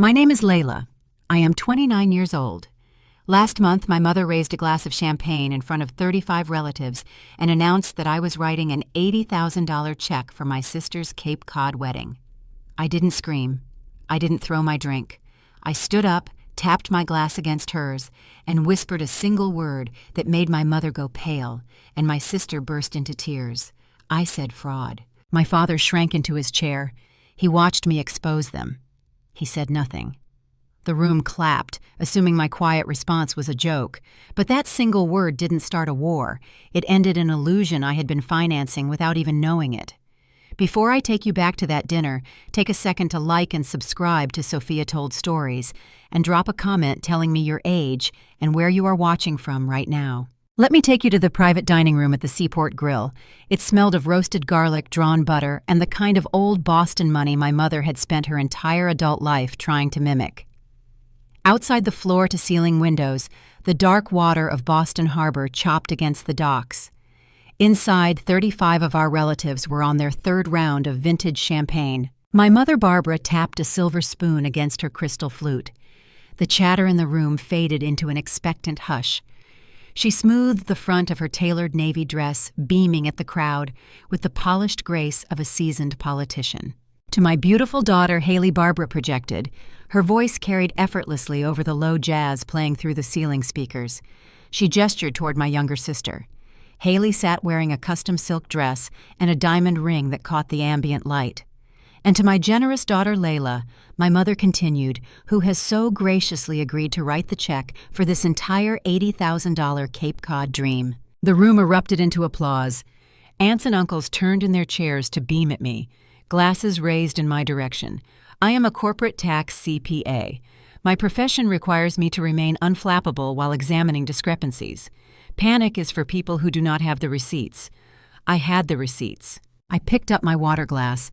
My name is Layla. I am 29 years old. Last month, my mother raised a glass of champagne in front of 35 relatives and announced that I was writing an $80,000 check for my sister's Cape Cod wedding. I didn't scream. I didn't throw my drink. I stood up, tapped my glass against hers, and whispered a single word that made my mother go pale, and my sister burst into tears. I said fraud. My father shrank into his chair. He watched me expose them. He said nothing. The room clapped, assuming my quiet response was a joke. But that single word didn't start a war. It ended an illusion I had been financing without even knowing it. Before I take you back to that dinner, take a second to like and subscribe to Sofia Told Stories, and drop a comment telling me your age and where you are watching from right now. Let me take you to the private dining room at the Seaport Grill. It smelled of roasted garlic, drawn butter, and the kind of old Boston money my mother had spent her entire adult life trying to mimic. Outside the floor-to-ceiling windows, the dark water of Boston Harbor chopped against the docks. Inside, 35 of our relatives were on their third round of vintage champagne. My mother Barbara tapped a silver spoon against her crystal flute. The chatter in the room faded into an expectant hush. She smoothed the front of her tailored navy dress, beaming at the crowd with the polished grace of a seasoned politician. To my beautiful daughter, Haley, Barbara projected. Her voice carried effortlessly over the low jazz playing through the ceiling speakers. She gestured toward my younger sister. Haley sat wearing a custom silk dress and a diamond ring that caught the ambient light. And to my generous daughter Layla, my mother continued, who has so graciously agreed to write the check for this entire $80,000 Cape Cod dream. The room erupted into applause. Aunts and uncles turned in their chairs to beam at me, glasses raised in my direction. I am a corporate tax CPA. My profession requires me to remain unflappable while examining discrepancies. Panic is for people who do not have the receipts. I had the receipts. I picked up my water glass.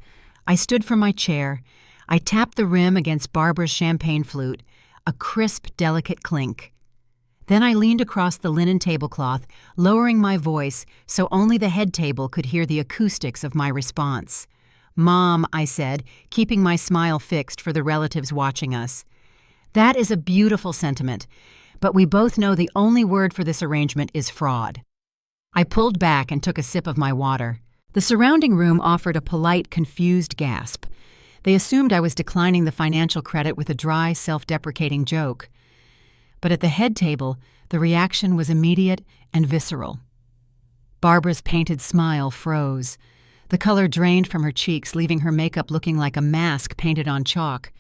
I stood from my chair. I tapped the rim against Barbara's champagne flute, a crisp, delicate clink. Then I leaned across the linen tablecloth, lowering my voice so only the head table could hear the acoustics of my response. "Mom," I said, keeping my smile fixed for the relatives watching us. That is a beautiful sentiment, but we both know the only word for this arrangement is fraud. I pulled back and took a sip of my water. The surrounding room offered a polite, confused gasp. They assumed I was declining the financial credit with a dry, self-deprecating joke. But at the head table, the reaction was immediate and visceral. Barbara's painted smile froze. The color drained from her cheeks, leaving her makeup looking like a mask painted on chalk.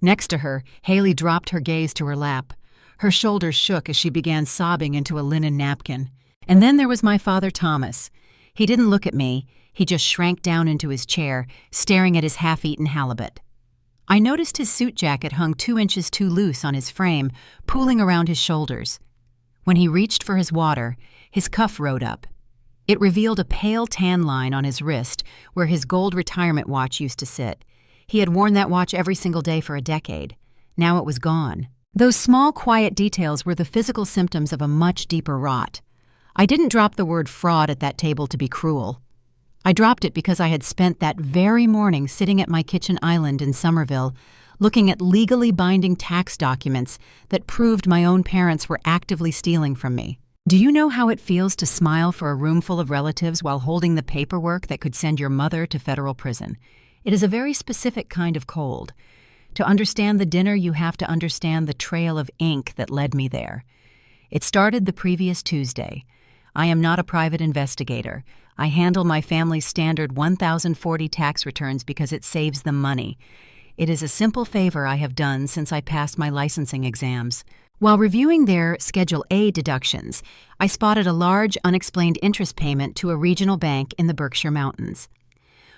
Next to her, Haley dropped her gaze to her lap. Her shoulders shook as she began sobbing into a linen napkin. And then there was my father, Thomas. He didn't look at me. He just shrank down into his chair, staring at his half-eaten halibut. I noticed his suit jacket hung 2 inches too loose on his frame, pooling around his shoulders. When he reached for his water, his cuff rode up. It revealed a pale tan line on his wrist where his gold retirement watch used to sit. He had worn that watch every single day for a decade. Now it was gone. Those small, quiet details were the physical symptoms of a much deeper rot. I didn't drop the word fraud at that table to be cruel. I dropped it because I had spent that very morning sitting at my kitchen island in Somerville, looking at legally binding tax documents that proved my own parents were actively stealing from me. Do you know how it feels to smile for a room full of relatives while holding the paperwork that could send your mother to federal prison? It is a very specific kind of cold. To understand the dinner, you have to understand the trail of ink that led me there. It started the previous Tuesday. I am not a private investigator. I handle my family's standard 1,040 tax returns because it saves them money. It is a simple favor I have done since I passed my licensing exams. While reviewing their Schedule A deductions, I spotted a large unexplained interest payment to a regional bank in the Berkshire Mountains.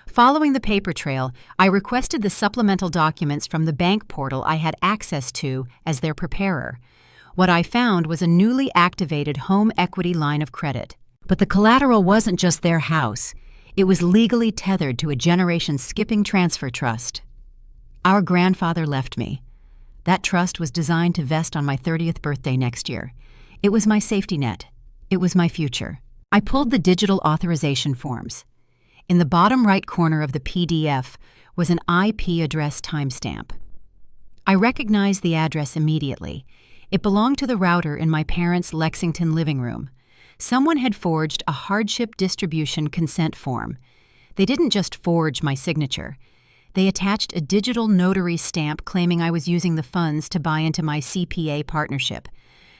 Following the paper trail, I requested the supplemental documents from the bank portal I had access to as their preparer. What I found was a newly activated home equity line of credit. But the collateral wasn't just their house. It was legally tethered to a generation-skipping transfer trust. Our grandfather left me. That trust was designed to vest on my 30th birthday next year. It was my safety net. It was my future. I pulled the digital authorization forms. In the bottom right corner of the PDF was an IP address timestamp. I recognized the address immediately. It belonged to the router in my parents' Lexington living room. Someone had forged a hardship distribution consent form. They didn't just forge my signature. They attached a digital notary stamp claiming I was using the funds to buy into my CPA partnership.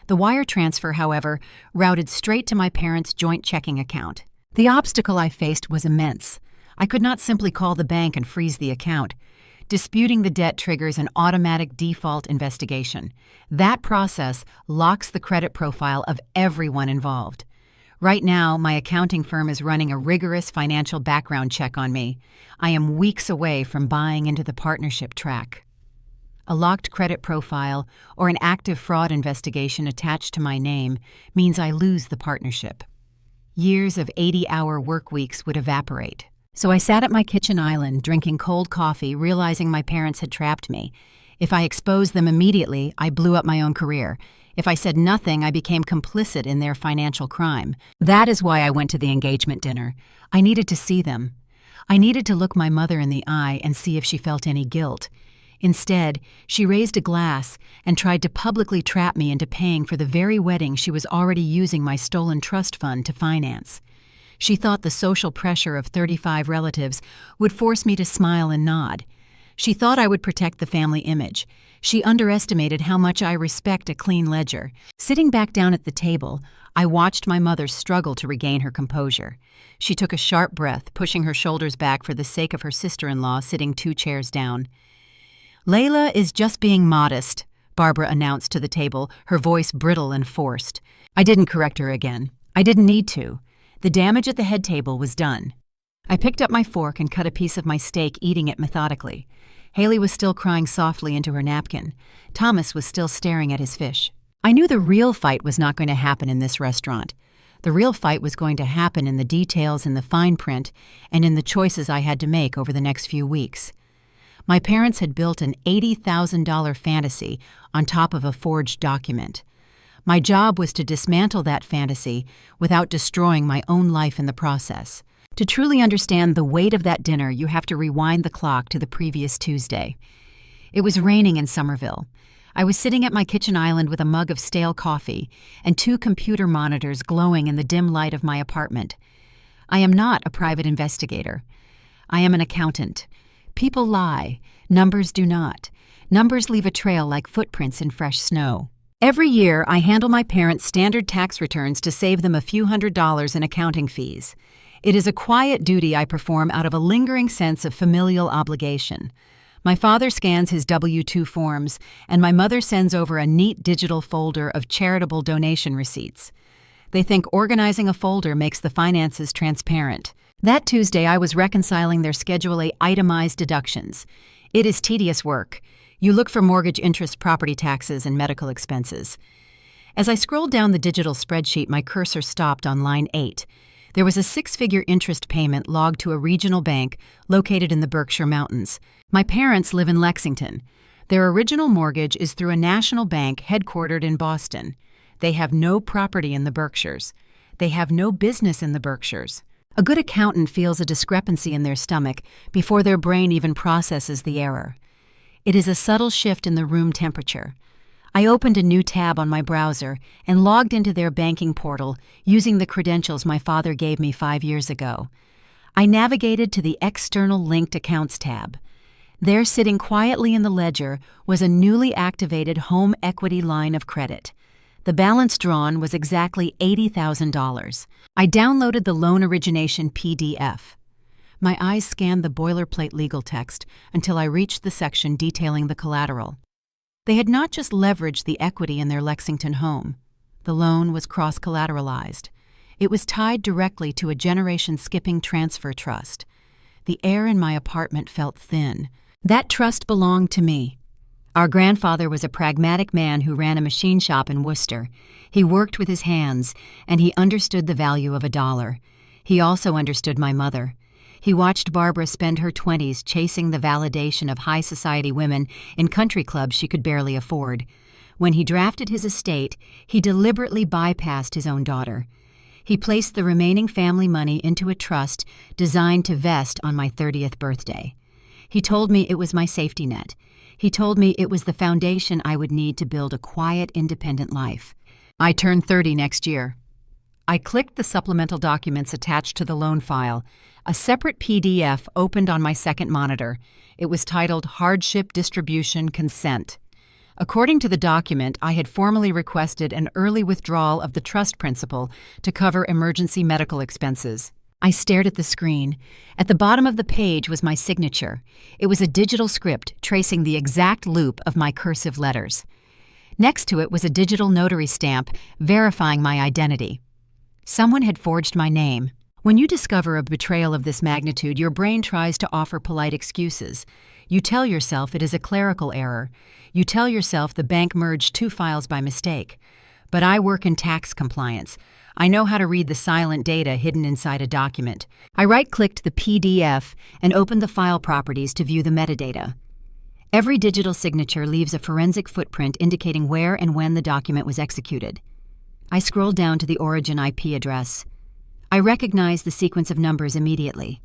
The wire transfer, however, routed straight to my parents' joint checking account. The obstacle I faced was immense. I could not simply call the bank and freeze the account. Disputing the debt triggers an automatic default investigation. That process locks the credit profile of everyone involved. Right now, my accounting firm is running a rigorous financial background check on me. I am weeks away from buying into the partnership track. A locked credit profile or an active fraud investigation attached to my name means I lose the partnership. Years of 80-hour work weeks would evaporate. So I sat at my kitchen island drinking cold coffee, realizing my parents had trapped me. If I exposed them immediately, I blew up my own career. If I said nothing, I became complicit in their financial crime. That is why I went to the engagement dinner. I needed to see them. I needed to look my mother in the eye and see if she felt any guilt. Instead, she raised a glass and tried to publicly trap me into paying for the very wedding she was already using my stolen trust fund to finance. She thought the social pressure of 35 relatives would force me to smile and nod. She thought I would protect the family image. She underestimated how much I respect a clean ledger. Sitting back down at the table, I watched my mother struggle to regain her composure. She took a sharp breath, pushing her shoulders back for the sake of her sister-in-law sitting 2 chairs down. "Layla is just being modest," Barbara announced to the table, her voice brittle and forced. I didn't correct her again. I didn't need to. The damage at the head table was done. I picked up my fork and cut a piece of my steak, eating it methodically. Haley was still crying softly into her napkin. Thomas was still staring at his fish. I knew the real fight was not going to happen in this restaurant. The real fight was going to happen in the details, in the fine print, and in the choices I had to make over the next few weeks. My parents had built an $80,000 fantasy on top of a forged document. My job was to dismantle that fantasy without destroying my own life in the process. To truly understand the weight of that dinner, you have to rewind the clock to the previous Tuesday. It was raining in Somerville. I was sitting at my kitchen island with a mug of stale coffee and 2 computer monitors glowing in the dim light of my apartment. I am not a private investigator. I am an accountant. People lie. Numbers do not. Numbers leave a trail like footprints in fresh snow. Every year, I handle my parents' standard tax returns to save them a few $100s in accounting fees. It is a quiet duty I perform out of a lingering sense of familial obligation. My father scans his W-2 forms, and my mother sends over a neat digital folder of charitable donation receipts. They think organizing a folder makes the finances transparent. That Tuesday, I was reconciling their Schedule A itemized deductions. It is tedious work. You look for mortgage interest, property taxes, and medical expenses. As I scrolled down the digital spreadsheet, my cursor stopped on line 8. There was a 6-figure interest payment logged to a regional bank located in the Berkshire Mountains. My parents live in Lexington. Their original mortgage is through a national bank headquartered in Boston. They have no property in the Berkshires. They have no business in the Berkshires. A good accountant feels a discrepancy in their stomach before their brain even processes the error. It is a subtle shift in the room temperature. I opened a new tab on my browser and logged into their banking portal using the credentials my father gave me 5 years ago. I navigated to the External Linked Accounts tab. There, sitting quietly in the ledger, was a newly activated home equity line of credit. The balance drawn was exactly $80,000. I downloaded the loan origination PDF. My eyes scanned the boilerplate legal text until I reached the section detailing the collateral. They had not just leveraged the equity in their Lexington home. The loan was cross-collateralized. It was tied directly to a generation-skipping transfer trust. The air in my apartment felt thin. That trust belonged to me. Our grandfather was a pragmatic man who ran a machine shop in Worcester. He worked with his hands, and he understood the value of a dollar. He also understood my mother. He watched Barbara spend her 20s chasing the validation of high society women in country clubs she could barely afford. When he drafted his estate, he deliberately bypassed his own daughter. He placed the remaining family money into a trust designed to vest on my 30th birthday. He told me it was my safety net. He told me it was the foundation I would need to build a quiet, independent life. I turn 30 next year. I clicked the supplemental documents attached to the loan file. A separate PDF opened on my second monitor. It was titled Hardship Distribution Consent. According to the document, I had formally requested an early withdrawal of the trust principal to cover emergency medical expenses. I stared at the screen. At the bottom of the page was my signature. It was a digital script tracing the exact loop of my cursive letters. Next to it was a digital notary stamp verifying my identity. Someone had forged my name. When you discover a betrayal of this magnitude, your brain tries to offer polite excuses. You tell yourself it is a clerical error. You tell yourself the bank merged two files by mistake. But I work in tax compliance. I know how to read the silent data hidden inside a document. I right-clicked the PDF and opened the file properties to view the metadata. Every digital signature leaves a forensic footprint indicating where and when the document was executed. I scrolled down to the origin IP address. I recognized the sequence of numbers immediately.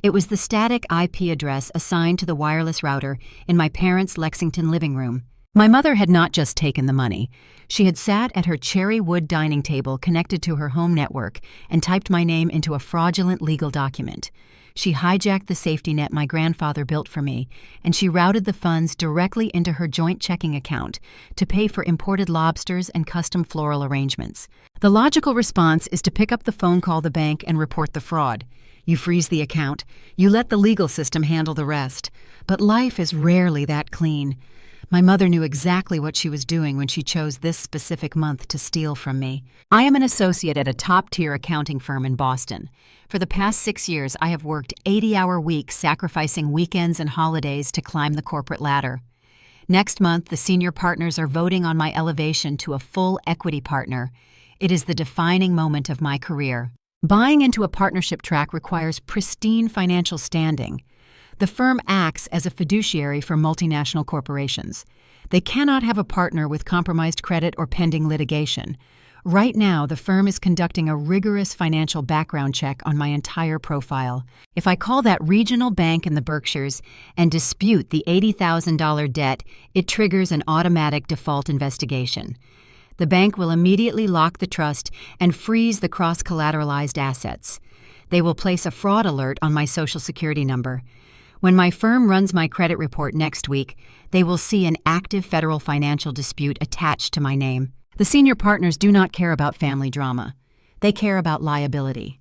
It was the static IP address assigned to the wireless router in my parents' Lexington living room. My mother had not just taken the money. She had sat at her cherry wood dining table connected to her home network and typed my name into a fraudulent legal document. She hijacked the safety net my grandfather built for me, and she routed the funds directly into her joint checking account to pay for imported lobsters and custom floral arrangements. The logical response is to pick up the phone, call the bank, and report the fraud. You freeze the account. You let the legal system handle the rest. But life is rarely that clean. My mother knew exactly what she was doing when she chose this specific month to steal from me. I am an associate at a top-tier accounting firm in Boston. For the past 6 years, I have worked 80-hour weeks, sacrificing weekends and holidays to climb the corporate ladder. Next month, the senior partners are voting on my elevation to a full equity partner. It is the defining moment of my career. Buying into a partnership track requires pristine financial standing. The firm acts as a fiduciary for multinational corporations. They cannot have a partner with compromised credit or pending litigation. Right now, the firm is conducting a rigorous financial background check on my entire profile. If I call that regional bank in the Berkshires and dispute the $80,000 debt, it triggers an automatic default investigation. The bank will immediately lock the trust and freeze the cross-collateralized assets. They will place a fraud alert on my Social Security number. When my firm runs my credit report next week, they will see an active federal financial dispute attached to my name. The senior partners do not care about family drama. They care about liability.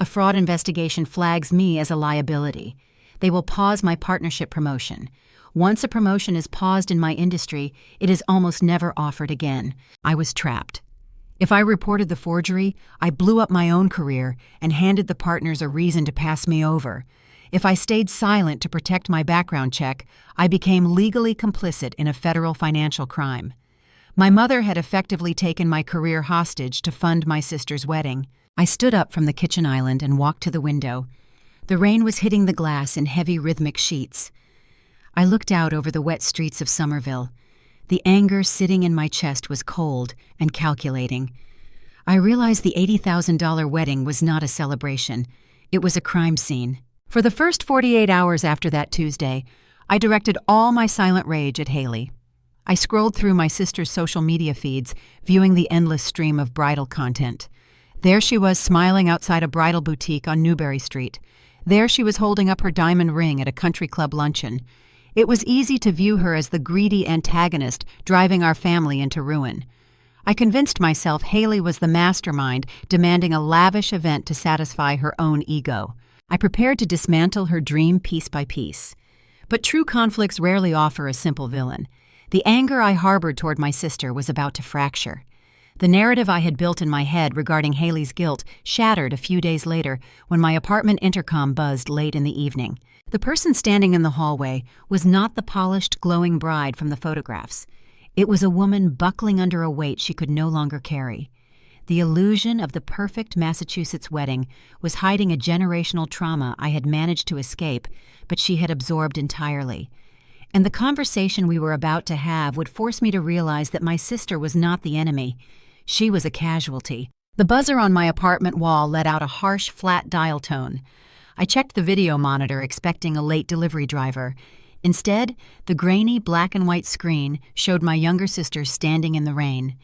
A fraud investigation flags me as a liability. They will pause my partnership promotion. Once a promotion is paused in my industry, it is almost never offered again. I was trapped. If I reported the forgery, I blew up my own career and handed the partners a reason to pass me over. If I stayed silent to protect my background check, I became legally complicit in a federal financial crime. My mother had effectively taken my career hostage to fund my sister's wedding. I stood up from the kitchen island and walked to the window. The rain was hitting the glass in heavy rhythmic sheets. I looked out over the wet streets of Somerville. The anger sitting in my chest was cold and calculating. I realized the $80,000 wedding was not a celebration. It was a crime scene. For the first 48 hours after that Tuesday, I directed all my silent rage at Haley. I scrolled through my sister's social media feeds, viewing the endless stream of bridal content. There she was smiling outside a bridal boutique on Newbury Street. There she was holding up her diamond ring at a country club luncheon. It was easy to view her as the greedy antagonist driving our family into ruin. I convinced myself Haley was the mastermind demanding a lavish event to satisfy her own ego. I prepared to dismantle her dream piece by piece. But true conflicts rarely offer a simple villain. The anger I harbored toward my sister was about to fracture. The narrative I had built in my head regarding Haley's guilt shattered a few days later when my apartment intercom buzzed late in the evening. The person standing in the hallway was not the polished, glowing bride from the photographs. It was a woman buckling under a weight she could no longer carry. The illusion of the perfect Massachusetts wedding was hiding a generational trauma I had managed to escape, but she had absorbed entirely. And the conversation we were about to have would force me to realize that my sister was not the enemy. She was a casualty. The buzzer on my apartment wall let out a harsh, flat dial tone. I checked the video monitor expecting a late delivery driver. Instead, the grainy black and white screen showed my younger sister standing in the rain.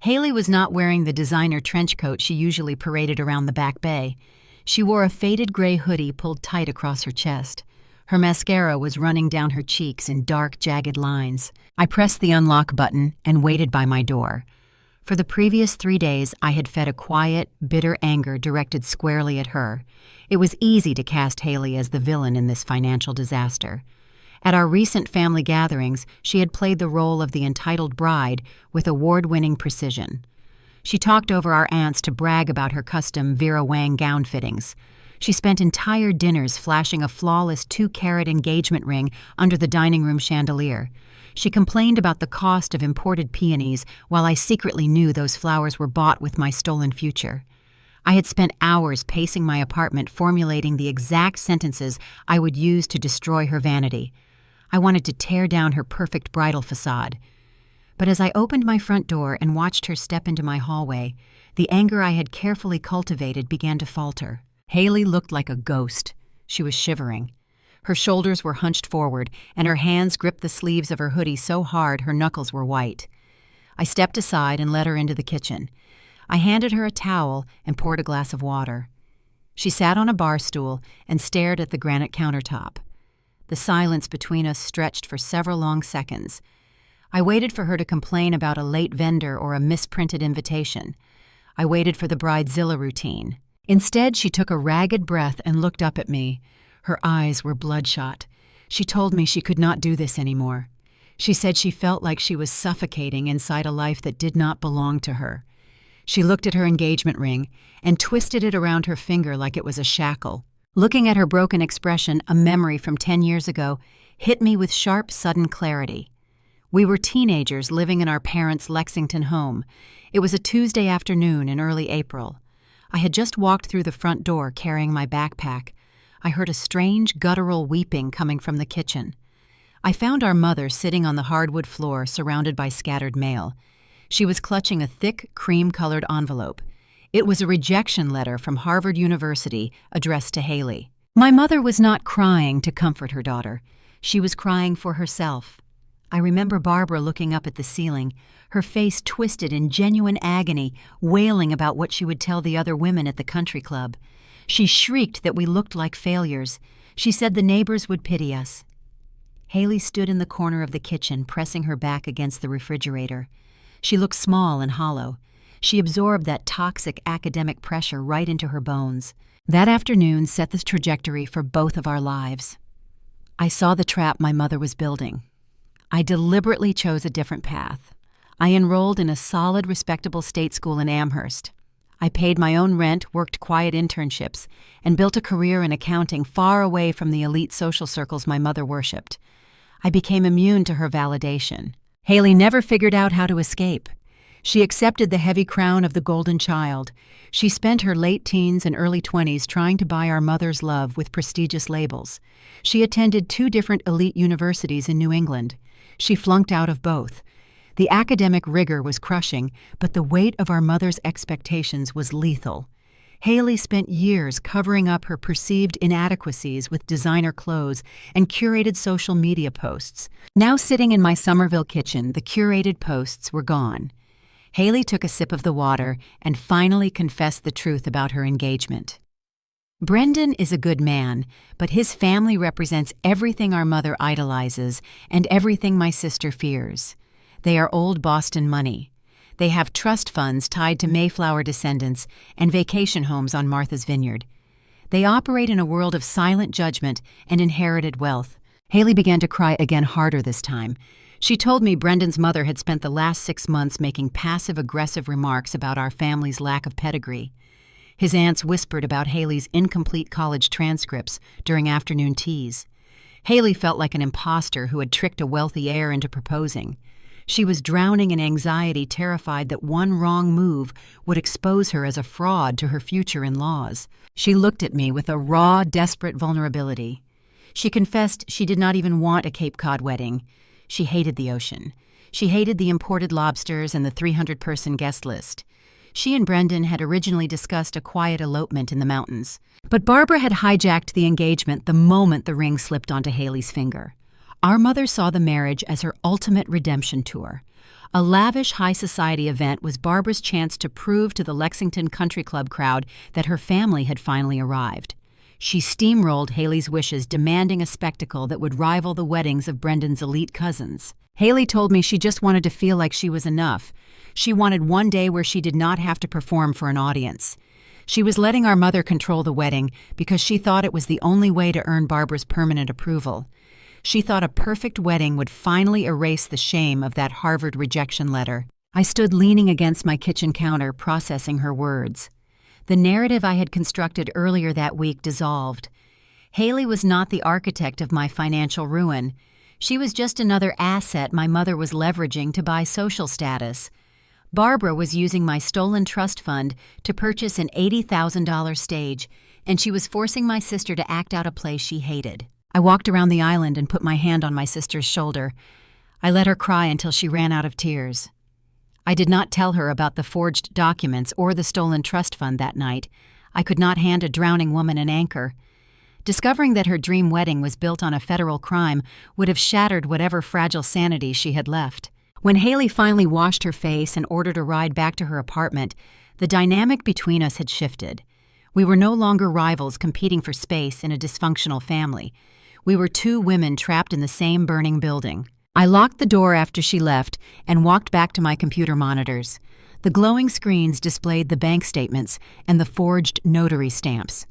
Haley was not wearing the designer trench coat she usually paraded around the back bay. She wore a faded gray hoodie pulled tight across her chest. Her mascara was running down her cheeks in dark, jagged lines. I pressed the unlock button and waited by my door. For the previous 3 days, I had fed a quiet, bitter anger directed squarely at her. It was easy to cast Haley as the villain in this financial disaster. At our recent family gatherings, she had played the role of the entitled bride with award-winning precision. She talked over our aunts to brag about her custom Vera Wang gown fittings. She spent entire dinners flashing a flawless 2-carat engagement ring under the dining room chandelier. She complained about the cost of imported peonies while I secretly knew those flowers were bought with my stolen future. I had spent hours pacing my apartment formulating the exact sentences I would use to destroy her vanity. I wanted to tear down her perfect bridal facade. But as I opened my front door and watched her step into my hallway, the anger I had carefully cultivated began to falter. Haley looked like a ghost. She was shivering. Her shoulders were hunched forward, and her hands gripped the sleeves of her hoodie so hard her knuckles were white. I stepped aside and led her into the kitchen. I handed her a towel and poured a glass of water. She sat on a bar stool and stared at the granite countertop. The silence between us stretched for several long seconds. I waited for her to complain about a late vendor or a misprinted invitation. I waited for the bridezilla routine. Instead, she took a ragged breath and looked up at me. Her eyes were bloodshot. She told me she could not do this anymore. She said she felt like she was suffocating inside a life that did not belong to her. She looked at her engagement ring and twisted it around her finger like it was a shackle. Looking at her broken expression, a memory from 10 years ago hit me with sharp, sudden clarity. We were teenagers living in our parents' Lexington home. It was a Tuesday afternoon in early April. I had just walked through the front door carrying my backpack. I heard a strange, guttural weeping coming from the kitchen. I found our mother sitting on the hardwood floor surrounded by scattered mail. She was clutching a thick, cream-colored envelope. It was a rejection letter from Harvard University addressed to Haley. My mother was not crying to comfort her daughter. She was crying for herself. I remember Barbara looking up at the ceiling, her face twisted in genuine agony, wailing about what she would tell the other women at the country club. She shrieked that we looked like failures. She said the neighbors would pity us. Haley stood in the corner of the kitchen, pressing her back against the refrigerator. She looked small and hollow. She absorbed that toxic academic pressure right into her bones. That afternoon set the trajectory for both of our lives. I saw the trap my mother was building. I deliberately chose a different path. I enrolled in a solid, respectable state school in Amherst. I paid my own rent, worked quiet internships, and built a career in accounting far away from the elite social circles my mother worshipped. I became immune to her validation. Haley never figured out how to escape. She accepted the heavy crown of the golden child. She spent her late teens and early 20s trying to buy our mother's love with prestigious labels. She attended 2 different elite universities in New England. She flunked out of both. The academic rigor was crushing, but the weight of our mother's expectations was lethal. Haley spent years covering up her perceived inadequacies with designer clothes and curated social media posts. Now sitting in my Somerville kitchen, the curated posts were gone. Haley took a sip of the water and finally confessed the truth about her engagement. Brendan is a good man, but his family represents everything our mother idolizes and everything my sister fears. They are old Boston money. They have trust funds tied to Mayflower descendants and vacation homes on Martha's Vineyard. They operate in a world of silent judgment and inherited wealth. Haley began to cry again, harder this time. She told me Brendan's mother had spent the last 6 months making passive-aggressive remarks about our family's lack of pedigree. His aunts whispered about Haley's incomplete college transcripts during afternoon teas. Haley felt like an imposter who had tricked a wealthy heir into proposing. She was drowning in anxiety, terrified that one wrong move would expose her as a fraud to her future in-laws. She looked at me with a raw, desperate vulnerability. She confessed she did not even want a Cape Cod wedding. She hated the ocean. She hated the imported lobsters and the 300-person guest list. She and Brendan had originally discussed a quiet elopement in the mountains. But Barbara had hijacked the engagement the moment the ring slipped onto Haley's finger. Our mother saw the marriage as her ultimate redemption tour. A lavish high society event was Barbara's chance to prove to the Lexington Country Club crowd that her family had finally arrived. She steamrolled Haley's wishes, demanding a spectacle that would rival the weddings of Brendan's elite cousins. Haley told me she just wanted to feel like she was enough. She wanted one day where she did not have to perform for an audience. She was letting our mother control the wedding because she thought it was the only way to earn Barbara's permanent approval. She thought a perfect wedding would finally erase the shame of that Harvard rejection letter. I stood leaning against my kitchen counter, processing her words. The narrative I had constructed earlier that week dissolved. Haley was not the architect of my financial ruin. She was just another asset my mother was leveraging to buy social status. Barbara was using my stolen trust fund to purchase an $80,000 stage, and she was forcing my sister to act out a play she hated. I walked around the island and put my hand on my sister's shoulder. I let her cry until she ran out of tears. I did not tell her about the forged documents or the stolen trust fund that night. I could not hand a drowning woman an anchor. Discovering that her dream wedding was built on a federal crime would have shattered whatever fragile sanity she had left. When Haley finally washed her face and ordered a ride back to her apartment, the dynamic between us had shifted. We were no longer rivals competing for space in a dysfunctional family. We were two women trapped in the same burning building. I locked the door after she left and walked back to my computer monitors. The glowing screens displayed the bank statements and the forged notary stamps.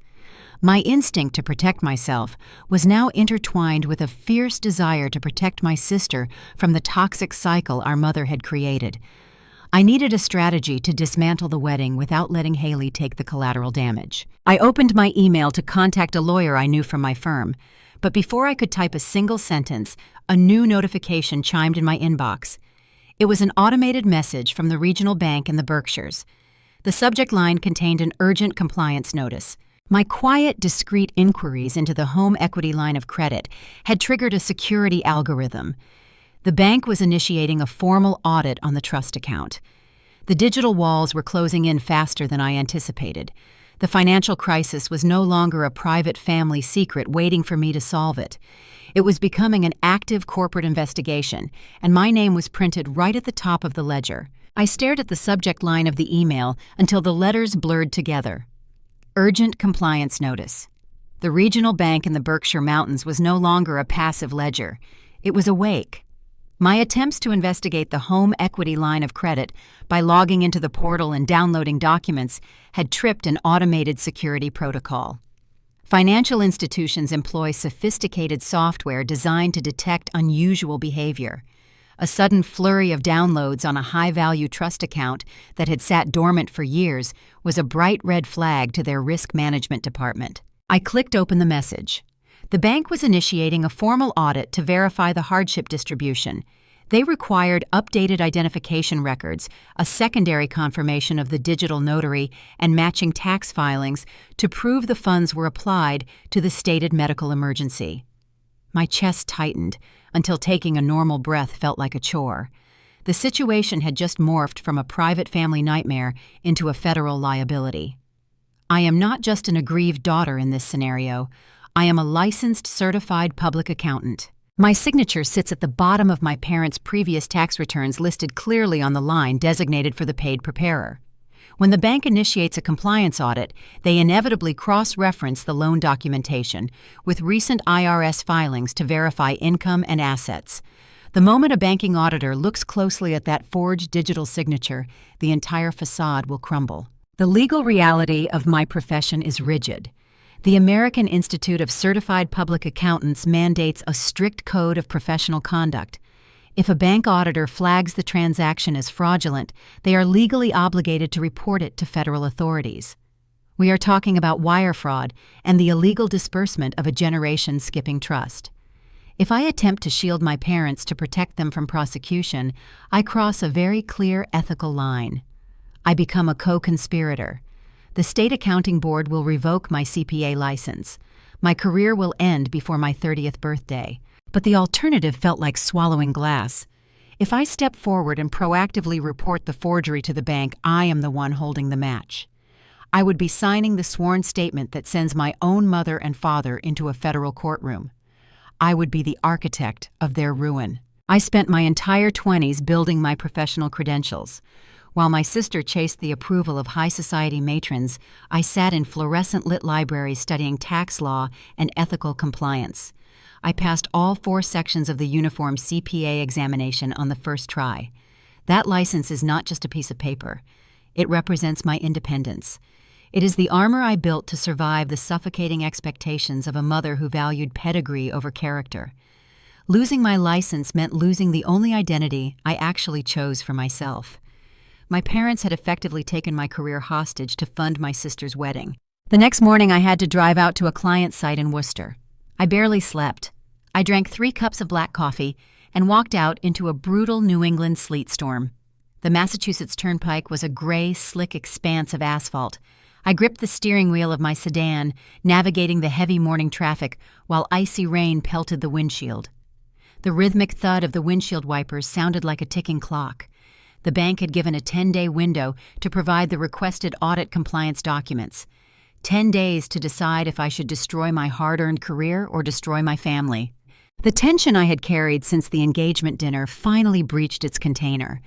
My instinct to protect myself was now intertwined with a fierce desire to protect my sister from the toxic cycle our mother had created. I needed a strategy to dismantle the wedding without letting Haley take the collateral damage. I opened my email to contact a lawyer I knew from my firm, but before I could type a single sentence, a new notification chimed in my inbox. It was an automated message from the regional bank in the Berkshires. The subject line contained an urgent compliance notice. My quiet, discreet inquiries into the home equity line of credit had triggered a security algorithm. The bank was initiating a formal audit on the trust account. The digital walls were closing in faster than I anticipated. The financial crisis was no longer a private family secret waiting for me to solve it. It was becoming an active corporate investigation, and my name was printed right at the top of the ledger. I stared at the subject line of the email until the letters blurred together. Urgent compliance notice. The regional bank in the Berkshire Mountains was no longer a passive ledger. It was awake. My attempts to investigate the home equity line of credit by logging into the portal and downloading documents had tripped an automated security protocol. Financial institutions employ sophisticated software designed to detect unusual behavior. A sudden flurry of downloads on a high-value trust account that had sat dormant for years was a bright red flag to their risk management department. I clicked open the message. The bank was initiating a formal audit to verify the hardship distribution. They required updated identification records, a secondary confirmation of the digital notary, and matching tax filings to prove the funds were applied to the stated medical emergency. My chest tightened until taking a normal breath felt like a chore. The situation had just morphed from a private family nightmare into a federal liability. I am not just an aggrieved daughter in this scenario. I am a licensed, certified public accountant. My signature sits at the bottom of my parents' previous tax returns listed clearly on the line designated for the paid preparer. When the bank initiates a compliance audit, they inevitably cross-reference the loan documentation with recent IRS filings to verify income and assets. The moment a banking auditor looks closely at that forged digital signature, the entire facade will crumble. The legal reality of my profession is rigid. The American Institute of Certified Public Accountants mandates a strict code of professional conduct. If a bank auditor flags the transaction as fraudulent, they are legally obligated to report it to federal authorities. We are talking about wire fraud and the illegal disbursement of a generation-skipping trust. If I attempt to shield my parents to protect them from prosecution, I cross a very clear ethical line. I become a co-conspirator. The state accounting board will revoke my CPA license. My career will end before my 30th birthday. But the alternative felt like swallowing glass. If I step forward and proactively report the forgery to the bank, I am the one holding the match. I would be signing the sworn statement that sends my own mother and father into a federal courtroom. I would be the architect of their ruin. I spent my entire 20s building my professional credentials. While my sister chased the approval of high society matrons, I sat in fluorescent-lit libraries studying tax law and ethical compliance. I passed all 4 sections of the uniform CPA examination on the first try. That license is not just a piece of paper. It represents my independence. It is the armor I built to survive the suffocating expectations of a mother who valued pedigree over character. Losing my license meant losing the only identity I actually chose for myself. My parents had effectively taken my career hostage to fund my sister's wedding. The next morning I had to drive out to a client site in Worcester. I barely slept. I drank 3 cups of black coffee and walked out into a brutal New England sleet storm. The Massachusetts Turnpike was a gray, slick expanse of asphalt. I gripped the steering wheel of my sedan, navigating the heavy morning traffic while icy rain pelted the windshield. The rhythmic thud of the windshield wipers sounded like a ticking clock. The bank had given a 10-day window to provide the requested audit compliance documents. 10 days to decide if I should destroy my hard-earned career or destroy my family. The tension I had carried since the engagement dinner finally breached its container.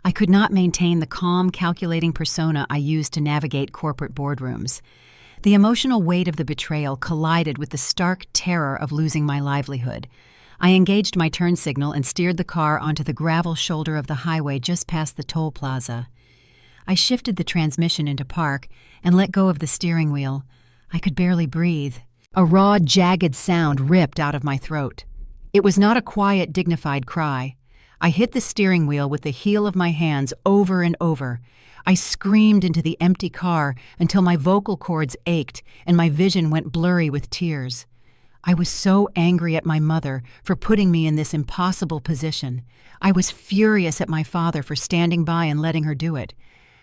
I could not maintain the calm, calculating persona I used to navigate corporate boardrooms. The emotional weight of the betrayal collided with the stark terror of losing my livelihood. I engaged my turn signal and steered the car onto the gravel shoulder of the highway just past the toll plaza. I shifted the transmission into park and let go of the steering wheel. I could barely breathe. A raw, jagged sound ripped out of my throat. It was not a quiet, dignified cry. I hit the steering wheel with the heel of my hands over and over. I screamed into the empty car until my vocal cords ached and my vision went blurry with tears. I was so angry at my mother for putting me in this impossible position. I was furious at my father for standing by and letting her do it.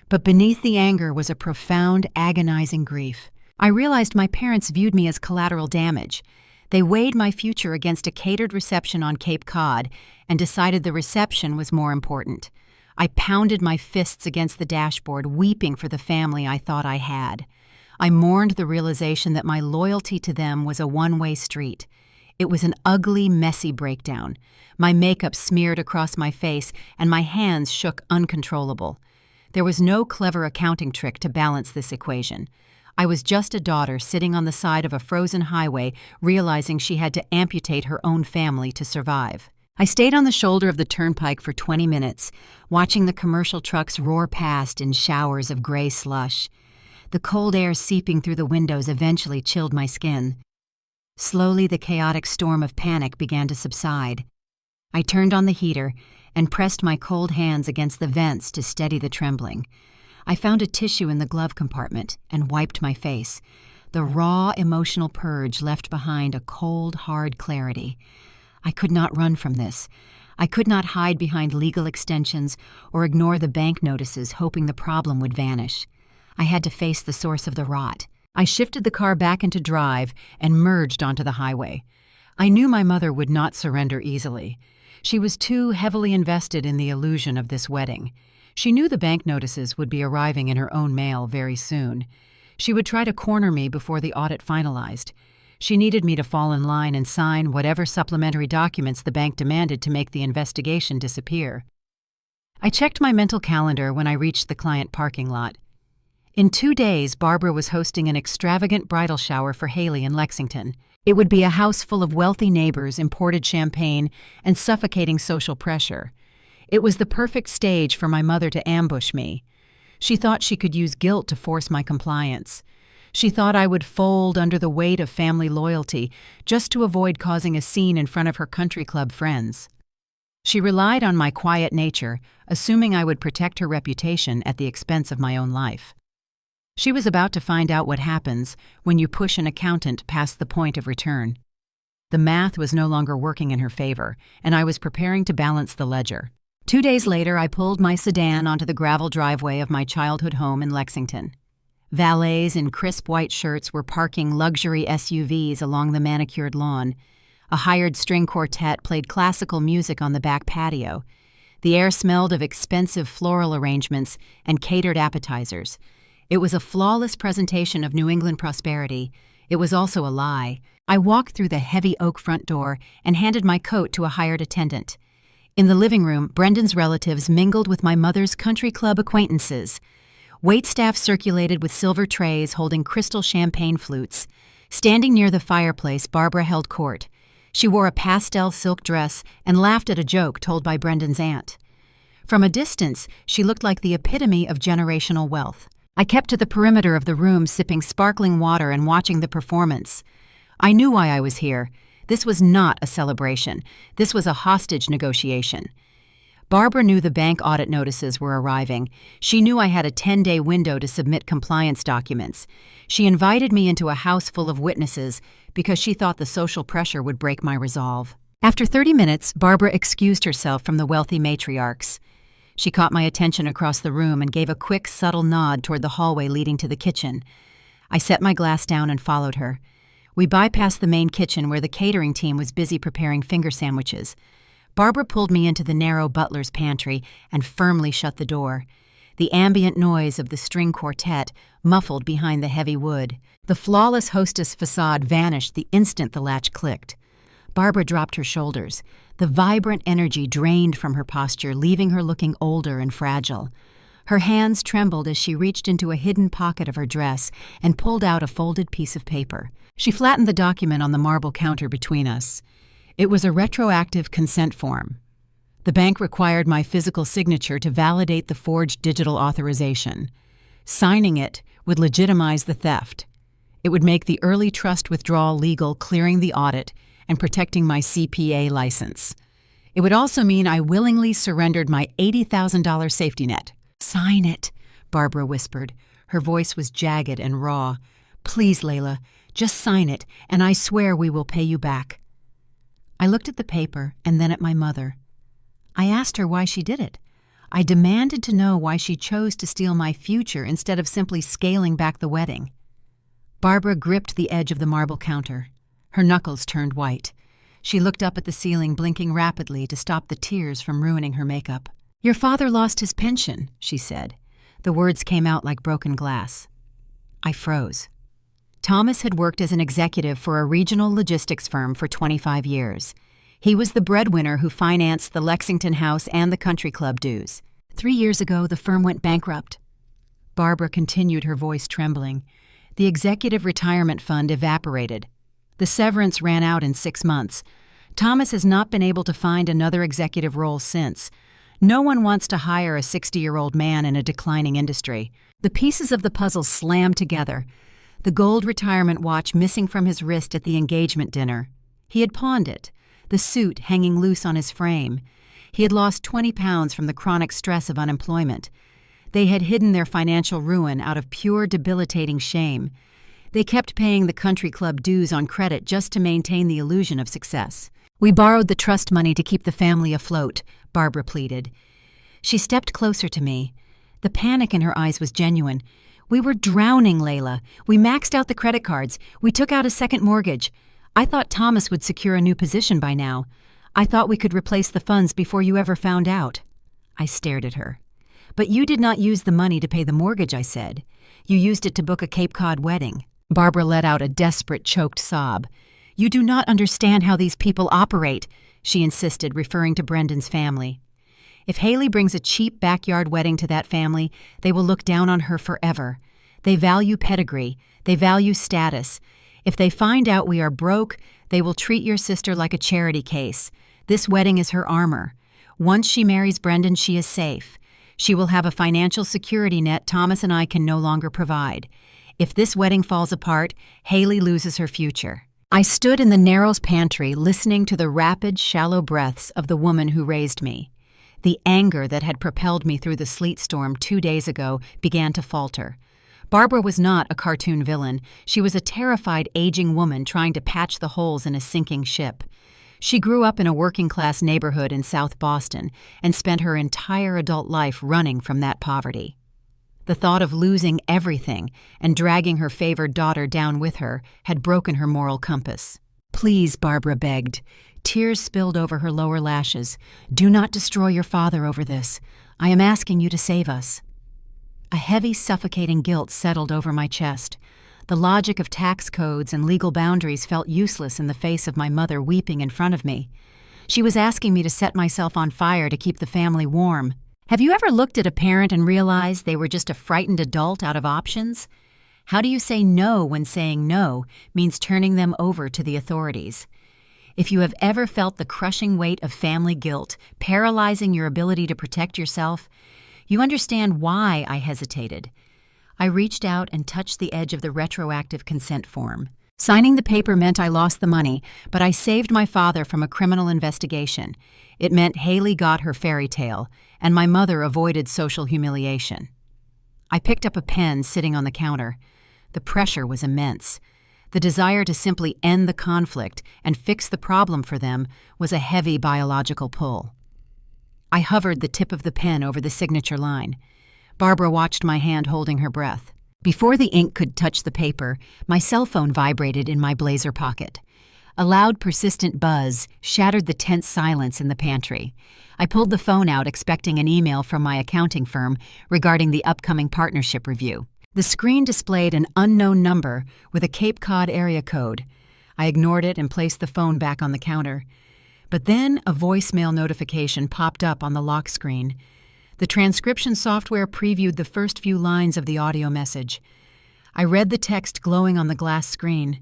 But beneath the anger was a profound, agonizing grief. I realized my parents viewed me as collateral damage. They weighed my future against a catered reception on Cape Cod and decided the reception was more important. I pounded my fists against the dashboard, weeping for the family I thought I had. I mourned the realization that my loyalty to them was a one-way street. It was an ugly, messy breakdown. My makeup smeared across my face, and my hands shook uncontrollable. There was no clever accounting trick to balance this equation. I was just a daughter sitting on the side of a frozen highway, realizing she had to amputate her own family to survive. I stayed on the shoulder of the turnpike for 20 minutes, watching the commercial trucks roar past in showers of gray slush. The cold air seeping through the windows eventually chilled my skin. Slowly, the chaotic storm of panic began to subside. I turned on the heater and pressed my cold hands against the vents to steady the trembling. I found a tissue in the glove compartment and wiped my face. The raw, emotional purge left behind a cold, hard clarity. I could not run from this. I could not hide behind legal extensions or ignore the bank notices, hoping the problem would vanish. I had to face the source of the rot. I shifted the car back into drive and merged onto the highway. I knew my mother would not surrender easily. She was too heavily invested in the illusion of this wedding. She knew the bank notices would be arriving in her own mail very soon. She would try to corner me before the audit finalized. She needed me to fall in line and sign whatever supplementary documents the bank demanded to make the investigation disappear. I checked my mental calendar when I reached the client parking lot. In 2 days, Barbara was hosting an extravagant bridal shower for Haley in Lexington. It would be a house full of wealthy neighbors, imported champagne, and suffocating social pressure. It was the perfect stage for my mother to ambush me. She thought she could use guilt to force my compliance. She thought I would fold under the weight of family loyalty just to avoid causing a scene in front of her country club friends. She relied on my quiet nature, assuming I would protect her reputation at the expense of my own life. She was about to find out what happens when you push an accountant past the point of return. The math was no longer working in her favor, and I was preparing to balance the ledger. 2 days later, I pulled my sedan onto the gravel driveway of my childhood home in Lexington. Valets in crisp white shirts were parking luxury SUVs along the manicured lawn. A hired string quartet played classical music on the back patio. The air smelled of expensive floral arrangements and catered appetizers. It was a flawless presentation of New England prosperity. It was also a lie. I walked through the heavy oak front door and handed my coat to a hired attendant. In the living room, Brendan's relatives mingled with my mother's country club acquaintances. Waitstaff circulated with silver trays holding crystal champagne flutes. Standing near the fireplace, Barbara held court. She wore a pastel silk dress and laughed at a joke told by Brendan's aunt. From a distance, she looked like the epitome of generational wealth. I kept to the perimeter of the room, sipping sparkling water and watching the performance. I knew why I was here. This was not a celebration. This was a hostage negotiation. Barbara knew the bank audit notices were arriving. She knew I had a 10-day window to submit compliance documents. She invited me into a house full of witnesses because she thought the social pressure would break my resolve. After 30 minutes, Barbara excused herself from the wealthy matriarchs. She caught my attention across the room and gave a quick, subtle nod toward the hallway leading to the kitchen. I set my glass down and followed her. We bypassed the main kitchen where the catering team was busy preparing finger sandwiches. Barbara pulled me into the narrow butler's pantry and firmly shut the door. The ambient noise of the string quartet muffled behind the heavy wood. The flawless hostess facade vanished the instant the latch clicked. Barbara dropped her shoulders. The vibrant energy drained from her posture, leaving her looking older and fragile. Her hands trembled as she reached into a hidden pocket of her dress and pulled out a folded piece of paper. She flattened the document on the marble counter between us. It was a retroactive consent form. The bank required my physical signature to validate the forged digital authorization. Signing it would legitimize the theft. It would make the early trust withdrawal legal, clearing the audit and protecting my CPA license. It would also mean I willingly surrendered my $80,000 safety net. "Sign it," Barbara whispered. Her voice was jagged and raw. "Please, Layla, just sign it, and I swear we will pay you back." I looked at the paper and then at my mother. I asked her why she did it. I demanded to know why she chose to steal my future instead of simply scaling back the wedding. Barbara gripped the edge of the marble counter. Her knuckles turned white. She looked up at the ceiling, blinking rapidly to stop the tears from ruining her makeup. "Your father lost his pension," she said. The words came out like broken glass. I froze. Thomas had worked as an executive for a regional logistics firm for 25 years. He was the breadwinner who financed the Lexington house and the country club dues. 3 years ago, the firm went bankrupt. Barbara continued, her voice trembling. The executive retirement fund evaporated. The severance ran out in 6 months. Thomas has not been able to find another executive role since. No one wants to hire a 60-year-old man in a declining industry. The pieces of the puzzle slammed together. The gold retirement watch missing from his wrist at the engagement dinner. He had pawned it, the suit hanging loose on his frame. He had lost 20 pounds from the chronic stress of unemployment. They had hidden their financial ruin out of pure debilitating shame. They kept paying the country club dues on credit just to maintain the illusion of success. "We borrowed the trust money to keep the family afloat," Barbara pleaded. She stepped closer to me. The panic in her eyes was genuine. "We were drowning, Layla. We maxed out the credit cards. We took out a second mortgage. I thought Thomas would secure a new position by now. I thought we could replace the funds before you ever found out." I stared at her. "But you did not use the money to pay the mortgage," I said. "You used it to book a Cape Cod wedding." Barbara let out a desperate, choked sob. "You do not understand how these people operate," she insisted, referring to Brendan's family. "If Haley brings a cheap backyard wedding to that family, they will look down on her forever. They value pedigree. They value status. If they find out we are broke, they will treat your sister like a charity case. This wedding is her armor. Once she marries Brendan, she is safe. She will have a financial security net Thomas and I can no longer provide. If this wedding falls apart, Haley loses her future." I stood in the narrow pantry listening to the rapid, shallow breaths of the woman who raised me. The anger that had propelled me through the sleet storm 2 days ago began to falter. Barbara was not a cartoon villain. She was a terrified, aging woman trying to patch the holes in a sinking ship. She grew up in a working-class neighborhood in South Boston and spent her entire adult life running from that poverty. The thought of losing everything and dragging her favored daughter down with her had broken her moral compass. "Please," Barbara begged, Tears spilled over her lower lashes. "Do not destroy your father over this. I am asking you to save us." A heavy, suffocating guilt settled over my chest. The logic of tax codes and legal boundaries felt useless in the face of my mother weeping in front of me. She was asking me to set myself on fire to keep the family warm. Have you ever looked at a parent and realized they were just a frightened adult out of options? How do you say no when saying no means turning them over to the authorities? If you have ever felt the crushing weight of family guilt paralyzing your ability to protect yourself, you understand why I hesitated. I reached out and touched the edge of the retroactive consent form. Signing the paper meant I lost the money, but I saved my father from a criminal investigation. It meant Haley got her fairy tale, and my mother avoided social humiliation. I picked up a pen sitting on the counter. The pressure was immense. The desire to simply end the conflict and fix the problem for them was a heavy biological pull. I hovered the tip of the pen over the signature line. Barbara watched my hand holding her breath. Before the ink could touch the paper, my cell phone vibrated in my blazer pocket. A loud, persistent buzz shattered the tense silence in the pantry. I pulled the phone out, expecting an email from my accounting firm regarding the upcoming partnership review. The screen displayed an unknown number with a Cape Cod area code. I ignored it and placed the phone back on the counter. But then a voicemail notification popped up on the lock screen. The transcription software previewed the first few lines of the audio message. I read the text glowing on the glass screen.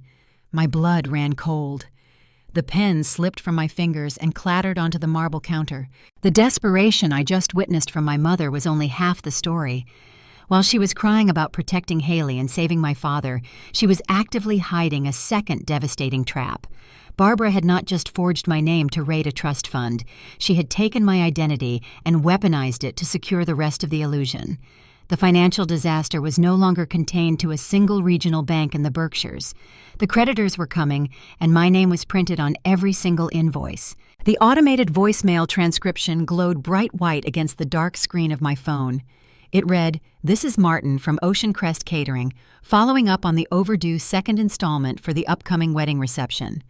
My blood ran cold. The pen slipped from my fingers and clattered onto the marble counter. The desperation I just witnessed from my mother was only half the story. While she was crying about protecting Haley and saving my father, she was actively hiding a second devastating trap. Barbara had not just forged my name to raid a trust fund. She had taken my identity and weaponized it to secure the rest of the illusion. The financial disaster was no longer contained to a single regional bank in the Berkshires. The creditors were coming, and my name was printed on every single invoice. The automated voicemail transcription glowed bright white against the dark screen of my phone. It read, "This is Martin from Ocean Crest Catering, following up on the overdue second installment for the upcoming wedding reception.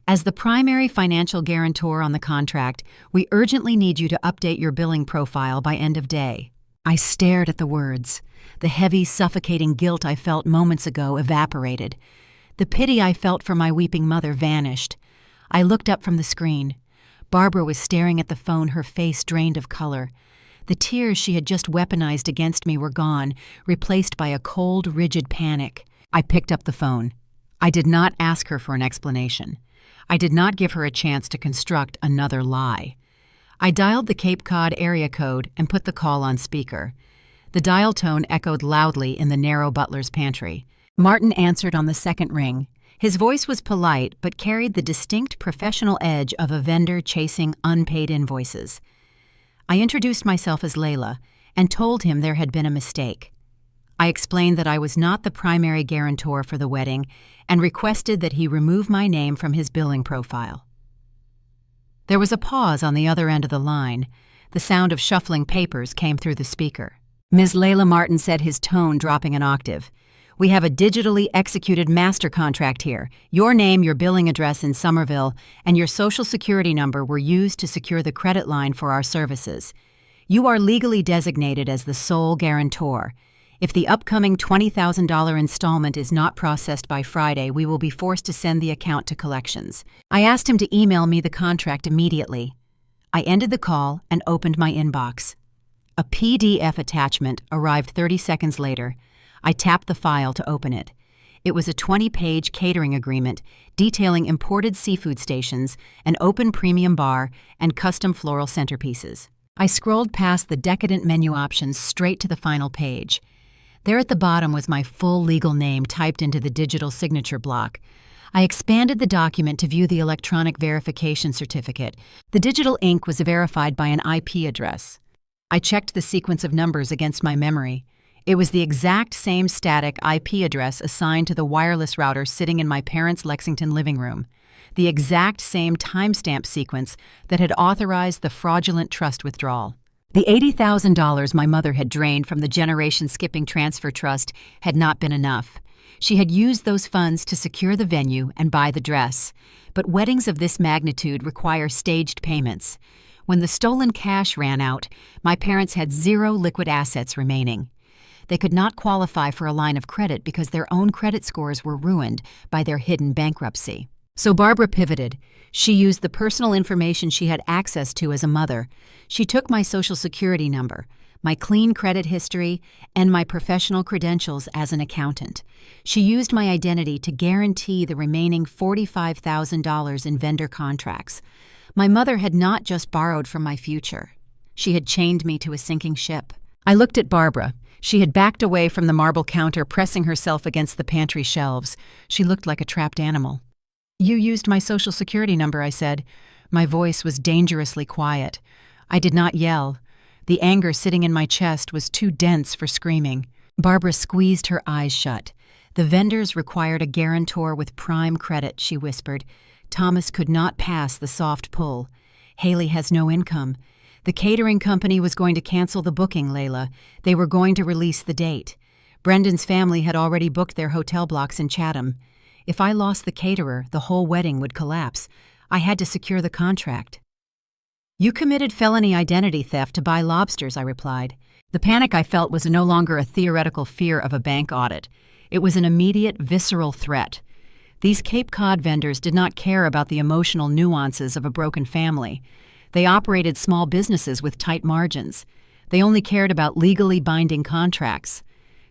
As the primary financial guarantor on the contract, we urgently need you to update your billing profile by end of day." I stared at the words. The heavy, suffocating guilt I felt moments ago evaporated. The pity I felt for my weeping mother vanished. I looked up from the screen. Barbara was staring at the phone, her face drained of color. The tears she had just weaponized against me were gone, replaced by a cold, rigid panic. I picked up the phone. I did not ask her for an explanation. I did not give her a chance to construct another lie. I dialed the Cape Cod area code and put the call on speaker. The dial tone echoed loudly in the narrow butler's pantry. Martin answered on the second ring. His voice was polite but carried the distinct professional edge of a vendor chasing unpaid invoices. I introduced myself as Layla and told him there had been a mistake. I explained that I was not the primary guarantor for the wedding and requested that he remove my name from his billing profile. There was a pause on the other end of the line. The sound of shuffling papers came through the speaker. Ms. Layla, Martin said, his tone dropping an octave. "We have a digitally executed master contract here. Your name, your billing address in Somerville, and your social security number were used to secure the credit line for our services. You are legally designated as the sole guarantor. If the upcoming $20,000 installment is not processed by Friday, we will be forced to send the account to collections." I asked him to email me the contract immediately. I ended the call and opened my inbox. A PDF attachment arrived 30 seconds later. I tapped the file to open it. It was a 20-page catering agreement detailing imported seafood stations, an open premium bar, and custom floral centerpieces. I scrolled past the decadent menu options straight to the final page. There at the bottom was my full legal name typed into the digital signature block. I expanded the document to view the electronic verification certificate. The digital ink was verified by an IP address. I checked the sequence of numbers against my memory. It was the exact same static IP address assigned to the wireless router sitting in my parents' Lexington living room. The exact same timestamp sequence that had authorized the fraudulent trust withdrawal. The $80,000 my mother had drained from the Generation Skipping Transfer Trust had not been enough. She had used those funds to secure the venue and buy the dress. But weddings of this magnitude require staged payments. When the stolen cash ran out, my parents had zero liquid assets remaining. They could not qualify for a line of credit because their own credit scores were ruined by their hidden bankruptcy. So Barbara pivoted. She used the personal information she had access to as a mother. She took my Social Security number, my clean credit history, and my professional credentials as an accountant. She used my identity to guarantee the remaining $45,000 in vendor contracts. My mother had not just borrowed from my future. She had chained me to a sinking ship. I looked at Barbara. She had backed away from the marble counter, pressing herself against the pantry shelves. She looked like a trapped animal. "You used my Social Security number," I said. My voice was dangerously quiet. I did not yell. The anger sitting in my chest was too dense for screaming. Barbara squeezed her eyes shut. "The vendors required a guarantor with prime credit," she whispered. "Thomas could not pass the soft pull. Haley has no income. The catering company was going to cancel the booking, Layla. They were going to release the date. Brendan's family had already booked their hotel blocks in Chatham. If I lost the caterer, the whole wedding would collapse. I had to secure the contract." "You committed felony identity theft to buy lobsters," I replied. The panic I felt was no longer a theoretical fear of a bank audit. It was an immediate, visceral threat. These Cape Cod vendors did not care about the emotional nuances of a broken family. They operated small businesses with tight margins. They only cared about legally binding contracts.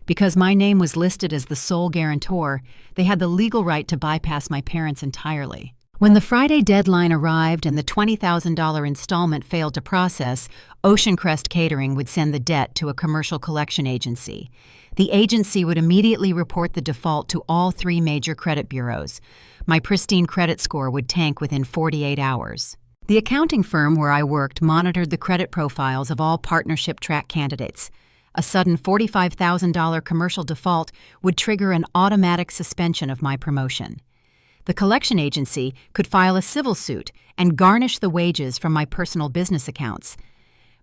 Because my name was listed as the sole guarantor, they had the legal right to bypass my parents entirely. When the Friday deadline arrived and the $20,000 installment failed to process, Ocean Crest Catering would send the debt to a commercial collection agency. The agency would immediately report the default to all 3 major credit bureaus. My pristine credit score would tank within 48 hours. The accounting firm where I worked monitored the credit profiles of all partnership track candidates. A sudden $45,000 commercial default would trigger an automatic suspension of my promotion. The collection agency could file a civil suit and garnish the wages from my personal business accounts.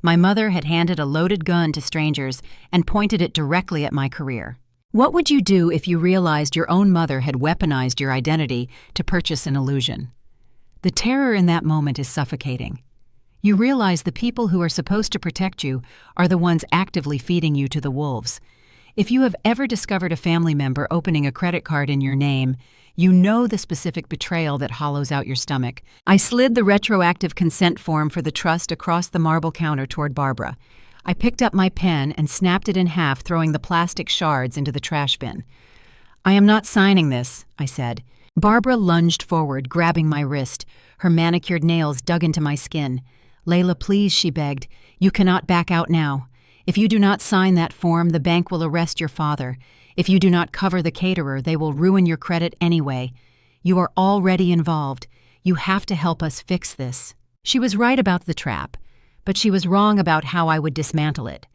My mother had handed a loaded gun to strangers and pointed it directly at my career. What would you do if you realized your own mother had weaponized your identity to purchase an illusion? The terror in that moment is suffocating. You realize the people who are supposed to protect you are the ones actively feeding you to the wolves. If you have ever discovered a family member opening a credit card in your name, you know the specific betrayal that hollows out your stomach. I slid the retroactive consent form for the trust across the marble counter toward Barbara. I picked up my pen and snapped it in half, throwing the plastic shards into the trash bin. "I am not signing this," I said. Barbara lunged forward, grabbing my wrist. Her manicured nails dug into my skin. "Layla, please," she begged. "You cannot back out now. If you do not sign that form, the bank will arrest your father. If you do not cover the caterer, they will ruin your credit anyway. You are already involved. You have to help us fix this." She was right about the trap, but she was wrong about how I would dismantle it.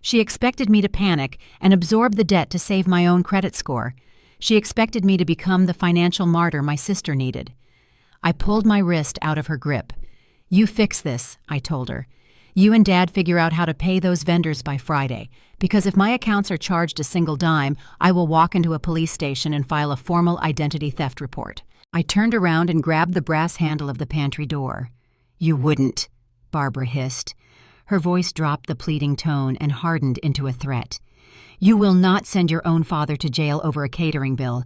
She expected me to panic and absorb the debt to save my own credit score. She expected me to become the financial martyr my sister needed. I pulled my wrist out of her grip. "You fix this," I told her. "You and Dad figure out how to pay those vendors by Friday, because if my accounts are charged a single dime, I will walk into a police station and file a formal identity theft report." I turned around and grabbed the brass handle of the pantry door. "You wouldn't," Barbara hissed. Her voice dropped the pleading tone and hardened into a threat. "You will not send your own father to jail over a catering bill.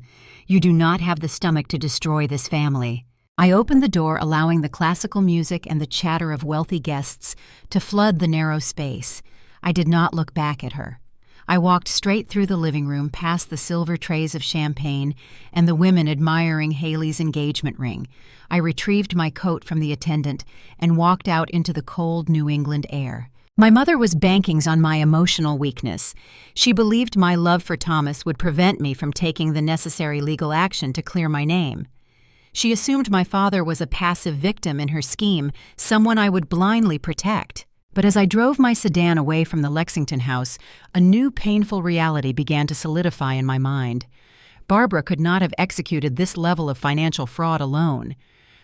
You do not have the stomach to destroy this family." I opened the door, allowing the classical music and the chatter of wealthy guests to flood the narrow space. I did not look back at her. I walked straight through the living room, past the silver trays of champagne and the women admiring Haley's engagement ring. I retrieved my coat from the attendant and walked out into the cold New England air. My mother was banking on my emotional weakness. She believed my love for Thomas would prevent me from taking the necessary legal action to clear my name. She assumed my father was a passive victim in her scheme, someone I would blindly protect. But as I drove my sedan away from the Lexington house, a new painful reality began to solidify in my mind. Barbara could not have executed this level of financial fraud alone.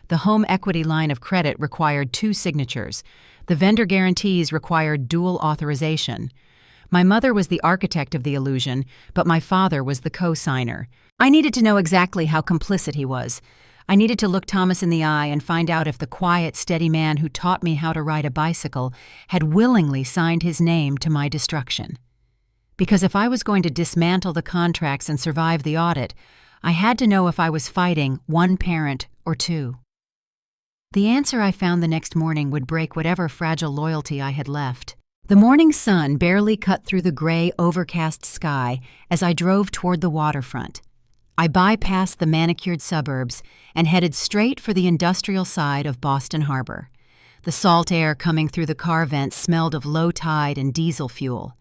The home equity line of credit required 2 signatures. The vendor guarantees required dual authorization. My mother was the architect of the illusion, but my father was the co-signer. I needed to know exactly how complicit he was. I needed to look Thomas in the eye and find out if the quiet, steady man who taught me how to ride a bicycle had willingly signed his name to my destruction. Because if I was going to dismantle the contracts and survive the audit, I had to know if I was fighting one parent or two. The answer I found the next morning would break whatever fragile loyalty I had left. The morning sun barely cut through the gray, overcast sky as I drove toward the waterfront. I bypassed the manicured suburbs and headed straight for the industrial side of Boston Harbor. The salt air coming through the car vents smelled of low tide and diesel fuel.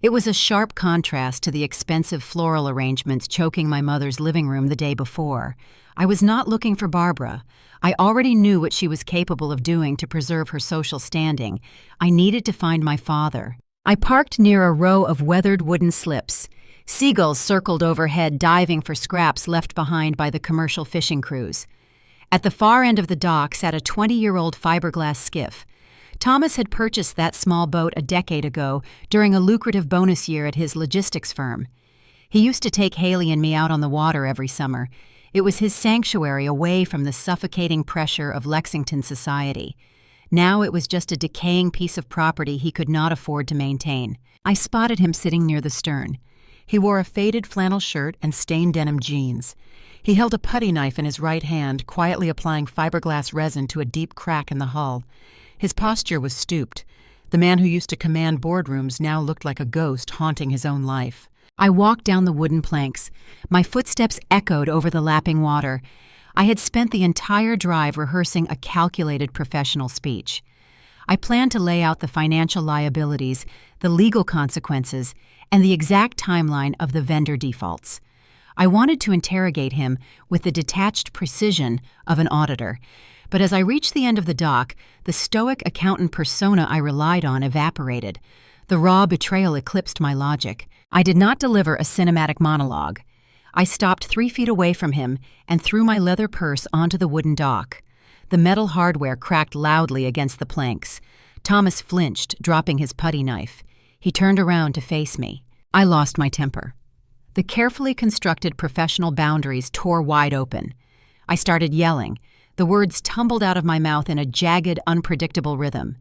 It was a sharp contrast to the expensive floral arrangements choking my mother's living room the day before. I was not looking for Barbara. I already knew what she was capable of doing to preserve her social standing. I needed to find my father. I parked near a row of weathered wooden slips. Seagulls circled overhead, diving for scraps left behind by the commercial fishing crews. At the far end of the dock sat a 20-year-old fiberglass skiff. Thomas had purchased that small boat a decade ago during a lucrative bonus year at his logistics firm. He used to take Haley and me out on the water every summer. It was his sanctuary away from the suffocating pressure of Lexington society. Now it was just a decaying piece of property he could not afford to maintain. I spotted him sitting near the stern. He wore a faded flannel shirt and stained denim jeans. He held a putty knife in his right hand, quietly applying fiberglass resin to a deep crack in the hull. His posture was stooped. The man who used to command boardrooms now looked like a ghost haunting his own life. I walked down the wooden planks. My footsteps echoed over the lapping water. I had spent the entire drive rehearsing a calculated professional speech. I planned to lay out the financial liabilities, the legal consequences, and the exact timeline of the vendor defaults. I wanted to interrogate him with the detached precision of an auditor, but as I reached the end of the dock, the stoic accountant persona I relied on evaporated. The raw betrayal eclipsed my logic. I did not deliver a cinematic monologue. I stopped 3 feet away from him and threw my leather purse onto the wooden dock. The metal hardware cracked loudly against the planks. Thomas flinched, dropping his putty knife. He turned around to face me. I lost my temper. The carefully constructed professional boundaries tore wide open. I started yelling. The words tumbled out of my mouth in a jagged, unpredictable rhythm.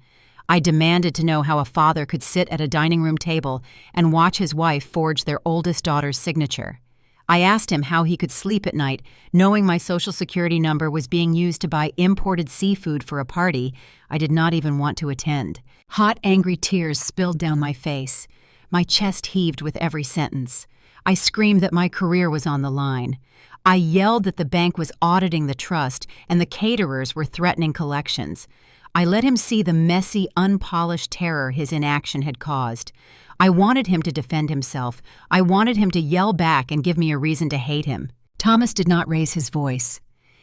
I demanded to know how a father could sit at a dining room table and watch his wife forge their oldest daughter's signature. I asked him how he could sleep at night, knowing my Social Security number was being used to buy imported seafood for a party I did not even want to attend. Hot, angry tears spilled down my face. My chest heaved with every sentence. I screamed that my career was on the line. I yelled that the bank was auditing the trust and the caterers were threatening collections. I let him see the messy, unpolished terror his inaction had caused. I wanted him to defend himself. I wanted him to yell back and give me a reason to hate him. Thomas did not raise his voice.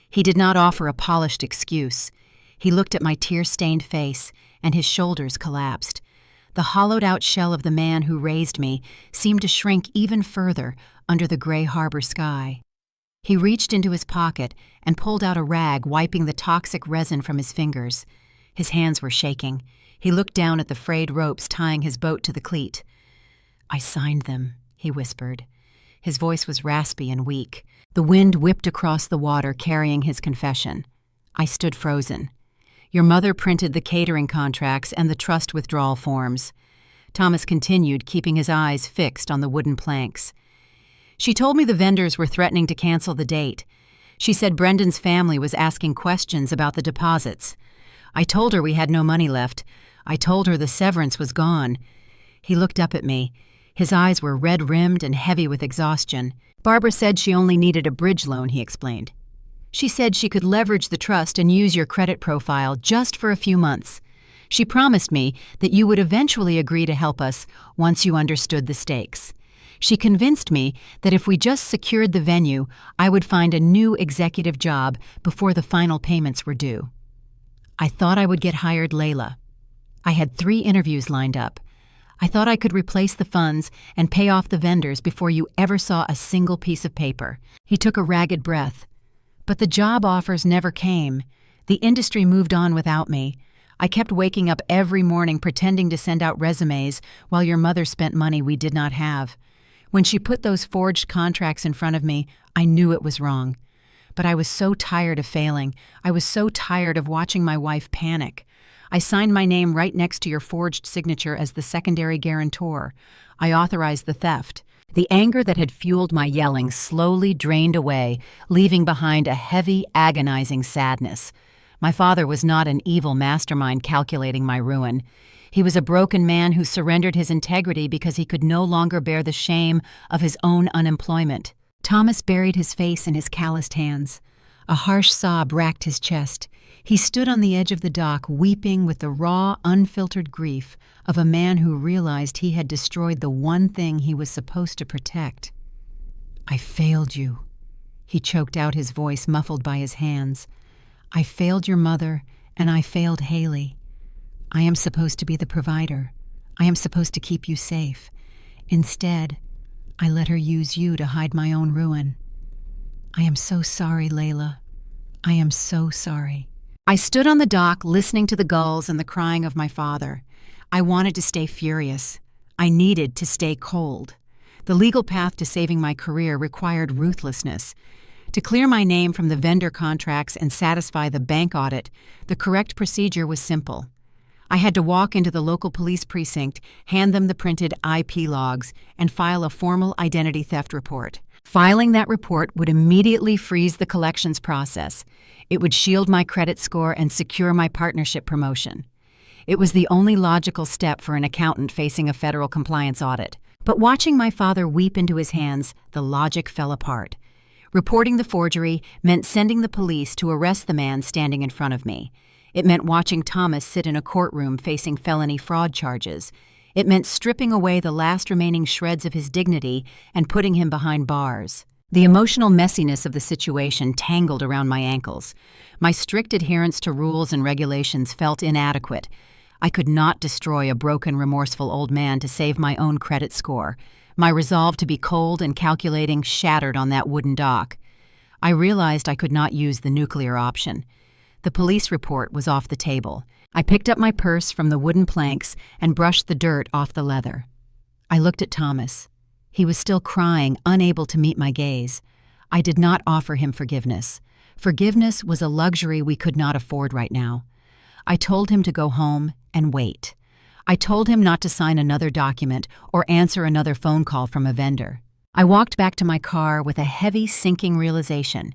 He did not offer a polished excuse. He looked at my tear-stained face, and his shoulders collapsed. The hollowed-out shell of the man who raised me seemed to shrink even further under the gray harbor sky. He reached into his pocket and pulled out a rag, wiping the toxic resin from his fingers. His hands were shaking. He looked down at the frayed ropes tying his boat to the cleat. "I signed them," he whispered. His voice was raspy and weak. The wind whipped across the water, carrying his confession. I stood frozen. "Your mother printed the catering contracts and the trust withdrawal forms." Thomas continued, keeping his eyes fixed on the wooden planks. "She told me the vendors were threatening to cancel the date. She said Brendan's family was asking questions about the deposits. I told her we had no money left. I told her the severance was gone." He looked up at me. His eyes were red-rimmed and heavy with exhaustion. "Barbara said she only needed a bridge loan," he explained. "She said she could leverage the trust and use your credit profile just for a few months. She promised me that you would eventually agree to help us once you understood the stakes. She convinced me that if we just secured the venue, I would find a new executive job before the final payments were due. I thought I would get hired Layla. I had 3 interviews lined up. I thought I could replace the funds and pay off the vendors before you ever saw a single piece of paper." He took a ragged breath. "But the job offers never came. The industry moved on without me. I kept waking up every morning pretending to send out resumes while your mother spent money we did not have. When she put those forged contracts in front of me, I knew it was wrong. But I was so tired of failing. I was so tired of watching my wife panic. I signed my name right next to your forged signature as the secondary guarantor. I authorized the theft. The anger that had fueled my yelling slowly drained away, leaving behind a heavy, agonizing sadness. My father was not an evil mastermind calculating my ruin. He was a broken man who surrendered his integrity because he could no longer bear the shame of his own unemployment. Thomas buried his face in his calloused hands. A harsh sob racked his chest. He stood on the edge of the dock, weeping with the raw, unfiltered grief of a man who realized he had destroyed the one thing he was supposed to protect. "I failed you," he choked out, his voice muffled by his hands. "I failed your mother, and I failed Haley. I am supposed to be the provider. I am supposed to keep you safe. Instead, I let her use you to hide my own ruin. I am so sorry, Layla. I am so sorry." I stood on the dock listening to the gulls and the crying of my father. I wanted to stay furious. I needed to stay cold. The legal path to saving my career required ruthlessness. To clear my name from the vendor contracts and satisfy the bank audit, the correct procedure was simple. I had to walk into the local police precinct, hand them the printed IP logs, and file a formal identity theft report. Filing that report would immediately freeze the collections process. It would shield my credit score and secure my partnership promotion. It was the only logical step for an accountant facing a federal compliance audit. But watching my father weep into his hands, the logic fell apart. Reporting the forgery meant sending the police to arrest the man standing in front of me. It meant watching Thomas sit in a courtroom facing felony fraud charges. It meant stripping away the last remaining shreds of his dignity and putting him behind bars. The emotional messiness of the situation tangled around my ankles. My strict adherence to rules and regulations felt inadequate. I could not destroy a broken, remorseful old man to save my own credit score. My resolve to be cold and calculating shattered on that wooden dock. I realized I could not use the nuclear option. The police report was off the table. I picked up my purse from the wooden planks and brushed the dirt off the leather. I looked at Thomas. He was still crying, unable to meet my gaze. I did not offer him forgiveness. Forgiveness was a luxury we could not afford right now. I told him to go home and wait. I told him not to sign another document or answer another phone call from a vendor. I walked back to my car with a heavy, sinking realization.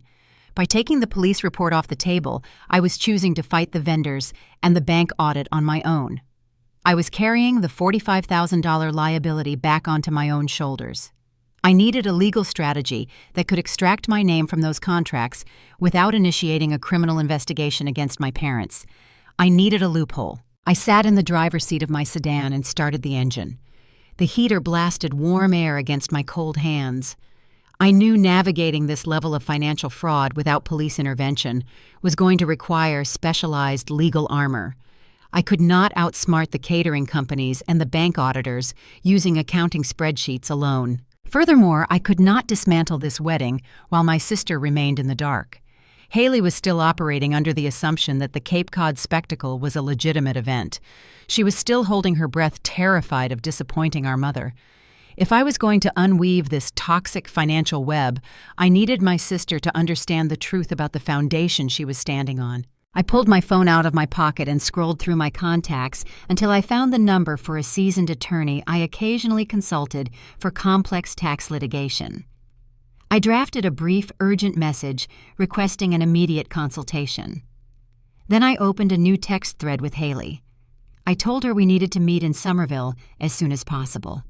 By taking the police report off the table, I was choosing to fight the vendors and the bank audit on my own. I was carrying the $45,000 liability back onto my own shoulders. I needed a legal strategy that could extract my name from those contracts without initiating a criminal investigation against my parents. I needed a loophole. I sat in the driver's seat of my sedan and started the engine. The heater blasted warm air against my cold hands. I knew navigating this level of financial fraud without police intervention was going to require specialized legal armor. I could not outsmart the catering companies and the bank auditors using accounting spreadsheets alone. Furthermore, I could not dismantle this wedding while my sister remained in the dark. Haley was still operating under the assumption that the Cape Cod spectacle was a legitimate event. She was still holding her breath, terrified of disappointing our mother. If I was going to unweave this toxic financial web, I needed my sister to understand the truth about the foundation she was standing on. I pulled my phone out of my pocket and scrolled through my contacts until I found the number for a seasoned attorney I occasionally consulted for complex tax litigation. I drafted a brief, urgent message requesting an immediate consultation. Then I opened a new text thread with Haley. I told her we needed to meet in Somerville as soon as possible.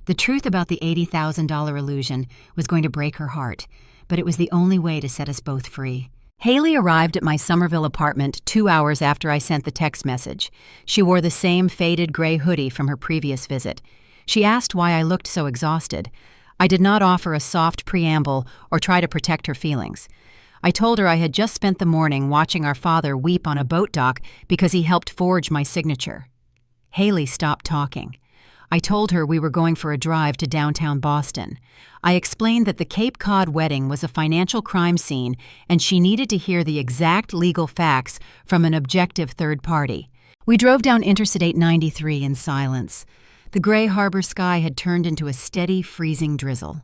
The truth about the $80,000 illusion was going to break her heart, but it was the only way to set us both free. Haley arrived at my Somerville apartment 2 hours after I sent the text message. She wore the same faded gray hoodie from her previous visit. She asked why I looked so exhausted. I did not offer a soft preamble or try to protect her feelings. I told her I had just spent the morning watching our father weep on a boat dock because he helped forge my signature. Haley stopped talking. I told her we were going for a drive to downtown Boston. I explained that the Cape Cod wedding was a financial crime scene and she needed to hear the exact legal facts from an objective third party. We drove down Interstate 93 in silence. The gray harbor sky had turned into a steady, freezing drizzle.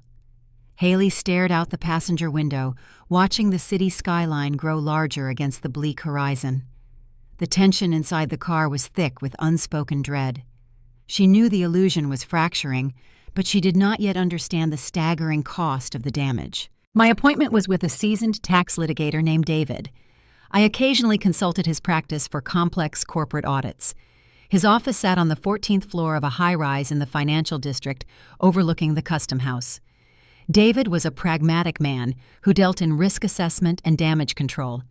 Haley stared out the passenger window, watching the city skyline grow larger against the bleak horizon. The tension inside the car was thick with unspoken dread. She knew the illusion was fracturing, but she did not yet understand the staggering cost of the damage. My appointment was with a seasoned tax litigator named David. I occasionally consulted his practice for complex corporate audits. His office sat on the 14th floor of a high-rise in the financial district overlooking the Custom House. David was a pragmatic man who dealt in risk assessment and damage control.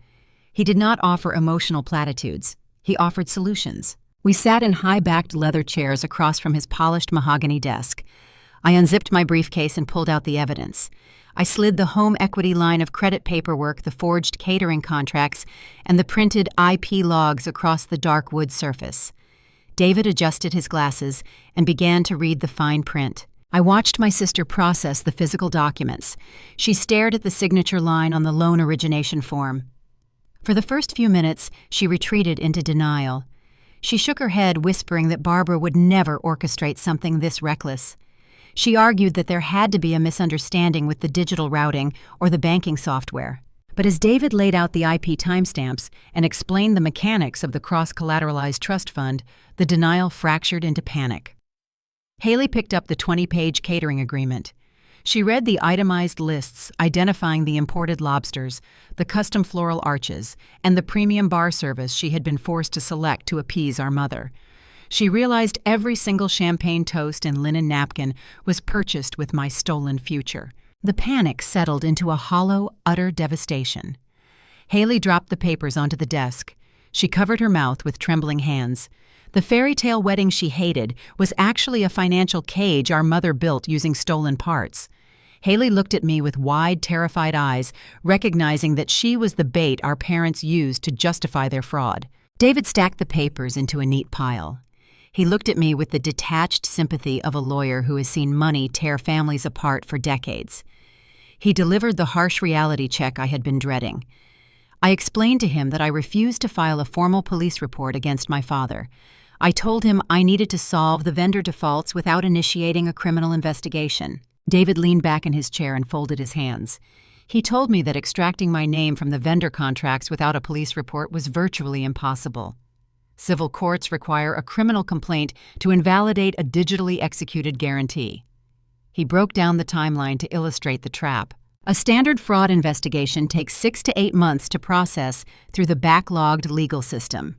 He did not offer emotional platitudes. He offered solutions. We sat in high-backed leather chairs across from his polished mahogany desk. I unzipped my briefcase and pulled out the evidence. I slid the home equity line of credit paperwork, the forged catering contracts, and the printed IP logs across the dark wood surface. David adjusted his glasses and began to read the fine print. I watched my sister process the physical documents. She stared at the signature line on the loan origination form. For the first few minutes, she retreated into denial. She shook her head, whispering that Barbara would never orchestrate something this reckless. She argued that there had to be a misunderstanding with the digital routing or the banking software. But as David laid out the IP timestamps and explained the mechanics of the cross-collateralized trust fund, the denial fractured into panic. Haley picked up the 20-page catering agreement. She read the itemized lists identifying the imported lobsters, the custom floral arches, and the premium bar service she had been forced to select to appease our mother. She realized every single champagne toast and linen napkin was purchased with my stolen future. The panic settled into a hollow, utter devastation. Haley dropped the papers onto the desk. She covered her mouth with trembling hands. The fairy tale wedding she hated was actually a financial cage our mother built using stolen parts. Haley looked at me with wide, terrified eyes, recognizing that she was the bait our parents used to justify their fraud. David stacked the papers into a neat pile. He looked at me with the detached sympathy of a lawyer who has seen money tear families apart for decades. He delivered the harsh reality check I had been dreading. I explained to him that I refused to file a formal police report against my father. I told him I needed to solve the vendor defaults without initiating a criminal investigation. David leaned back in his chair and folded his hands. He told me that extracting my name from the vendor contracts without a police report was virtually impossible. Civil courts require a criminal complaint to invalidate a digitally executed guarantee. He broke down the timeline to illustrate the trap. A standard fraud investigation takes 6 to 8 months to process through the backlogged legal system.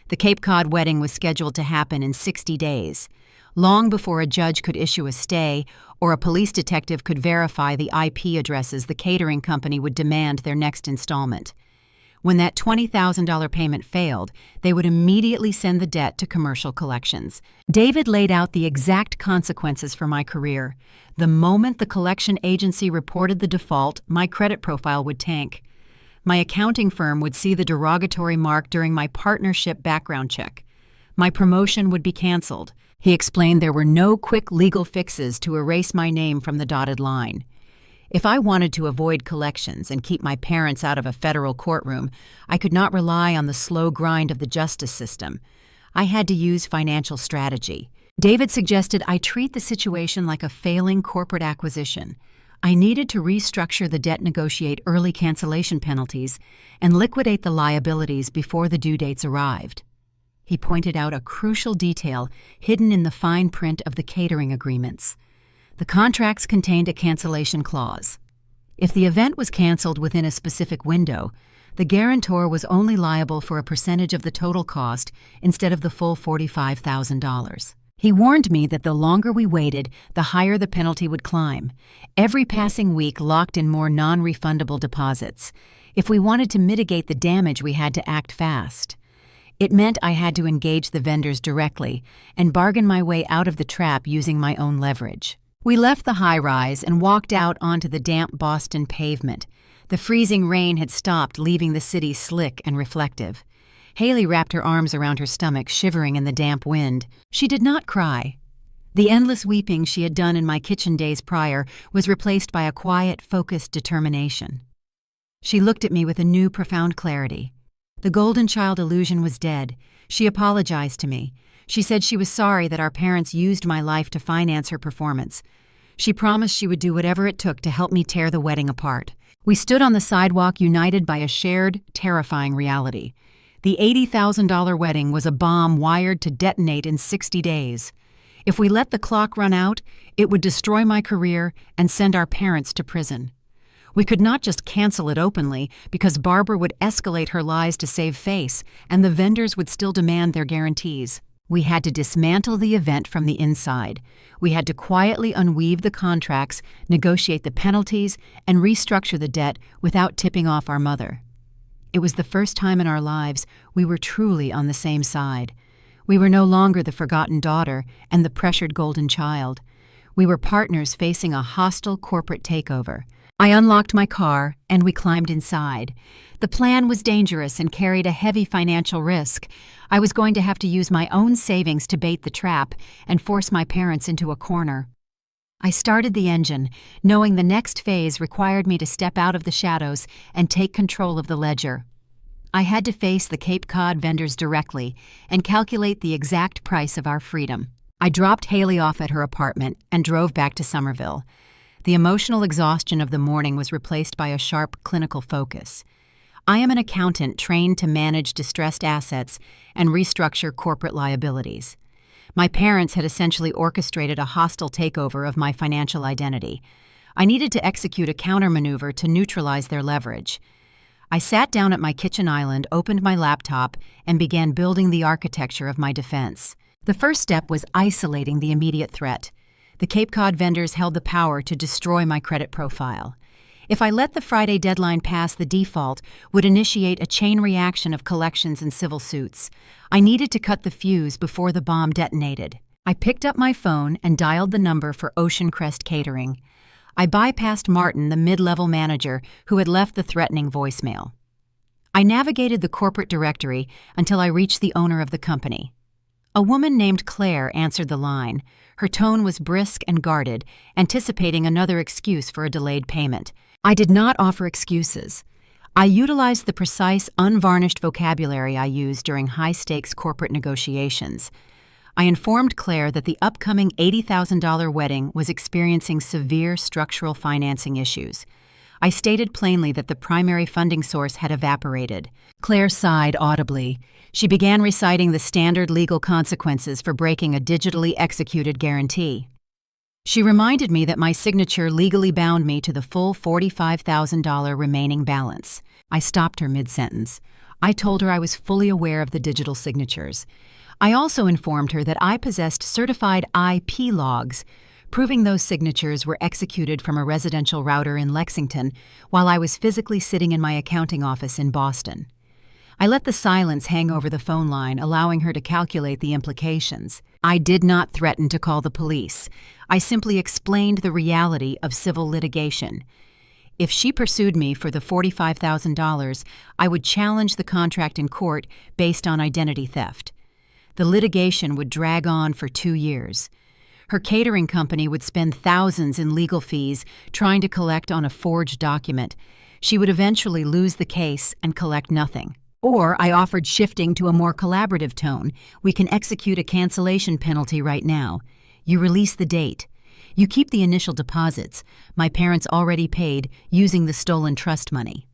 The Cape Cod wedding was scheduled to happen in 60 days, long before a judge could issue a stay or a police detective could verify the IP addresses the catering company would demand their next installment. When that $20,000 payment failed, they would immediately send the debt to commercial collections. David laid out the exact consequences for my career. The moment the collection agency reported the default, my credit profile would tank. My accounting firm would see the derogatory mark during my partnership background check. My promotion would be canceled. He explained there were no quick legal fixes to erase my name from the dotted line. If I wanted to avoid collections and keep my parents out of a federal courtroom, I could not rely on the slow grind of the justice system. I had to use financial strategy. David suggested I treat the situation like a failing corporate acquisition. I needed to restructure the debt, negotiate early cancellation penalties, and liquidate the liabilities before the due dates arrived. He pointed out a crucial detail hidden in the fine print of the catering agreements. The contracts contained a cancellation clause. If the event was canceled within a specific window, the guarantor was only liable for a percentage of the total cost instead of the full $45,000. He warned me that the longer we waited, the higher the penalty would climb. Every passing week locked in more non-refundable deposits. If we wanted to mitigate the damage, we had to act fast. It meant I had to engage the vendors directly and bargain my way out of the trap using my own leverage. We left the high-rise and walked out onto the damp Boston pavement. The freezing rain had stopped, leaving the city slick and reflective. Haley wrapped her arms around her stomach, shivering in the damp wind. She did not cry. The endless weeping she had done in my kitchen days prior was replaced by a quiet, focused determination. She looked at me with a new, profound clarity. The golden child illusion was dead. She apologized to me. She said she was sorry that our parents used my life to finance her performance. She promised she would do whatever it took to help me tear the wedding apart. We stood on the sidewalk united by a shared, terrifying reality. The $80,000 wedding was a bomb wired to detonate in 60 days. If we let the clock run out, it would destroy my career and send our parents to prison. We could not just cancel it openly because Barbara would escalate her lies to save face, and the vendors would still demand their guarantees. We had to dismantle the event from the inside. We had to quietly unweave the contracts, negotiate the penalties, and restructure the debt without tipping off our mother. It was the first time in our lives we were truly on the same side. We were no longer the forgotten daughter and the pressured golden child. We were partners facing a hostile corporate takeover. I unlocked my car, and we climbed inside. The plan was dangerous and carried a heavy financial risk. I was going to have to use my own savings to bait the trap and force my parents into a corner. I started the engine, knowing the next phase required me to step out of the shadows and take control of the ledger. I had to face the Cape Cod vendors directly and calculate the exact price of our freedom. I dropped Haley off at her apartment and drove back to Somerville. The emotional exhaustion of the morning was replaced by a sharp clinical focus. I am an accountant trained to manage distressed assets and restructure corporate liabilities. My parents had essentially orchestrated a hostile takeover of my financial identity. I needed to execute a countermaneuver to neutralize their leverage. I sat down at my kitchen island, opened my laptop, and began building the architecture of my defense. The first step was isolating the immediate threat. The Cape Cod vendors held the power to destroy my credit profile. If I let the Friday deadline pass, the default would initiate a chain reaction of collections and civil suits. I needed to cut the fuse before the bomb detonated. I picked up my phone and dialed the number for Ocean Crest Catering. I bypassed Martin, the mid-level manager, who had left the threatening voicemail. I navigated the corporate directory until I reached the owner of the company. A woman named Claire answered the line. Her tone was brisk and guarded, anticipating another excuse for a delayed payment. I did not offer excuses. I utilized the precise, unvarnished vocabulary I used during high-stakes corporate negotiations. I informed Claire that the upcoming $80,000 wedding was experiencing severe structural financing issues. I stated plainly that the primary funding source had evaporated. Claire sighed audibly. She began reciting the standard legal consequences for breaking a digitally executed guarantee. She reminded me that my signature legally bound me to the full $45,000 remaining balance. I stopped her mid-sentence. I told her I was fully aware of the digital signatures. I also informed her that I possessed certified IP logs, proving those signatures were executed from a residential router in Lexington while I was physically sitting in my accounting office in Boston. I let the silence hang over the phone line, allowing her to calculate the implications. I did not threaten to call the police. I simply explained the reality of civil litigation. If she pursued me for the $45,000, I would challenge the contract in court based on identity theft. The litigation would drag on for 2 years. Her catering company would spend thousands in legal fees trying to collect on a forged document. She would eventually lose the case and collect nothing. Or I offered shifting to a more collaborative tone. We can execute a cancellation penalty right now. You release the date. You keep the initial deposits. My parents already paid using the stolen trust money.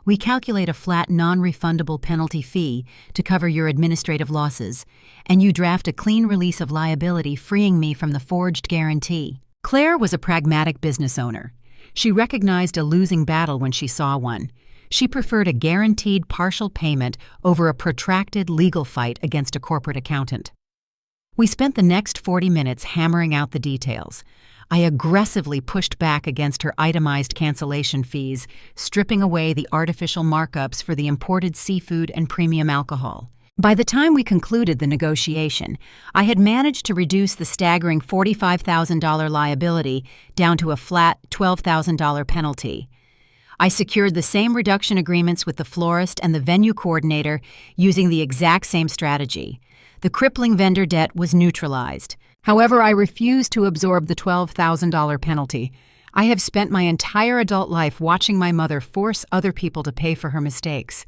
We calculate a flat non-refundable penalty fee to cover your administrative losses, and you draft a clean release of liability freeing me from the forged guarantee. Claire was a pragmatic business owner. She recognized a losing battle when she saw one. She preferred a guaranteed partial payment over a protracted legal fight against a corporate accountant. We spent the next 40 minutes hammering out the details. I aggressively pushed back against her itemized cancellation fees, stripping away the artificial markups for the imported seafood and premium alcohol. By the time we concluded the negotiation, I had managed to reduce the staggering $45,000 liability down to a flat $12,000 penalty. I secured the same reduction agreements with the florist and the venue coordinator using the exact same strategy. The crippling vendor debt was neutralized. However, I refused to absorb the $12,000 penalty. I have spent my entire adult life watching my mother force other people to pay for her mistakes.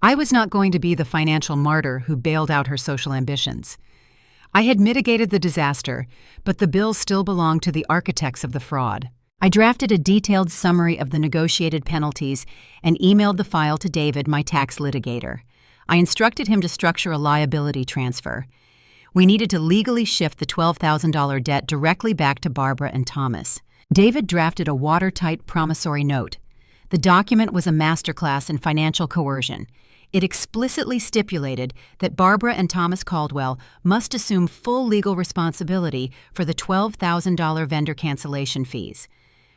I was not going to be the financial martyr who bailed out her social ambitions. I had mitigated the disaster, but the bills still belonged to the architects of the fraud. I drafted a detailed summary of the negotiated penalties and emailed the file to David, my tax litigator. I instructed him to structure a liability transfer. We needed to legally shift the $12,000 debt directly back to Barbara and Thomas. David drafted a watertight promissory note. The document was a masterclass in financial coercion. It explicitly stipulated that Barbara and Thomas Caldwell must assume full legal responsibility for the $12,000 vendor cancellation fees.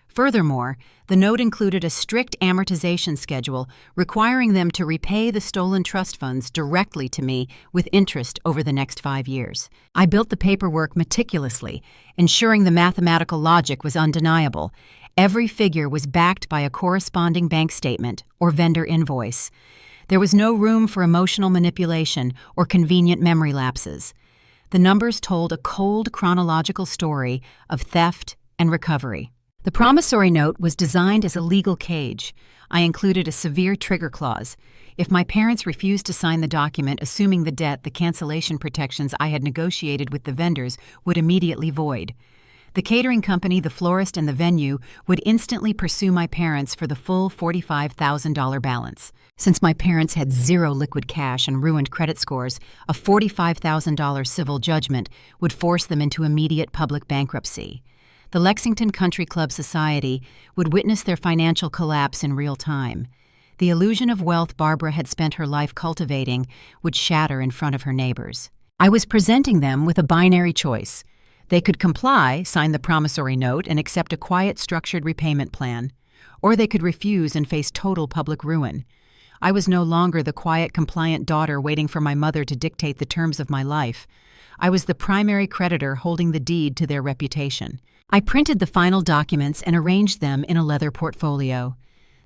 Furthermore, the note included a strict amortization schedule requiring them to repay the stolen trust funds directly to me with interest over the next 5 years. I built the paperwork meticulously, ensuring the mathematical logic was undeniable. Every figure was backed by a corresponding bank statement or vendor invoice. There was no room for emotional manipulation or convenient memory lapses. The numbers told a cold chronological story of theft and recovery. The promissory note was designed as a legal cage. I included a severe trigger clause. If my parents refused to sign the document assuming the debt, the cancellation protections I had negotiated with the vendors would immediately void. The catering company, the florist, and the venue would instantly pursue my parents for the full $45,000 balance. Since my parents had zero liquid cash and ruined credit scores, a $45,000 civil judgment would force them into immediate public bankruptcy. The Lexington Country Club Society would witness their financial collapse in real time. The illusion of wealth Barbara had spent her life cultivating would shatter in front of her neighbors. I was presenting them with a binary choice. They could comply, sign the promissory note, and accept a quiet, structured repayment plan, or they could refuse and face total public ruin. I was no longer the quiet, compliant daughter waiting for my mother to dictate the terms of my life. I was the primary creditor holding the deed to their reputation. I printed the final documents and arranged them in a leather portfolio.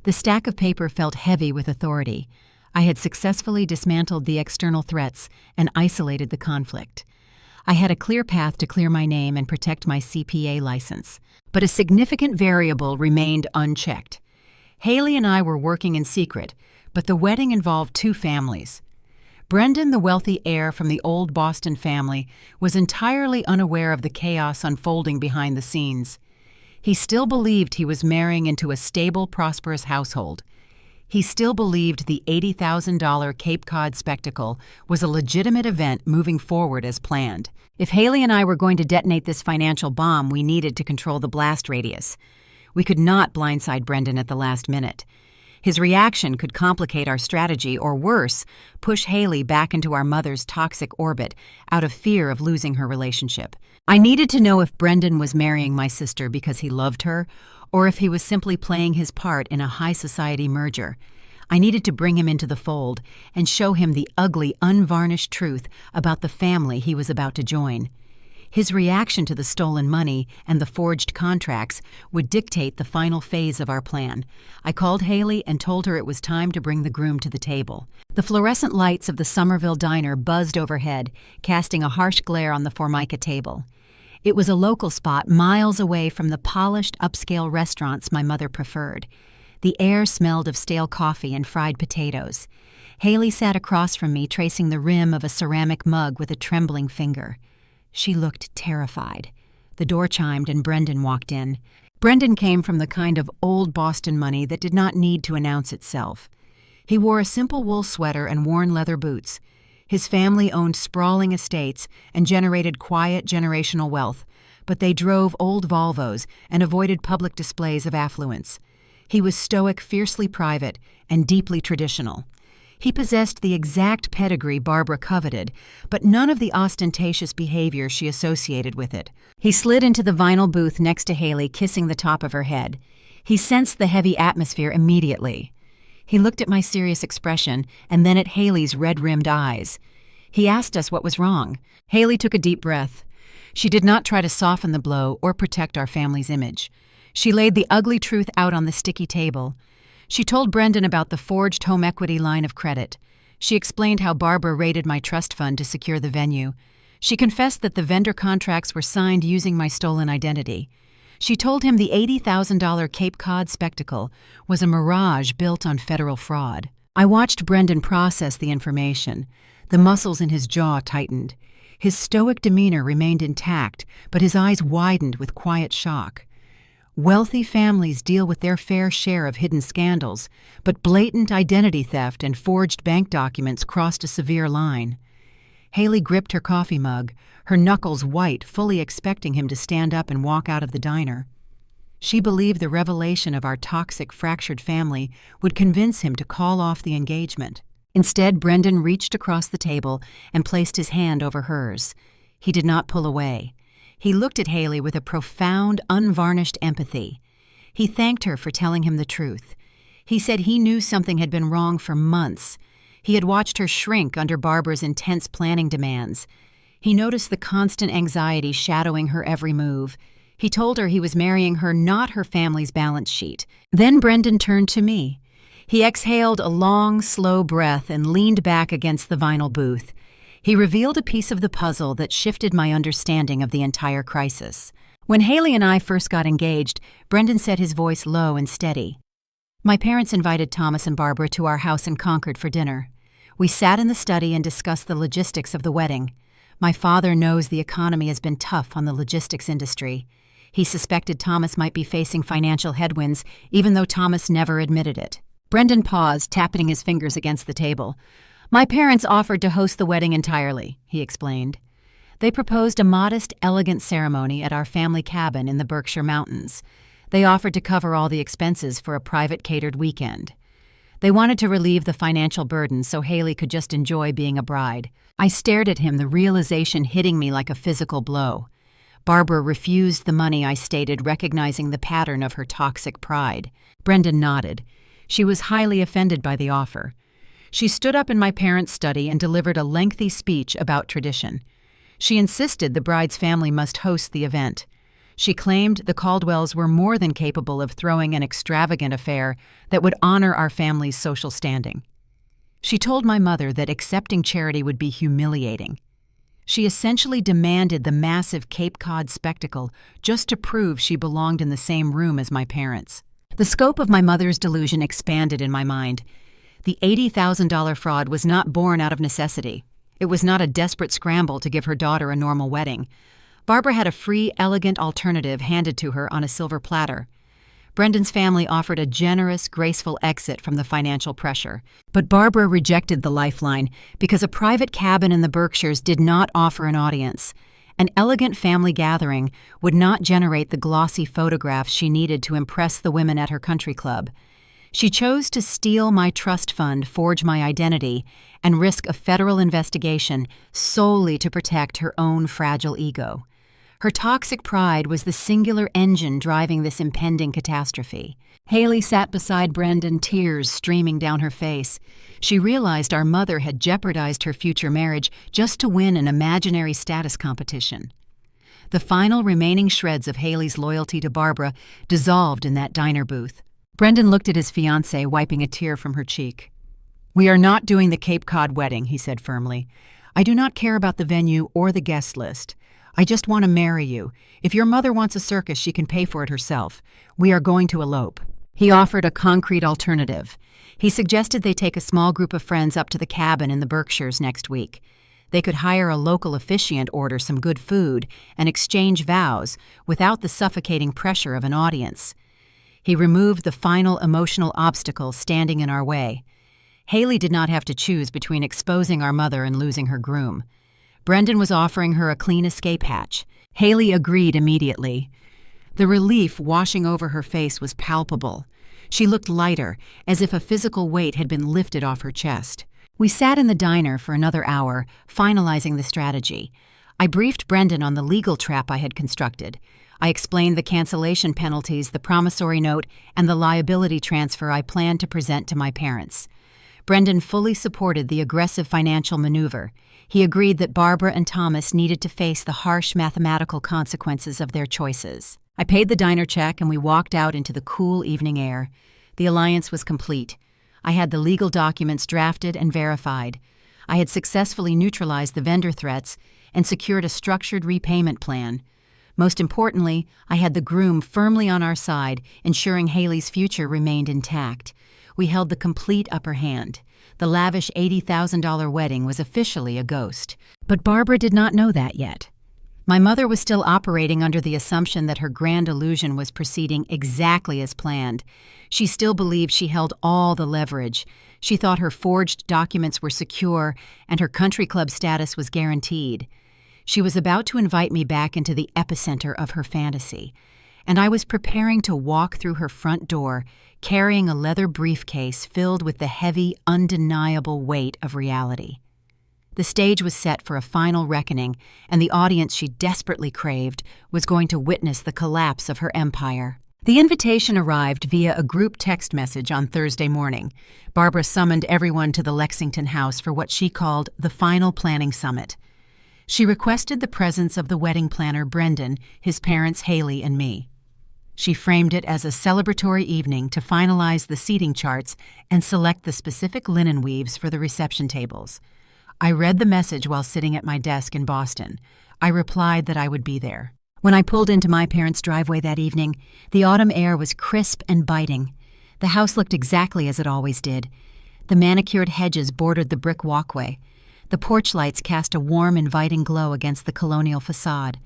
The stack of paper felt heavy with authority. I had successfully dismantled the external threats and isolated the conflict. I had a clear path to clear my name and protect my CPA license. But a significant variable remained unchecked. Haley and I were working in secret, but the wedding involved two families. Brendan, the wealthy heir from the old Boston family, was entirely unaware of the chaos unfolding behind the scenes. He still believed he was marrying into a stable, prosperous household. He still believed the $80,000 Cape Cod spectacle was a legitimate event moving forward as planned. If Haley and I were going to detonate this financial bomb, we needed to control the blast radius. We could not blindside Brendan at the last minute. His reaction could complicate our strategy or, worse, push Haley back into our mother's toxic orbit out of fear of losing her relationship. I needed to know if Brendan was marrying my sister because he loved her or if he was simply playing his part in a high society merger. I needed to bring him into the fold and show him the ugly, unvarnished truth about the family he was about to join. His reaction to the stolen money and the forged contracts would dictate the final phase of our plan. I called Haley and told her it was time to bring the groom to the table. The fluorescent lights of the Somerville diner buzzed overhead, casting a harsh glare on the Formica table. It was a local spot miles away from the polished, upscale restaurants my mother preferred. The air smelled of stale coffee and fried potatoes. Haley sat across from me, tracing the rim of a ceramic mug with a trembling finger. She looked terrified. The door chimed and Brendan walked in. Brendan came from the kind of old Boston money that did not need to announce itself. He wore a simple wool sweater and worn leather boots. His family owned sprawling estates and generated quiet generational wealth, but they drove old Volvos and avoided public displays of affluence. He was stoic, fiercely private, and deeply traditional. He possessed the exact pedigree Barbara coveted, but none of the ostentatious behavior she associated with it. He slid into the vinyl booth next to Haley, kissing the top of her head. He sensed the heavy atmosphere immediately. He looked at my serious expression and then at Haley's red-rimmed eyes. He asked us what was wrong. Haley took a deep breath. She did not try to soften the blow or protect our family's image. She laid the ugly truth out on the sticky table. She told Brendan about the forged home equity line of credit. She explained how Barbara raided my trust fund to secure the venue. She confessed that the vendor contracts were signed using my stolen identity. She told him the $80,000 Cape Cod spectacle was a mirage built on federal fraud. I watched Brendan process the information. The muscles in his jaw tightened. His stoic demeanor remained intact, but his eyes widened with quiet shock. Wealthy families deal with their fair share of hidden scandals, but blatant identity theft and forged bank documents crossed a severe line. Haley gripped her coffee mug, her knuckles white, fully expecting him to stand up and walk out of the diner. She believed the revelation of our toxic, fractured family would convince him to call off the engagement. Instead, Brendan reached across the table and placed his hand over hers. He did not pull away. He looked at Haley with a profound, unvarnished empathy. He thanked her for telling him the truth. He said he knew something had been wrong for months. He had watched her shrink under Barbara's intense planning demands. He noticed the constant anxiety shadowing her every move. He told her he was marrying her, not her family's balance sheet. Then Brendan turned to me. He exhaled a long, slow breath and leaned back against the vinyl booth. He revealed a piece of the puzzle that shifted my understanding of the entire crisis. When Haley and I first got engaged, Brendan said, his voice low and steady. My parents invited Thomas and Barbara to our house in Concord for dinner. We sat in the study and discussed the logistics of the wedding. My father knows the economy has been tough on the logistics industry. He suspected Thomas might be facing financial headwinds, even though Thomas never admitted it. Brendan paused, tapping his fingers against the table. My parents offered to host the wedding entirely, he explained. They proposed a modest, elegant ceremony at our family cabin in the Berkshire mountains. They offered to cover all the expenses for a private catered weekend. They wanted to relieve the financial burden so Haley could just enjoy being a bride. I stared at him, the realization hitting me like a physical blow. Barbara refused the money, I stated, recognizing the pattern of her toxic pride. Brendan nodded. She was highly offended by the offer. She stood up in my parents' study and delivered a lengthy speech about tradition. She insisted the bride's family must host the event. She claimed the Caldwells were more than capable of throwing an extravagant affair that would honor our family's social standing. She told my mother that accepting charity would be humiliating. She essentially demanded the massive Cape Cod spectacle just to prove she belonged in the same room as my parents. The scope of my mother's delusion expanded in my mind. The $80,000 fraud was not born out of necessity. It was not a desperate scramble to give her daughter a normal wedding. Barbara had a free, elegant alternative handed to her on a silver platter. Brendan's family offered a generous, graceful exit from the financial pressure. But Barbara rejected the lifeline because a private cabin in the Berkshires did not offer an audience. An elegant family gathering would not generate the glossy photographs she needed to impress the women at her country club. She chose to steal my trust fund, forge my identity, and risk a federal investigation solely to protect her own fragile ego. Her toxic pride was the singular engine driving this impending catastrophe. Haley sat beside Brendan, tears streaming down her face. She realized our mother had jeopardized her future marriage just to win an imaginary status competition. The final remaining shreds of Haley's loyalty to Barbara dissolved in that diner booth. Brendan looked at his fiancée, wiping a tear from her cheek. We are not doing the Cape Cod wedding, he said firmly. I do not care about the venue or the guest list. I just want to marry you. If your mother wants a circus, she can pay for it herself. We are going to elope. He offered a concrete alternative. He suggested they take a small group of friends up to the cabin in the Berkshires next week. They could hire a local officiant, order some good food, and exchange vows without the suffocating pressure of an audience. He removed the final emotional obstacle standing in our way. Haley did not have to choose between exposing our mother and losing her groom. Brendan was offering her a clean escape hatch. Haley agreed immediately. The relief washing over her face was palpable. She looked lighter, as if a physical weight had been lifted off her chest. We sat in the diner for another hour, finalizing the strategy. I briefed Brendan on the legal trap I had constructed. I explained the cancellation penalties, the promissory note, and the liability transfer I planned to present to my parents. Brendan fully supported the aggressive financial maneuver. He agreed that Barbara and Thomas needed to face the harsh mathematical consequences of their choices. I paid the diner check and we walked out into the cool evening air. The alliance was complete. I had the legal documents drafted and verified. I had successfully neutralized the vendor threats and secured a structured repayment plan. Most importantly, I had the groom firmly on our side, ensuring Haley's future remained intact. We held the complete upper hand. The lavish $80,000 wedding was officially a ghost. But Barbara did not know that yet. My mother was still operating under the assumption that her grand illusion was proceeding exactly as planned. She still believed she held all the leverage. She thought her forged documents were secure and her country club status was guaranteed. She was about to invite me back into the epicenter of her fantasy, and I was preparing to walk through her front door, carrying a leather briefcase filled with the heavy, undeniable weight of reality. The stage was set for a final reckoning, and the audience she desperately craved was going to witness the collapse of her empire. The invitation arrived via a group text message on Thursday morning. Barbara summoned everyone to the Lexington house for what she called the final planning summit. She requested the presence of the wedding planner, Brendan, his parents, Haley, and me. She framed it as a celebratory evening to finalize the seating charts and select the specific linen weaves for the reception tables. I read the message while sitting at my desk in Boston. I replied that I would be there. When I pulled into my parents' driveway that evening, the autumn air was crisp and biting. The house looked exactly as it always did. The manicured hedges bordered the brick walkway. The porch lights cast a warm, inviting glow against the colonial facade.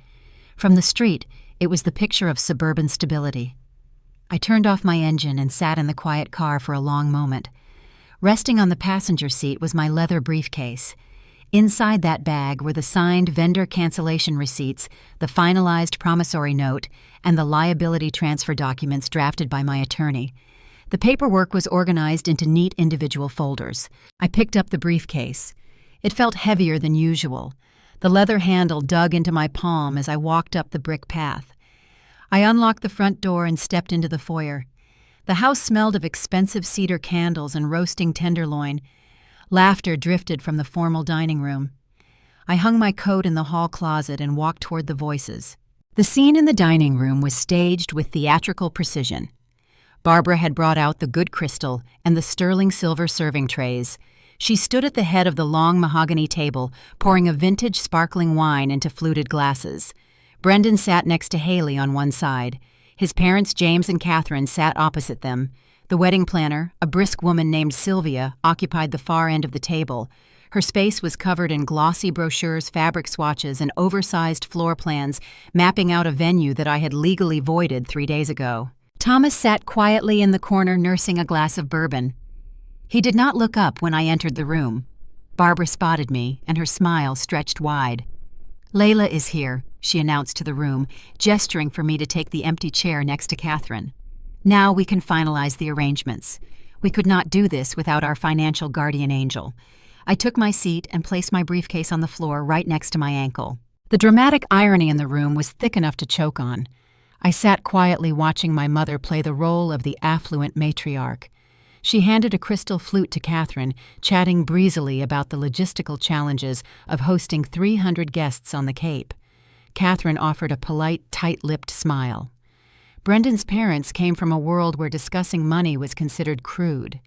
From the street, it was the picture of suburban stability. I turned off my engine and sat in the quiet car for a long moment. Resting on the passenger seat was my leather briefcase. Inside that bag were the signed vendor cancellation receipts, the finalized promissory note, and the liability transfer documents drafted by my attorney. The paperwork was organized into neat individual folders. I picked up the briefcase. It felt heavier than usual. The leather handle dug into my palm as I walked up the brick path. I unlocked the front door and stepped into the foyer. The house smelled of expensive cedar candles and roasting tenderloin. Laughter drifted from the formal dining room. I hung my coat in the hall closet and walked toward the voices. The scene in the dining room was staged with theatrical precision. Barbara had brought out the good crystal and the sterling silver serving trays. She stood at the head of the long mahogany table, pouring a vintage sparkling wine into fluted glasses. Brendan sat next to Haley on one side. His parents, James and Catherine, sat opposite them. The wedding planner, a brisk woman named Sylvia, occupied the far end of the table. Her space was covered in glossy brochures, fabric swatches, and oversized floor plans, mapping out a venue that I had legally voided 3 days ago. Thomas sat quietly in the corner nursing a glass of bourbon. He did not look up when I entered the room. Barbara spotted me, and her smile stretched wide. "Layla is here," she announced to the room, gesturing for me to take the empty chair next to Catherine. "Now we can finalize the arrangements. We could not do this without our financial guardian angel." I took my seat and placed my briefcase on the floor right next to my ankle. The dramatic irony in the room was thick enough to choke on. I sat quietly watching my mother play the role of the affluent matriarch. She handed a crystal flute to Catherine, chatting breezily about the logistical challenges of hosting 300 guests on the Cape. Catherine offered a polite, tight-lipped smile. Brendan's parents came from a world where discussing money was considered crude.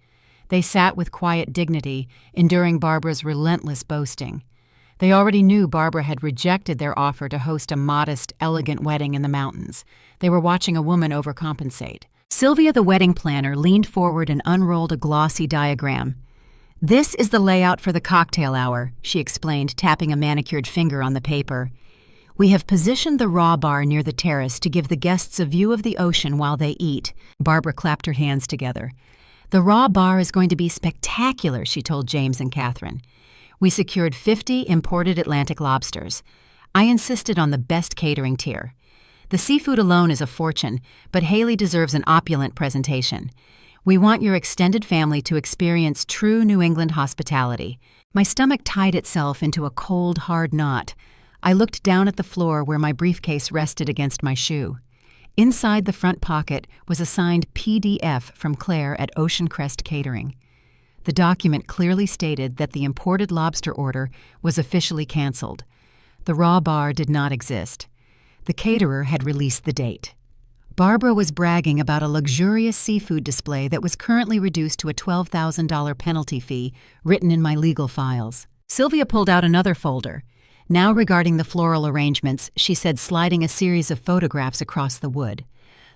They sat with quiet dignity, enduring Barbara's relentless boasting. They already knew Barbara had rejected their offer to host a modest, elegant wedding in the mountains. They were watching a woman overcompensate. Sylvia, the wedding planner, leaned forward and unrolled a glossy diagram. "This is the layout for the cocktail hour," she explained, tapping a manicured finger on the paper. "We have positioned the raw bar near the terrace to give the guests a view of the ocean while they eat." Barbara clapped her hands together. "The raw bar is going to be spectacular," she told James and Catherine. "We secured 50 imported Atlantic lobsters. I insisted on the best catering tier. The seafood alone is a fortune, but Haley deserves an opulent presentation. We want your extended family to experience true New England hospitality." My stomach tied itself into a cold, hard knot. I looked down at the floor where my briefcase rested against my shoe. Inside the front pocket was a signed PDF from Claire at Ocean Crest Catering. The document clearly stated that the imported lobster order was officially canceled. The raw bar did not exist. The caterer had released the date. Barbara was bragging about a luxurious seafood display that was currently reduced to a $12,000 penalty fee written in my legal files. Sylvia pulled out another folder. Now regarding the floral arrangements, she said, sliding a series of photographs across the wood.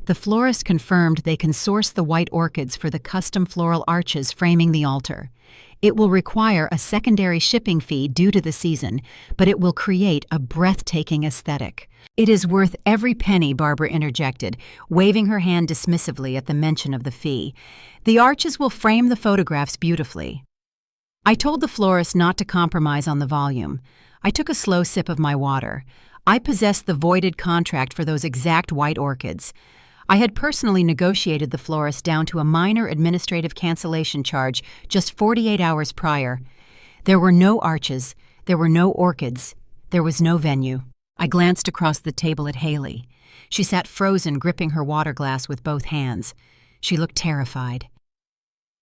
The florist confirmed they can source the white orchids for the custom floral arches framing the altar. It will require a secondary shipping fee due to the season, but it will create a breathtaking aesthetic. It is worth every penny, Barbara interjected, waving her hand dismissively at the mention of the fee. The arches will frame the photographs beautifully. I told the florist not to compromise on the volume. I took a slow sip of my water. I possessed the voided contract for those exact white orchids. I had personally negotiated the florist down to a minor administrative cancellation charge just 48 hours prior. There were no arches, there were no orchids, there was no venue. I glanced across the table at Haley. She sat frozen, gripping her water glass with both hands. She looked terrified.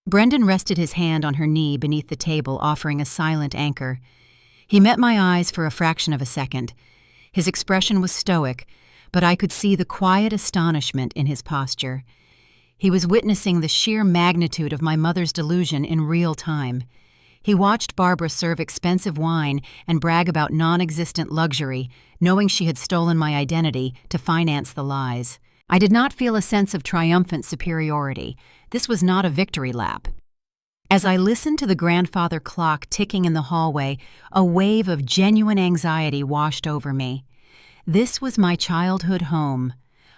Brendan rested his hand on her knee beneath the table, offering a silent anchor. He met my eyes for a fraction of a second. His expression was stoic, but I could see the quiet astonishment in his posture. He was witnessing the sheer magnitude of my mother's delusion in real time. He watched Barbara serve expensive wine and brag about non-existent luxury, knowing she had stolen my identity to finance the lies. I did not feel a sense of triumphant superiority. This was not a victory lap. As I listened to the grandfather clock ticking in the hallway, a wave of genuine anxiety washed over me. This was my childhood home.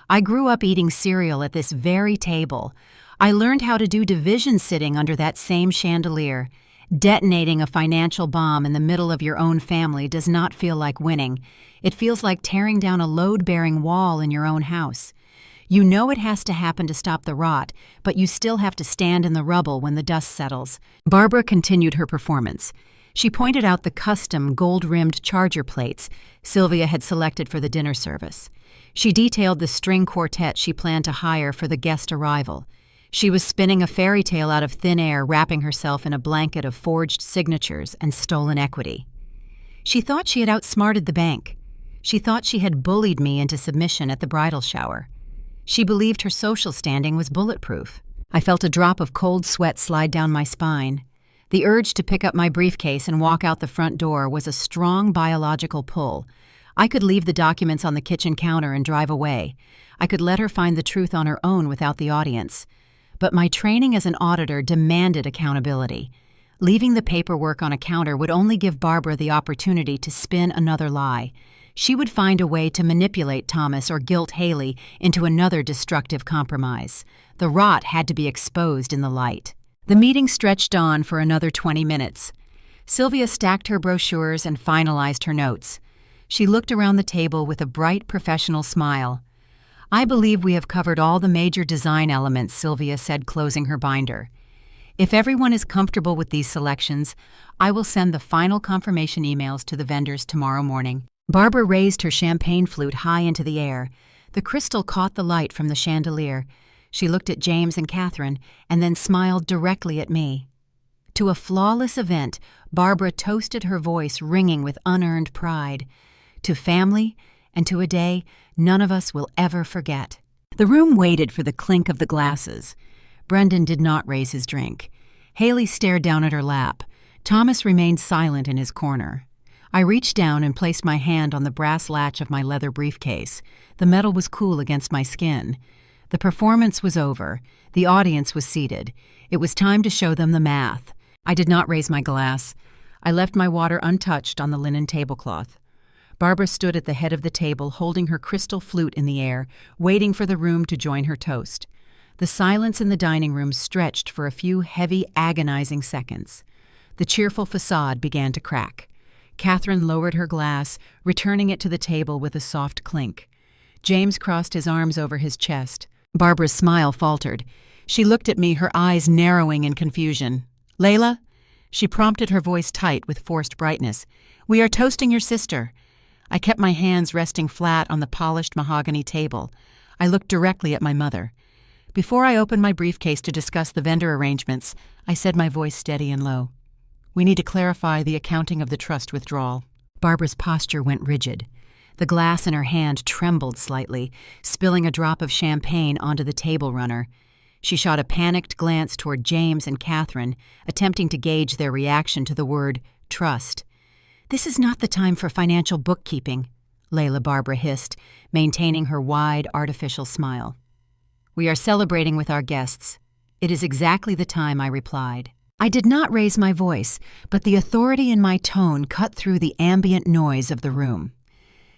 I grew up eating cereal at this very table. I learned how to do division sitting under that same chandelier. Detonating a financial bomb in the middle of your own family does not feel like winning. It feels like tearing down a load-bearing wall in your own house. You know it has to happen to stop the rot, but you still have to stand in the rubble when the dust settles. Barbara continued her performance. She pointed out the custom gold-rimmed charger plates Sylvia had selected for the dinner service. She detailed the string quartet she planned to hire for the guest arrival. She was spinning a fairy tale out of thin air, wrapping herself in a blanket of forged signatures and stolen equity. She thought she had outsmarted the bank. She thought she had bullied me into submission at the bridal shower. She believed her social standing was bulletproof. I felt a drop of cold sweat slide down my spine. The urge to pick up my briefcase and walk out the front door was a strong biological pull. I could leave the documents on the kitchen counter and drive away. I could let her find the truth on her own without the audience. But my training as an auditor demanded accountability. Leaving the paperwork on a counter would only give Barbara the opportunity to spin another lie. She would find a way to manipulate Thomas or guilt Haley into another destructive compromise. The rot had to be exposed in the light. The meeting stretched on for another 20 minutes. Sylvia stacked her brochures and finalized her notes. She looked around the table with a bright professional smile. "I believe we have covered all the major design elements," Sylvia said, closing her binder. "If everyone is comfortable with these selections, I will send the final confirmation emails to the vendors tomorrow morning." Barbara raised her champagne flute high into the air. The crystal caught the light from the chandelier. She looked at James and Catherine and then smiled directly at me. To a flawless event, Barbara toasted, her voice ringing with unearned pride. To family and to a day none of us will ever forget. The room waited for the clink of the glasses. Brendan did not raise his drink. Haley stared down at her lap. Thomas remained silent in his corner. I reached down and placed my hand on the brass latch of my leather briefcase. The metal was cool against my skin. The performance was over. The audience was seated. It was time to show them the math. I did not raise my glass. I left my water untouched on the linen tablecloth. Barbara stood at the head of the table, holding her crystal flute in the air, waiting for the room to join her toast. The silence in the dining room stretched for a few heavy, agonizing seconds. The cheerful facade began to crack. Catherine lowered her glass, returning it to the table with a soft clink. James crossed his arms over his chest. Barbara's smile faltered. She looked at me, her eyes narrowing in confusion. "Layla?" She prompted, her voice tight with forced brightness. "We are toasting your sister." I kept my hands resting flat on the polished mahogany table. I looked directly at my mother. Before I opened my briefcase to discuss the vendor arrangements, I said, my voice steady and low, "We need to clarify the accounting of the trust withdrawal." Barbara's posture went rigid. The glass in her hand trembled slightly, spilling a drop of champagne onto the table runner. She shot a panicked glance toward James and Catherine, attempting to gauge their reaction to the word trust. "This is not the time for financial bookkeeping," Layla Barbara hissed, maintaining her wide, artificial smile. We are celebrating with our guests. It is exactly the time, I replied. I did not raise my voice, but the authority in my tone cut through the ambient noise of the room.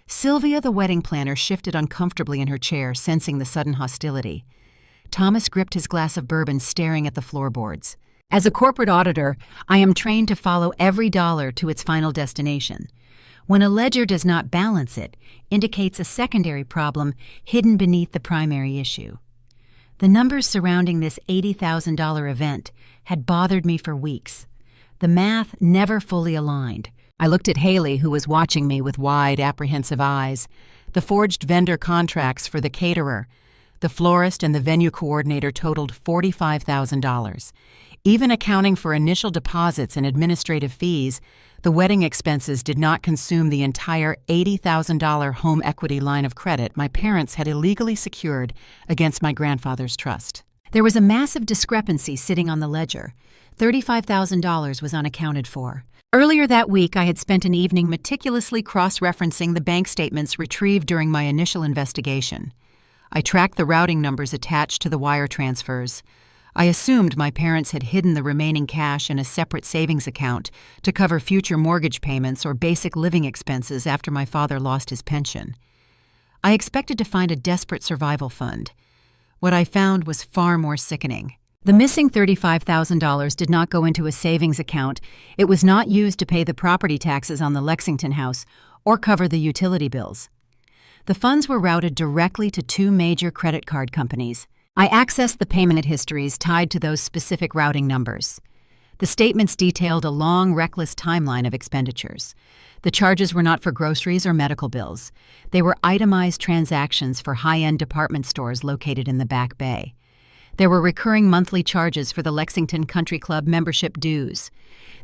Sylvia, the wedding planner, shifted uncomfortably in her chair, sensing the sudden hostility. Thomas gripped his glass of bourbon, staring at the floorboards. As a corporate auditor, I am trained to follow every dollar to its final destination. When a ledger does not balance it, indicates a secondary problem hidden beneath the primary issue. The numbers surrounding this $80,000 event had bothered me for weeks. The math never fully aligned. I looked at Haley, who was watching me with wide, apprehensive eyes. The forged vendor contracts for the caterer, the florist, and the venue coordinator totaled $45,000. Even accounting for initial deposits and administrative fees, the wedding expenses did not consume the entire $80,000 home equity line of credit my parents had illegally secured against my grandfather's trust. There was a massive discrepancy sitting on the ledger. $35,000 was unaccounted for. Earlier that week, I had spent an evening meticulously cross-referencing the bank statements retrieved during my initial investigation. I tracked the routing numbers attached to the wire transfers. I assumed my parents had hidden the remaining cash in a separate savings account to cover future mortgage payments or basic living expenses after my father lost his pension. I expected to find a desperate survival fund. What I found was far more sickening. The missing $35,000 did not go into a savings account. It was not used to pay the property taxes on the Lexington house or cover the utility bills. The funds were routed directly to two major credit card companies. I accessed the payment histories tied to those specific routing numbers. The statements detailed a long, reckless timeline of expenditures. The charges were not for groceries or medical bills. They were itemized transactions for high-end department stores located in the Back Bay. There were recurring monthly charges for the Lexington Country Club membership dues.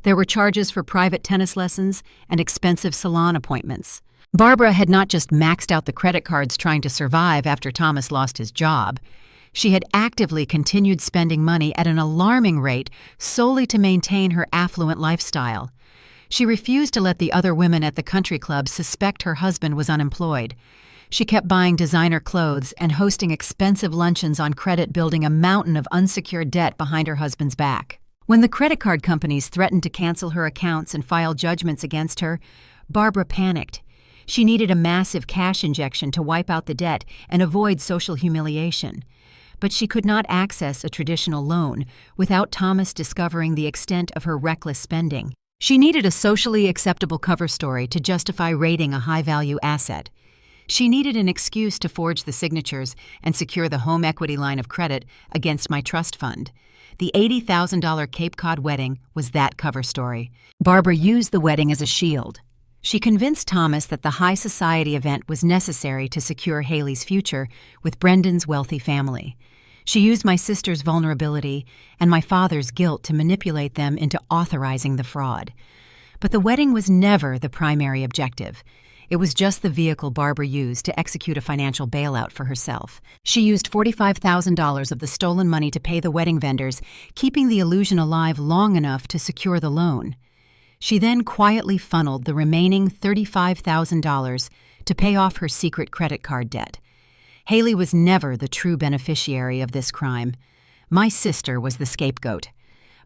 There were charges for private tennis lessons and expensive salon appointments. Barbara had not just maxed out the credit cards trying to survive after Thomas lost his job. She had actively continued spending money at an alarming rate solely to maintain her affluent lifestyle. She refused to let the other women at the country club suspect her husband was unemployed. She kept buying designer clothes and hosting expensive luncheons on credit, building a mountain of unsecured debt behind her husband's back. When the credit card companies threatened to cancel her accounts and file judgments against her, Barbara panicked. She needed a massive cash injection to wipe out the debt and avoid social humiliation. But she could not access a traditional loan without Thomas discovering the extent of her reckless spending. She needed a socially acceptable cover story to justify rating a high-value asset. She needed an excuse to forge the signatures and secure the home equity line of credit against my trust fund. The $80,000 Cape Cod wedding was that cover story. Barbara used the wedding as a shield. She convinced Thomas that the high society event was necessary to secure Haley's future with Brendan's wealthy family. She used my sister's vulnerability and my father's guilt to manipulate them into authorizing the fraud. But the wedding was never the primary objective. It was just the vehicle Barbara used to execute a financial bailout for herself. She used $45,000 of the stolen money to pay the wedding vendors, keeping the illusion alive long enough to secure the loan. She then quietly funneled the remaining $35,000 to pay off her secret credit card debt. Haley was never the true beneficiary of this crime. My sister was the scapegoat.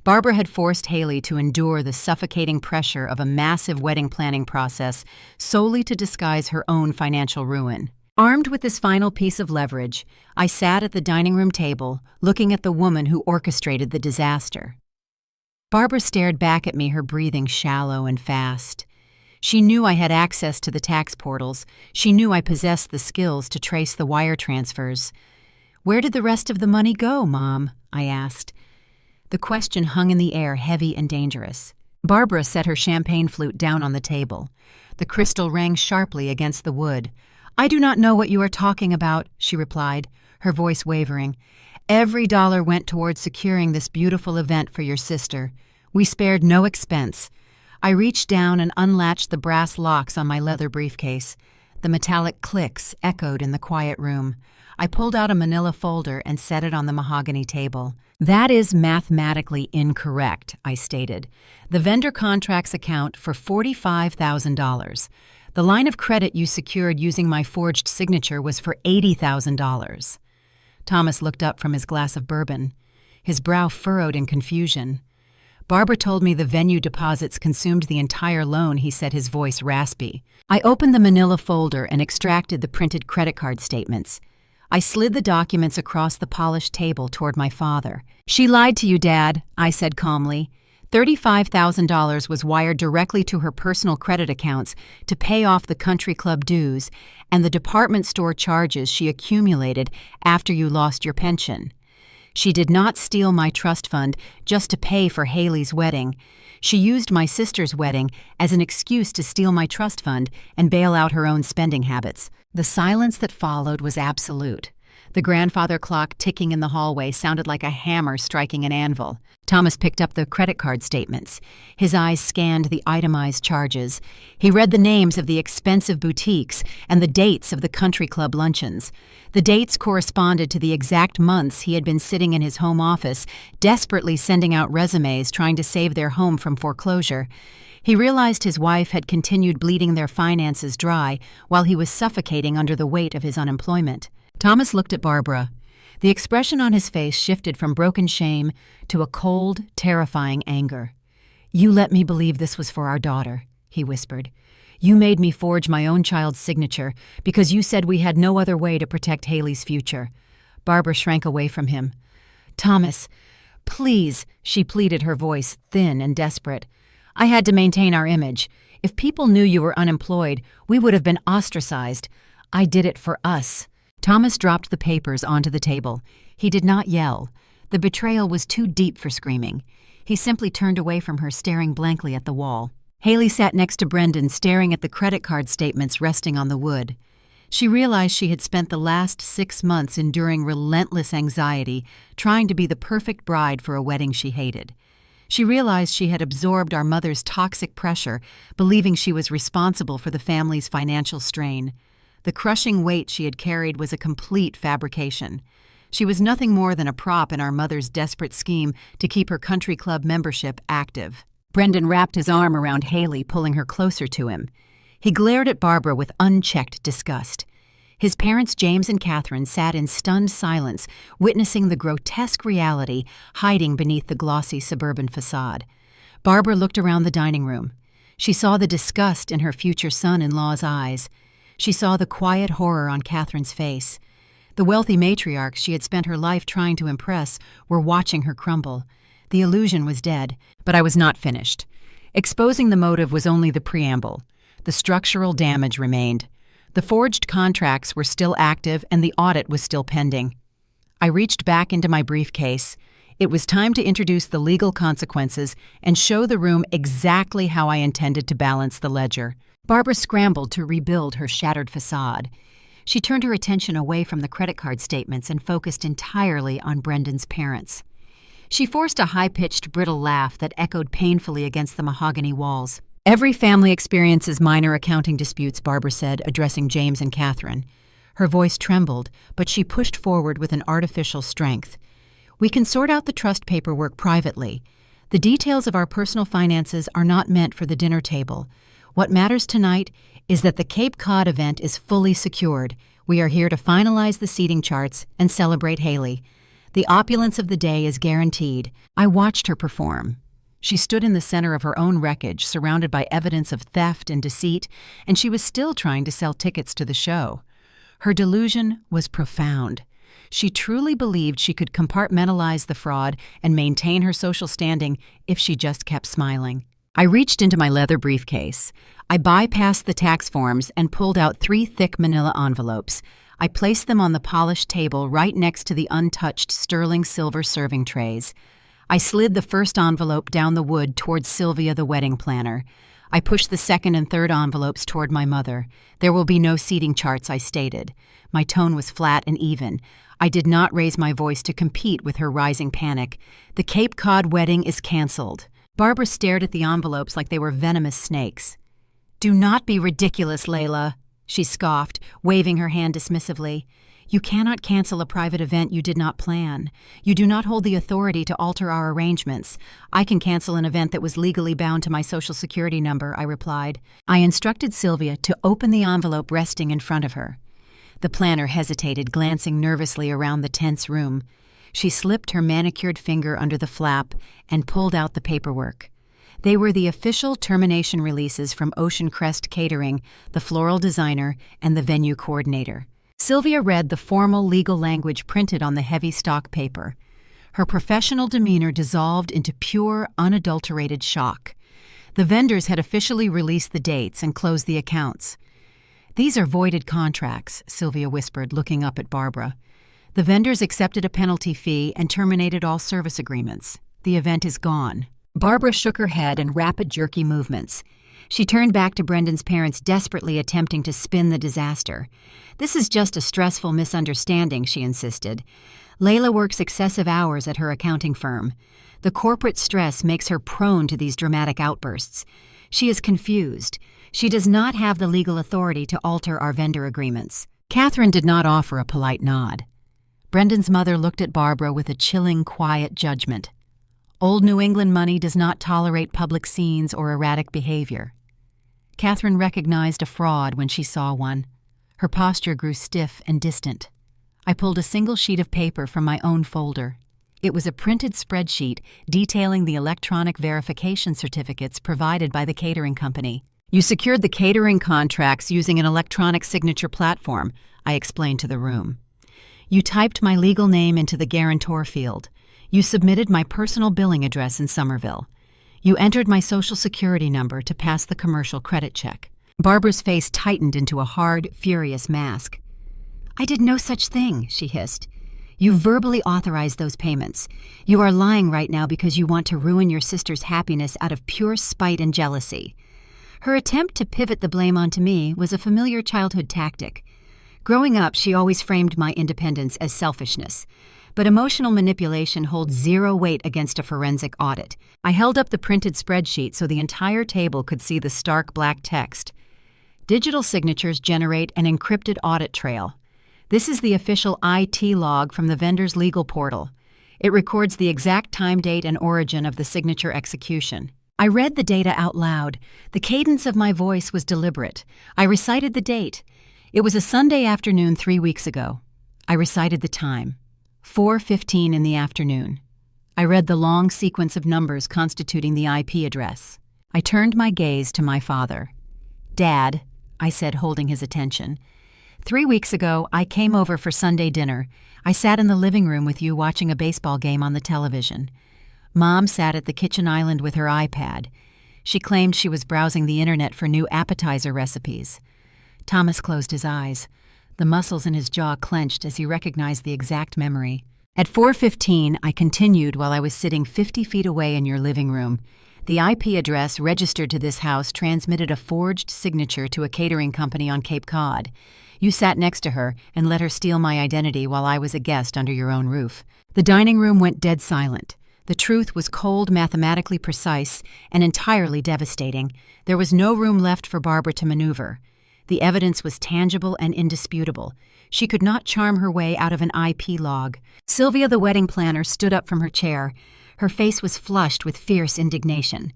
Barbara had forced Haley to endure the suffocating pressure of a massive wedding planning process solely to disguise her own financial ruin. Armed with this final piece of leverage, I sat at the dining room table, looking at the woman who orchestrated the disaster. Barbara stared back at me, her breathing shallow and fast. She knew I had access to the tax portals. She knew I possessed the skills to trace the wire transfers. "Where did the rest of the money go, Mom?" I asked. The question hung in the air, heavy and dangerous. Barbara set her champagne flute down on the table. The crystal rang sharply against the wood. "I do not know what you are talking about," she replied, her voice wavering. "Every dollar went towards securing this beautiful event for your sister. We spared no expense." I reached down and unlatched the brass locks on my leather briefcase. The metallic clicks echoed in the quiet room. I pulled out a manila folder and set it on the mahogany table. "That is mathematically incorrect," I stated. "The vendor contracts account for $45,000. The line of credit you secured using my forged signature was for $80,000. Thomas looked up from his glass of bourbon, his brow furrowed in confusion. "Barbara told me the venue deposits consumed the entire loan," he said, his voice raspy. I opened the manila folder and extracted the printed credit card statements. I slid the documents across the polished table toward my father. "She lied to you, Dad," I said calmly. $35,000 was wired directly to her personal credit accounts to pay off the country club dues and the department store charges she accumulated after you lost your pension. She did not steal my trust fund just to pay for Haley's wedding. She used my sister's wedding as an excuse to steal my trust fund and bail out her own spending habits. The silence that followed was absolute. The grandfather clock ticking in the hallway sounded like a hammer striking an anvil. Thomas picked up the credit card statements. His eyes scanned the itemized charges. He read the names of the expensive boutiques and the dates of the country club luncheons. The dates corresponded to the exact months he had been sitting in his home office, desperately sending out resumes trying to save their home from foreclosure. He realized his wife had continued bleeding their finances dry while he was suffocating under the weight of his unemployment. Thomas looked at Barbara. The expression on his face shifted from broken shame to a cold, terrifying anger. "You let me believe this was for our daughter," he whispered. "You made me forge my own child's signature because you said we had no other way to protect Haley's future." Barbara shrank away from him. "Thomas, please," she pleaded, her voice thin and desperate. "I had to maintain our image. If people knew you were unemployed, we would have been ostracized. I did it for us." Thomas dropped the papers onto the table. He did not yell. The betrayal was too deep for screaming. He simply turned away from her, staring blankly at the wall. Haley sat next to Brendan, staring at the credit card statements resting on the wood. She realized she had spent the last 6 months enduring relentless anxiety, trying to be the perfect bride for a wedding she hated. She realized she had absorbed our mother's toxic pressure, believing she was responsible for the family's financial strain. The crushing weight she had carried was a complete fabrication. She was nothing more than a prop in our mother's desperate scheme to keep her country club membership active. Brendan wrapped his arm around Haley, pulling her closer to him. He glared at Barbara with unchecked disgust. His parents, James and Catherine, sat in stunned silence, witnessing the grotesque reality hiding beneath the glossy suburban facade. Barbara looked around the dining room. She saw the disgust in her future son-in-law's eyes. She saw the quiet horror on Catherine's face. The wealthy matriarchs she had spent her life trying to impress were watching her crumble. The illusion was dead, but I was not finished. Exposing the motive was only the preamble. The structural damage remained. The forged contracts were still active and the audit was still pending. I reached back into my briefcase. It was time to introduce the legal consequences and show the room exactly how I intended to balance the ledger. Barbara scrambled to rebuild her shattered facade. She turned her attention away from the credit card statements and focused entirely on Brendan's parents. She forced a high-pitched, brittle laugh that echoed painfully against the mahogany walls. "Every family experiences minor accounting disputes," Barbara said, addressing James and Catherine. Her voice trembled, but she pushed forward with an artificial strength. "We can sort out the trust paperwork privately. The details of our personal finances are not meant for the dinner table. What matters tonight is that the Cape Cod event is fully secured. We are here to finalize the seating charts and celebrate Haley. The opulence of the day is guaranteed." I watched her perform. She stood in the center of her own wreckage, surrounded by evidence of theft and deceit, and she was still trying to sell tickets to the show. Her delusion was profound. She truly believed she could compartmentalize the fraud and maintain her social standing if she just kept smiling. I reached into my leather briefcase. I bypassed the tax forms and pulled out 3 thick manila envelopes. I placed them on the polished table right next to the untouched sterling silver serving trays. I slid the first envelope down the wood toward Sylvia, the wedding planner. I pushed the second and third envelopes toward my mother. "There will be no seating charts," I stated. My tone was flat and even. I did not raise my voice to compete with her rising panic. "The Cape Cod wedding is canceled." Barbara stared at the envelopes like they were venomous snakes. "Do not be ridiculous, Layla," she scoffed, waving her hand dismissively. "You cannot cancel a private event you did not plan. You do not hold the authority to alter our arrangements. I can cancel an event that was legally bound to my Social Security number," I replied. I instructed Sylvia to open the envelope resting in front of her. The planner hesitated, glancing nervously around the tense room. She slipped her manicured finger under the flap and pulled out the paperwork. They were the official termination releases from Ocean Crest Catering, the floral designer, and the venue coordinator. Sylvia read the formal legal language printed on the heavy stock paper. Her professional demeanor dissolved into pure, unadulterated shock. The vendors had officially released the dates and closed the accounts. "These are voided contracts," Sylvia whispered, looking up at Barbara. "The vendors accepted a penalty fee and terminated all service agreements. The event is gone." Barbara shook her head in rapid, jerky movements. She turned back to Brendan's parents, desperately attempting to spin the disaster. "This is just a stressful misunderstanding," she insisted. "Layla works excessive hours at her accounting firm. The corporate stress makes her prone to these dramatic outbursts. She is confused. She does not have the legal authority to alter our vendor agreements." Catherine did not offer a polite nod. Brendan's mother looked at Barbara with a chilling, quiet judgment. Old New England money does not tolerate public scenes or erratic behavior. Catherine recognized a fraud when she saw one. Her posture grew stiff and distant. I pulled a single sheet of paper from my own folder. It was a printed spreadsheet detailing the electronic verification certificates provided by the catering company. "You secured the catering contracts using an electronic signature platform," I explained to the room. "You typed my legal name into the guarantor field. You submitted my personal billing address in Somerville. You entered my social security number to pass the commercial credit check." Barbara's face tightened into a hard, furious mask. "I did no such thing," she hissed. "You verbally authorized those payments. You are lying right now because you want to ruin your sister's happiness out of pure spite and jealousy." Her attempt to pivot the blame onto me was a familiar childhood tactic. Growing up, she always framed my independence as selfishness. But emotional manipulation holds zero weight against a forensic audit. I held up the printed spreadsheet so the entire table could see the stark black text. "Digital signatures generate an encrypted audit trail. This is the official IT log from the vendor's legal portal. It records the exact time, date, and origin of the signature execution." I read the data out loud. The cadence of my voice was deliberate. I recited the date. It was a Sunday afternoon 3 weeks ago. I recited the time. 4:15 in the afternoon. I read the long sequence of numbers constituting the IP address. I turned my gaze to my father. "Dad," I said, holding his attention, 3 weeks ago, I came over for Sunday dinner. I sat in the living room with you watching a baseball game on the television. Mom sat at the kitchen island with her iPad. She claimed she was browsing the internet for new appetizer recipes. Thomas closed his eyes. The muscles in his jaw clenched as he recognized the exact memory. "At 4:15, I continued while I was sitting 50 feet away in your living room. The IP address registered to this house transmitted a forged signature to a catering company on Cape Cod. You sat next to her and let her steal my identity while I was a guest under your own roof." The dining room went dead silent. The truth was cold, mathematically precise, and entirely devastating. There was no room left for Barbara to maneuver. The evidence was tangible and indisputable. She could not charm her way out of an IP log. Sylvia, the wedding planner, stood up from her chair. Her face was flushed with fierce indignation.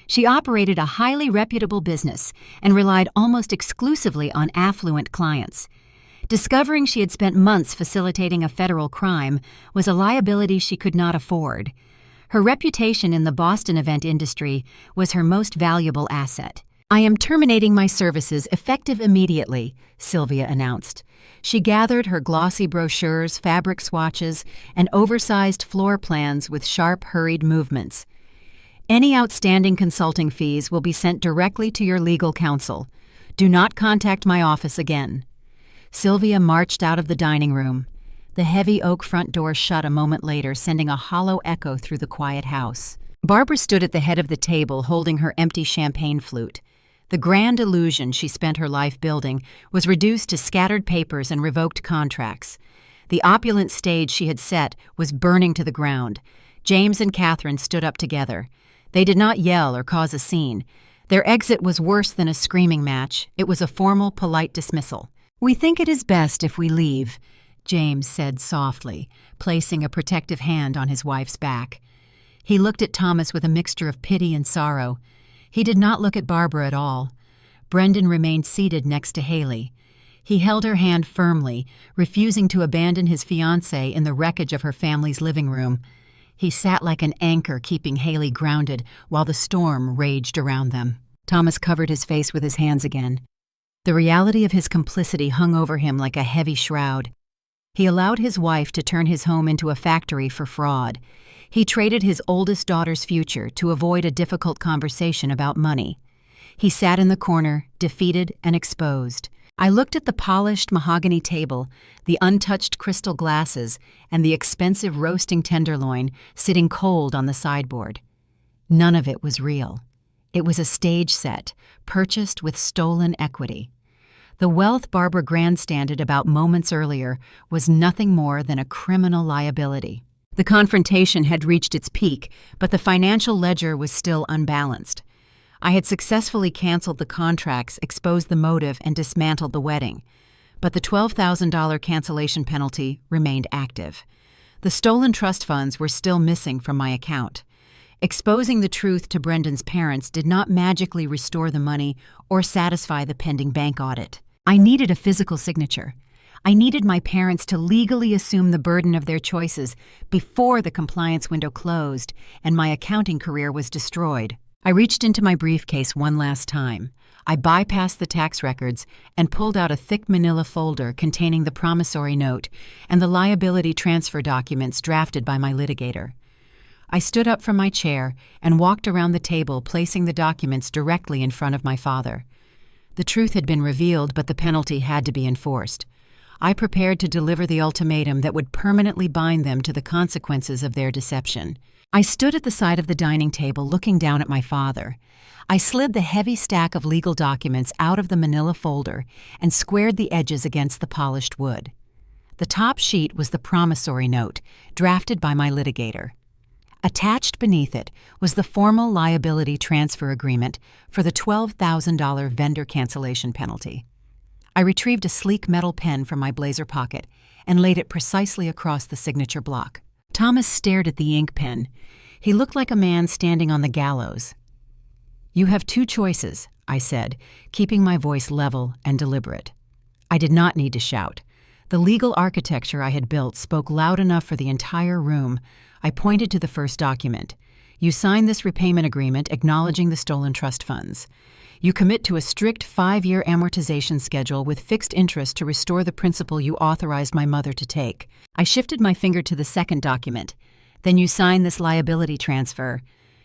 She operated a highly reputable business and relied almost exclusively on affluent clients. Discovering she had spent months facilitating a federal crime was a liability she could not afford. Her reputation in the Boston event industry was her most valuable asset. "I am terminating my services effective immediately," Sylvia announced. She gathered her glossy brochures, fabric swatches, and oversized floor plans with sharp, hurried movements. "Any outstanding consulting fees will be sent directly to your legal counsel. Do not contact my office again." Sylvia marched out of the dining room. The heavy oak front door shut a moment later, sending a hollow echo through the quiet house. Barbara stood at the head of the table, holding her empty champagne flute. The grand illusion she spent her life building was reduced to scattered papers and revoked contracts. The opulent stage she had set was burning to the ground. James and Catherine stood up together. They did not yell or cause a scene. Their exit was worse than a screaming match. It was a formal, polite dismissal. "We think it is best if we leave," James said softly, placing a protective hand on his wife's back. He looked at Thomas with a mixture of pity and sorrow. He did not look at Barbara at all. Brendan remained seated next to Haley. He held her hand firmly, refusing to abandon his fiancée in the wreckage of her family's living room. He sat like an anchor, keeping Haley grounded while the storm raged around them. Thomas covered his face with his hands again. The reality of his complicity hung over him like a heavy shroud. He allowed his wife to turn his home into a factory for fraud. He traded his oldest daughter's future to avoid a difficult conversation about money. He sat in the corner, defeated and exposed. I looked at the polished mahogany table, the untouched crystal glasses, and the expensive roasting tenderloin sitting cold on the sideboard. None of it was real. It was a stage set, purchased with stolen equity. The wealth Barbara grandstanded about moments earlier was nothing more than a criminal liability. The confrontation had reached its peak, but the financial ledger was still unbalanced. I had successfully canceled the contracts, exposed the motive, and dismantled the wedding. But the $12,000 cancellation penalty remained active. The stolen trust funds were still missing from my account. Exposing the truth to Brendan's parents did not magically restore the money or satisfy the pending bank audit. I needed a physical signature. I needed my parents to legally assume the burden of their choices before the compliance window closed and my accounting career was destroyed. I reached into my briefcase one last time. I bypassed the tax records and pulled out a thick manila folder containing the promissory note and the liability transfer documents drafted by my litigator. I stood up from my chair and walked around the table, placing the documents directly in front of my father. The truth had been revealed, but the penalty had to be enforced. I prepared to deliver the ultimatum that would permanently bind them to the consequences of their deception. I stood at the side of the dining table looking down at my father. I slid the heavy stack of legal documents out of the manila folder and squared the edges against the polished wood. The top sheet was the promissory note, drafted by my litigator. Attached beneath it was the formal liability transfer agreement for the $12,000 vendor cancellation penalty. I retrieved a sleek metal pen from my blazer pocket and laid it precisely across the signature block. Thomas stared at the ink pen. He looked like a man standing on the gallows. "You have two choices," I said, keeping my voice level and deliberate. I did not need to shout. The legal architecture I had built spoke loud enough for the entire room. I pointed to the first document. "You sign this repayment agreement acknowledging the stolen trust funds. You commit to a strict 5-year amortization schedule with fixed interest to restore the principal you authorized my mother to take." I shifted my finger to the second document. "Then you sign this liability transfer.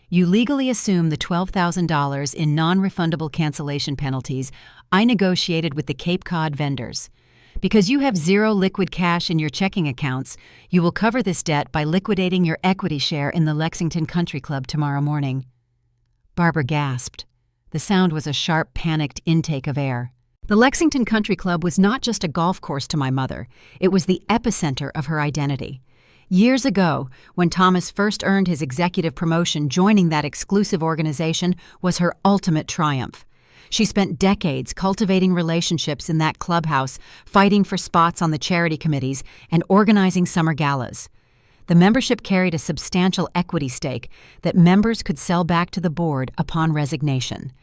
You legally assume the $12,000 in non-refundable cancellation penalties I negotiated with the Cape Cod vendors. Because you have zero liquid cash in your checking accounts, you will cover this debt by liquidating your equity share in the Lexington Country Club tomorrow morning." Barbara gasped. The sound was a sharp, panicked intake of air. The Lexington Country Club was not just a golf course to my mother. It was the epicenter of her identity. Years ago, when Thomas first earned his executive promotion, joining that exclusive organization was her ultimate triumph. She spent decades cultivating relationships in that clubhouse, fighting for spots on the charity committees, and organizing summer galas. The membership carried a substantial equity stake that members could sell back to the board upon resignation.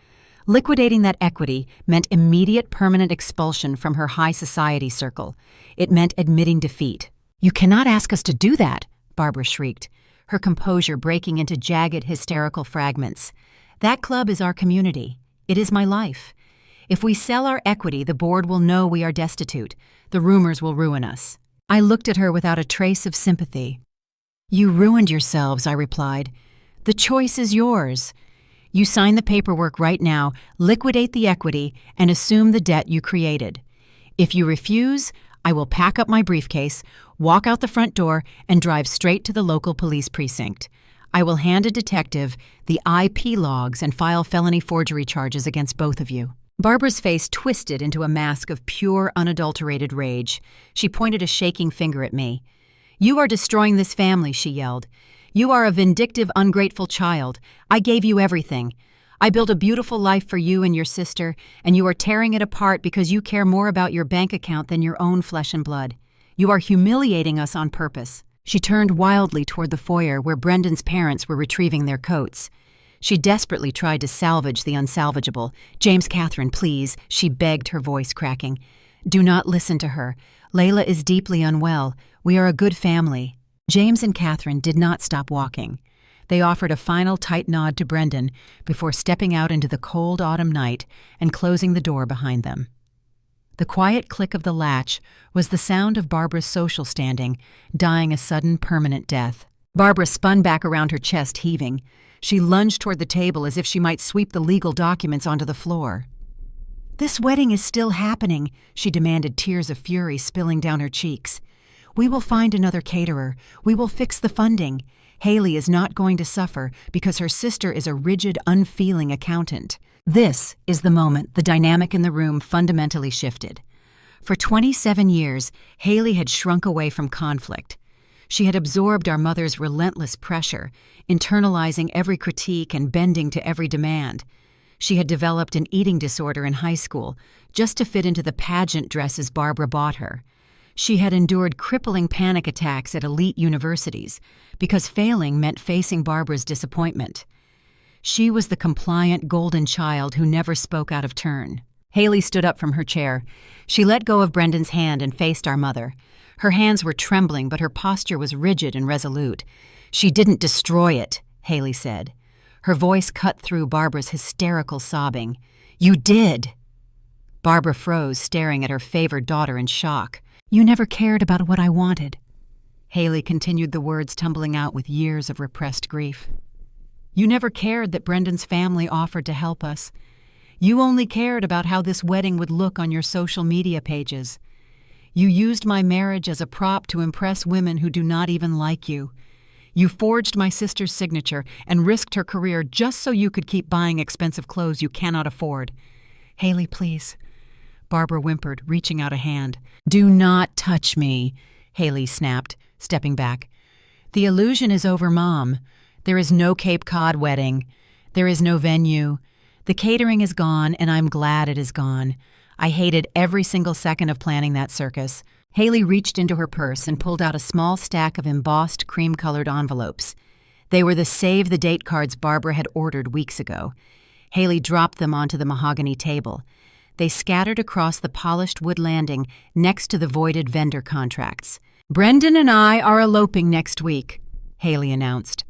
Liquidating that equity meant immediate permanent expulsion from her high society circle. It meant admitting defeat. "You cannot ask us to do that," Barbara shrieked, her composure breaking into jagged, hysterical fragments. "That club is our community. It is my life. If we sell our equity, the board will know we are destitute. The rumors will ruin us." I looked at her without a trace of sympathy. "You ruined yourselves," I replied. "The choice is yours. You sign the paperwork right now, liquidate the equity, and assume the debt you created. If you refuse, I will pack up my briefcase, walk out the front door, and drive straight to the local police precinct. I will hand a detective the IP logs and file felony forgery charges against both of you." Barbara's face twisted into a mask of pure, unadulterated rage. She pointed a shaking finger at me. "You are destroying this family," she yelled. "You are a vindictive, ungrateful child. I gave you everything. I built a beautiful life for you and your sister, and you are tearing it apart because you care more about your bank account than your own flesh and blood. You are humiliating us on purpose." She turned wildly toward the foyer where Brendan's parents were retrieving their coats. She desperately tried to salvage the unsalvageable. "James Catherine, please," she begged, her voice cracking. Do not listen to her. Layla is deeply unwell. We are a good family." James and Catherine did not stop walking. They offered a final tight nod to Brendan before stepping out into the cold autumn night and closing the door behind them. The quiet click of the latch was the sound of Barbara's social standing, dying a sudden, permanent death. Barbara spun back around, her chest heaving. She lunged toward the table as if she might sweep the legal documents onto the floor. "This wedding is still happening," she demanded, tears of fury spilling down her cheeks. "We will find another caterer. We will fix the funding. Haley is not going to suffer because her sister is a rigid, unfeeling accountant." This is the moment the dynamic in the room fundamentally shifted. For 27 years, Haley had shrunk away from conflict. She had absorbed our mother's relentless pressure, internalizing every critique and bending to every demand. She had developed an eating disorder in high school just to fit into the pageant dresses Barbara bought her. She had endured crippling panic attacks at elite universities because failing meant facing Barbara's disappointment. She was the compliant golden child who never spoke out of turn. Haley stood up from her chair. She let go of Brendan's hand and faced our mother. Her hands were trembling, but her posture was rigid and resolute. "She didn't destroy it," Haley said. Her voice cut through Barbara's hysterical sobbing. "You did!" Barbara froze, staring at her favored daughter in shock. "You never cared about what I wanted." Haley continued, the words tumbling out with years of repressed grief. "You never cared that Brendan's family offered to help us. You only cared about how this wedding would look on your social media pages. You used my marriage as a prop to impress women who do not even like you. You forged my sister's signature and risked her career just so you could keep buying expensive clothes you cannot afford." "Haley, please," Barbara whimpered, reaching out a hand. "Do not touch me," Haley snapped, stepping back. "The illusion is over, Mom. There is no Cape Cod wedding. There is no venue. The catering is gone, and I'm glad it is gone. I hated every single second of planning that circus." Haley reached into her purse and pulled out a small stack of embossed cream-colored envelopes. They were the save-the-date cards Barbara had ordered weeks ago. Haley dropped them onto the mahogany table. They scattered across the polished wood landing next to the voided vendor contracts. "Brendan and I are eloping next week," Haley announced.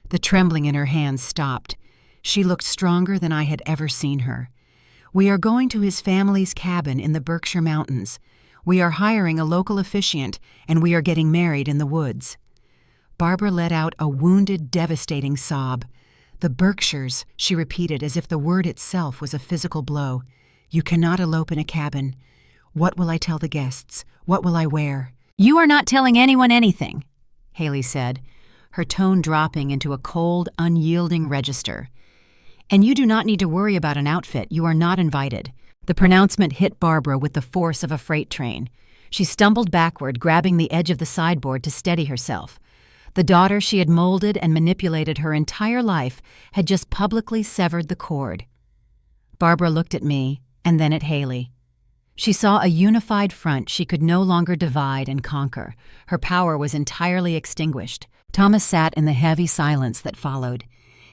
The trembling in her hands stopped. She looked stronger than I had ever seen her. "We are going to his family's cabin in the Berkshire Mountains. We are hiring a local officiant, and we are getting married in the woods." Barbara let out a wounded, devastating sob. "The Berkshires," she repeated as if the word itself was a physical blow. "You cannot elope in a cabin. What will I tell the guests? What will I wear?" "You are not telling anyone anything," Haley said, her tone dropping into a cold, unyielding register. "And you do not need to worry about an outfit. You are not invited." The pronouncement hit Barbara with the force of a freight train. She stumbled backward, grabbing the edge of the sideboard to steady herself. The daughter she had molded and manipulated her entire life had just publicly severed the cord. Barbara looked at me, and then at Haley. She saw a unified front she could no longer divide and conquer. Her power was entirely extinguished. Thomas sat in the heavy silence that followed.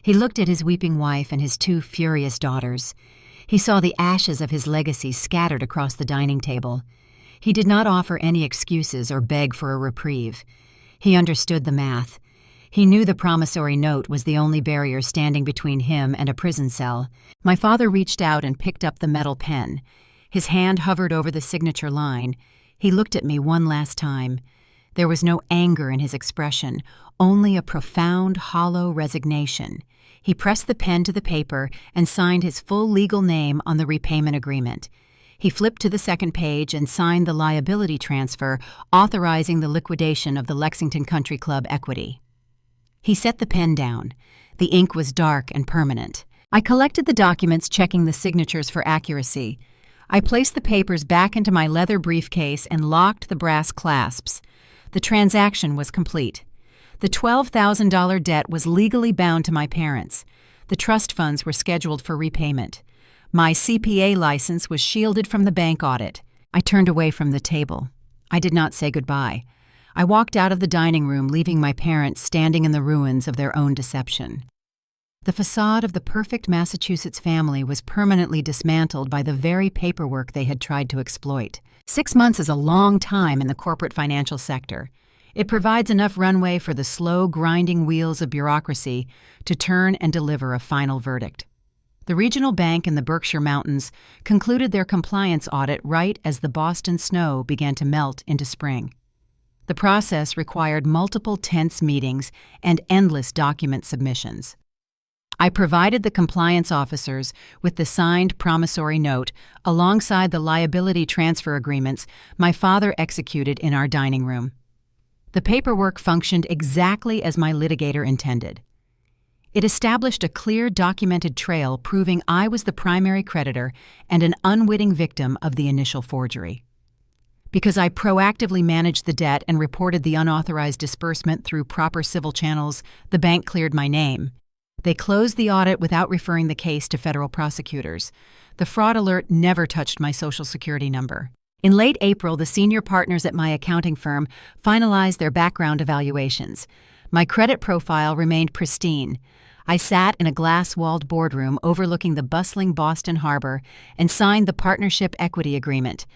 He looked at his weeping wife and his two furious daughters. He saw the ashes of his legacy scattered across the dining table. He did not offer any excuses or beg for a reprieve. He understood the math. He knew the promissory note was the only barrier standing between him and a prison cell. My father reached out and picked up the metal pen. His hand hovered over the signature line. He looked at me one last time. There was no anger in his expression, only a profound, hollow resignation. He pressed the pen to the paper and signed his full legal name on the repayment agreement. He flipped to the second page and signed the liability transfer authorizing the liquidation of the Lexington Country Club equity. He set the pen down. The ink was dark and permanent. I collected the documents, checking the signatures for accuracy. I placed the papers back into my leather briefcase and locked the brass clasps. The transaction was complete. The $12,000 debt was legally bound to my parents. The trust funds were scheduled for repayment. My CPA license was shielded from the bank audit. I turned away from the table. I did not say goodbye. I walked out of the dining room, leaving my parents standing in the ruins of their own deception. The facade of the perfect Massachusetts family was permanently dismantled by the very paperwork they had tried to exploit. 6 months is a long time in the corporate financial sector. It provides enough runway for the slow, grinding wheels of bureaucracy to turn and deliver a final verdict. The regional bank in the Berkshire Mountains concluded their compliance audit right as the Boston snow began to melt into spring. The process required multiple tense meetings and endless document submissions. I provided the compliance officers with the signed promissory note alongside the liability transfer agreements my father executed in our dining room. The paperwork functioned exactly as my litigator intended. It established a clear documented trail proving I was the primary creditor and an unwitting victim of the initial forgery. Because I proactively managed the debt and reported the unauthorized disbursement through proper civil channels, the bank cleared my name. They closed the audit without referring the case to federal prosecutors. The fraud alert never touched my Social Security number. In late April, the senior partners at my accounting firm finalized their background evaluations. My credit profile remained pristine. I sat in a glass-walled boardroom overlooking the bustling Boston Harbor and signed the partnership equity agreement.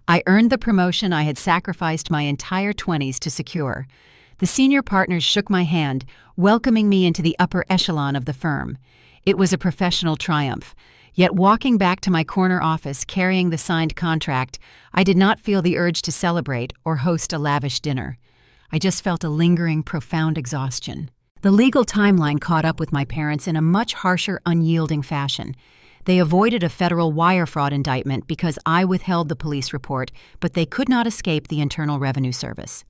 I earned the promotion I had sacrificed my entire 20s to secure. The senior partners shook my hand, welcoming me into the upper echelon of the firm. It was a professional triumph. Yet walking back to my corner office carrying the signed contract, I did not feel the urge to celebrate or host a lavish dinner. I just felt a lingering, profound exhaustion. The legal timeline caught up with my parents in a much harsher, unyielding fashion. They avoided a federal wire fraud indictment because I withheld the police report, but they could not escape the Internal Revenue Service.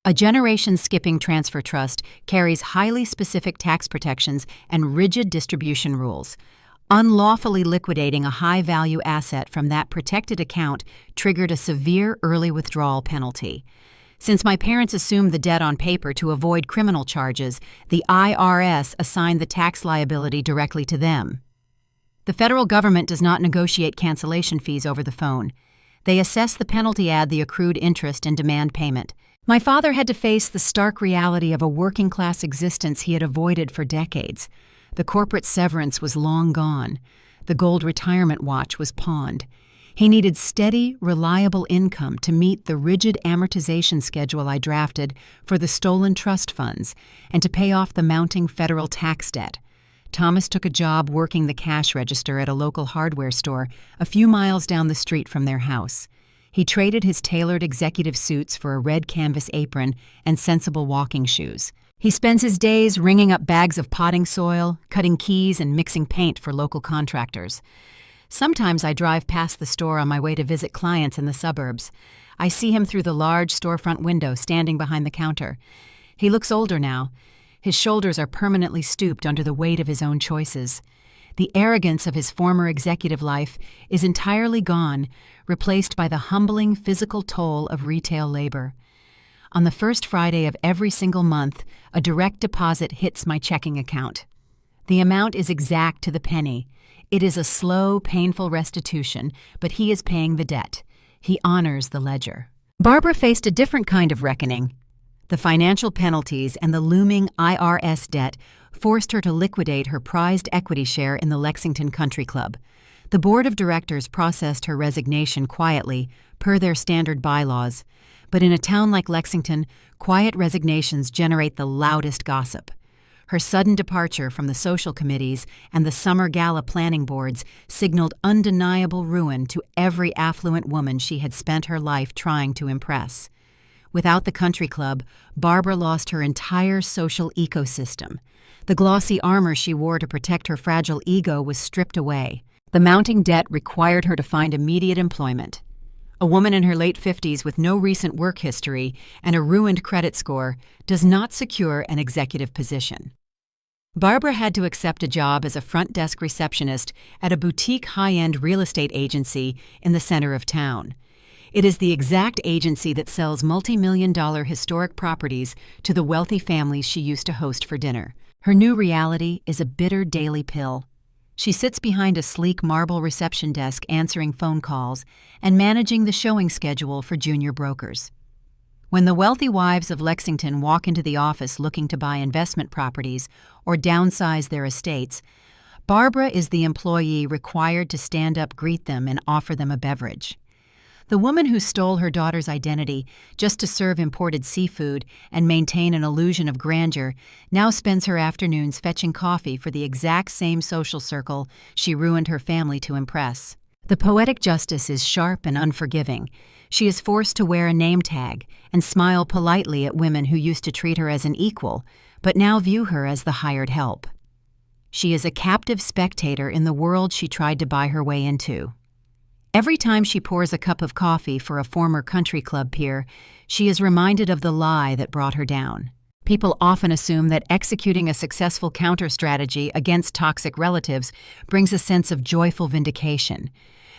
A generation-skipping transfer trust carries highly specific tax protections and rigid distribution rules. Unlawfully liquidating a high-value asset from that protected account triggered a severe early withdrawal penalty. Since my parents assumed the debt on paper to avoid criminal charges, the IRS assigned the tax liability directly to them. The federal government does not negotiate cancellation fees over the phone. They assess the penalty, add the accrued interest, and demand payment. My father had to face the stark reality of a working-class existence he had avoided for decades. The corporate severance was long gone. The gold retirement watch was pawned. He needed steady, reliable income to meet the rigid amortization schedule I drafted for the stolen trust funds and to pay off the mounting federal tax debt. Thomas took a job working the cash register at a local hardware store a few miles down the street from their house. He traded his tailored executive suits for a red canvas apron and sensible walking shoes. He spends his days ringing up bags of potting soil, cutting keys, and mixing paint for local contractors. Sometimes I drive past the store on my way to visit clients in the suburbs. I see him through the large storefront window standing behind the counter. He looks older now. His shoulders are permanently stooped under the weight of his own choices. The arrogance of his former executive life is entirely gone, replaced by the humbling physical toll of retail labor. On the first Friday of every single month, a direct deposit hits my checking account. The amount is exact to the penny. It is a slow, painful restitution, but he is paying the debt. He honors the ledger. Barbara faced a different kind of reckoning. The financial penalties and the looming IRS debt forced her to liquidate her prized equity share in the Lexington Country Club. The board of directors processed her resignation quietly, per their standard bylaws. But in a town like Lexington, quiet resignations generate the loudest gossip. Her sudden departure from the social committees and the summer gala planning boards signaled undeniable ruin to every affluent woman she had spent her life trying to impress. Without the country club, Barbara lost her entire social ecosystem. The glossy armor she wore to protect her fragile ego was stripped away. The mounting debt required her to find immediate employment. A woman in her late 50s with no recent work history and a ruined credit score does not secure an executive position. Barbara had to accept a job as a front desk receptionist at a boutique high-end real estate agency in the center of town. It is the exact agency that sells multi-million-dollar historic properties to the wealthy families she used to host for dinner. Her new reality is a bitter daily pill. She sits behind a sleek marble reception desk answering phone calls and managing the showing schedule for junior brokers. When the wealthy wives of Lexington walk into the office looking to buy investment properties or downsize their estates, Barbara is the employee required to stand up, greet them, and offer them a beverage. The woman who stole her daughter's identity just to serve imported seafood and maintain an illusion of grandeur now spends her afternoons fetching coffee for the exact same social circle she ruined her family to impress. The poetic justice is sharp and unforgiving. She is forced to wear a name tag and smile politely at women who used to treat her as an equal, but now view her as the hired help. She is a captive spectator in the world she tried to buy her way into. Every time she pours a cup of coffee for a former country club peer, she is reminded of the lie that brought her down. People often assume that executing a successful counter-strategy against toxic relatives brings a sense of joyful vindication.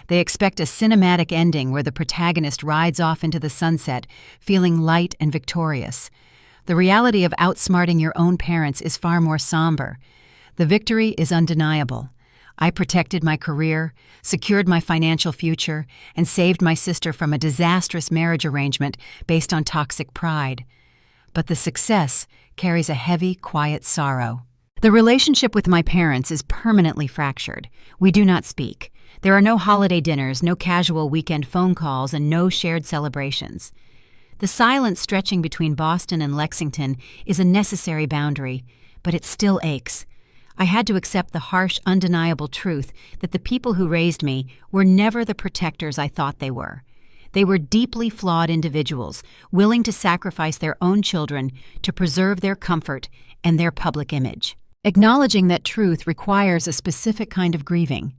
They expect a cinematic ending where the protagonist rides off into the sunset, feeling light and victorious. The reality of outsmarting your own parents is far more somber. The victory is undeniable. I protected my career, secured my financial future, and saved my sister from a disastrous marriage arrangement based on toxic pride. But the success carries a heavy, quiet sorrow. The relationship with my parents is permanently fractured. We do not speak. There are no holiday dinners, no casual weekend phone calls, and no shared celebrations. The silence stretching between Boston and Lexington is a necessary boundary, but it still aches. I had to accept the harsh, undeniable truth that the people who raised me were never the protectors I thought they were. They were deeply flawed individuals, willing to sacrifice their own children to preserve their comfort and their public image. Acknowledging that truth requires a specific kind of grieving.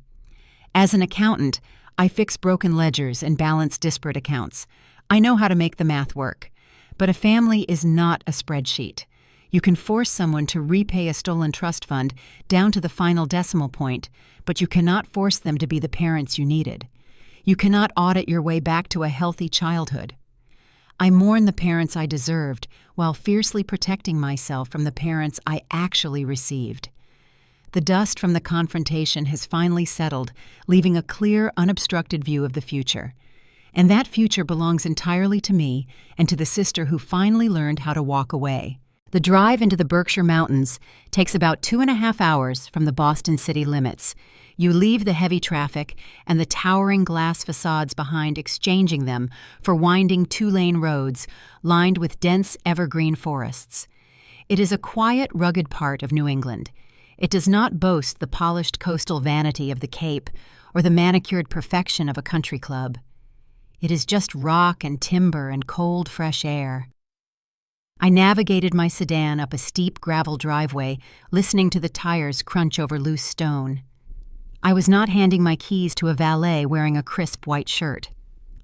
As an accountant, I fix broken ledgers and balance disparate accounts. I know how to make the math work. But a family is not a spreadsheet. You can force someone to repay a stolen trust fund down to the final decimal point, but you cannot force them to be the parents you needed. You cannot audit your way back to a healthy childhood. I mourn the parents I deserved while fiercely protecting myself from the parents I actually received. The dust from the confrontation has finally settled, leaving a clear, unobstructed view of the future. And that future belongs entirely to me and to the sister who finally learned how to walk away. The drive into the Berkshire Mountains takes about 2.5 hours from the Boston city limits. You leave the heavy traffic and the towering glass facades behind, exchanging them for winding 2-lane roads lined with dense evergreen forests. It is a quiet, rugged part of New England. It does not boast the polished coastal vanity of the Cape or the manicured perfection of a country club. It is just rock and timber and cold, fresh air. I navigated my sedan up a steep gravel driveway, listening to the tires crunch over loose stone. I was not handing my keys to a valet wearing a crisp white shirt.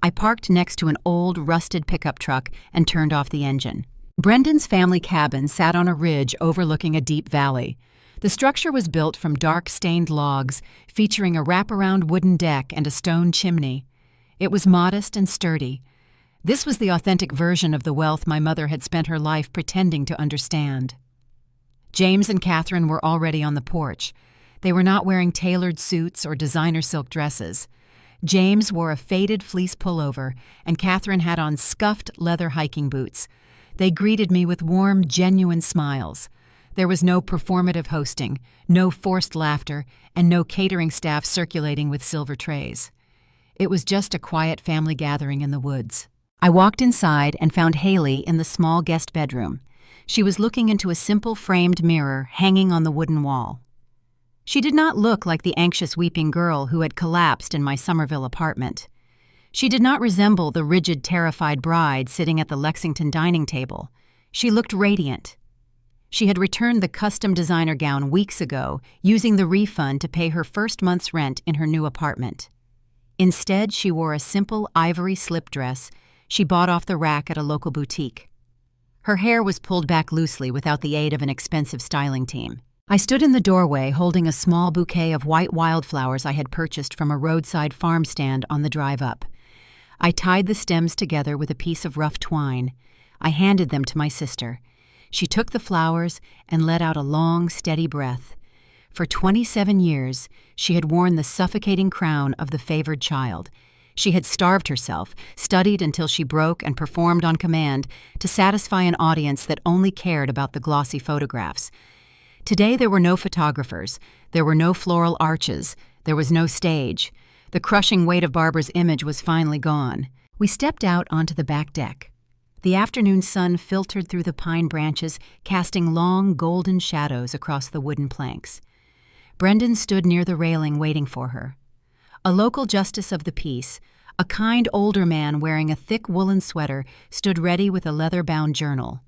I parked next to an old, rusted pickup truck and turned off the engine. Brendan's family cabin sat on a ridge overlooking a deep valley. The structure was built from dark, stained logs, featuring a wraparound wooden deck and a stone chimney. It was modest and sturdy. This was the authentic version of the wealth my mother had spent her life pretending to understand. James and Catherine were already on the porch. They were not wearing tailored suits or designer silk dresses. James wore a faded fleece pullover, and Catherine had on scuffed leather hiking boots. They greeted me with warm, genuine smiles. There was no performative hosting, no forced laughter, and no catering staff circulating with silver trays. It was just a quiet family gathering in the woods. I walked inside and found Haley in the small guest bedroom. She was looking into a simple framed mirror hanging on the wooden wall. She did not look like the anxious weeping girl who had collapsed in my Somerville apartment. She did not resemble the rigid, terrified bride sitting at the Lexington dining table. She looked radiant. She had returned the custom designer gown weeks ago, using the refund to pay her first month's rent in her new apartment. Instead, she wore a simple ivory slip dress she bought off the rack at a local boutique. Her hair was pulled back loosely without the aid of an expensive styling team. I stood in the doorway holding a small bouquet of white wildflowers I had purchased from a roadside farm stand on the drive up. I tied the stems together with a piece of rough twine. I handed them to my sister. She took the flowers and let out a long, steady breath. For 27 years, she had worn the suffocating crown of the favored child. She had starved herself, studied until she broke and performed on command to satisfy an audience that only cared about the glossy photographs. Today there were no photographers, there were no floral arches, there was no stage. The crushing weight of Barbara's image was finally gone. We stepped out onto the back deck. The afternoon sun filtered through the pine branches, casting long, golden shadows across the wooden planks. Brendan stood near the railing waiting for her. A local justice of the peace, a kind older man wearing a thick woolen sweater, stood ready with a leather-bound journal.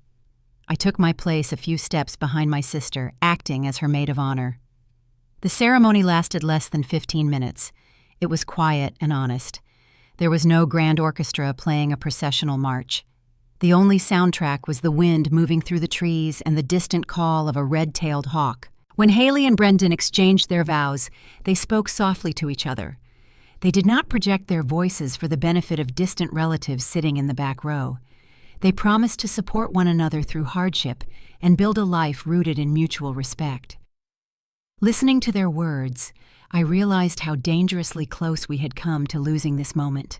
I took my place a few steps behind my sister, acting as her maid of honor. The ceremony lasted less than 15 minutes. It was quiet and honest. There was no grand orchestra playing a processional march. The only soundtrack was the wind moving through the trees and the distant call of a red-tailed hawk. When Haley and Brendan exchanged their vows, they spoke softly to each other. They did not project their voices for the benefit of distant relatives sitting in the back row. They promised to support one another through hardship and build a life rooted in mutual respect. Listening to their words, I realized how dangerously close we had come to losing this moment.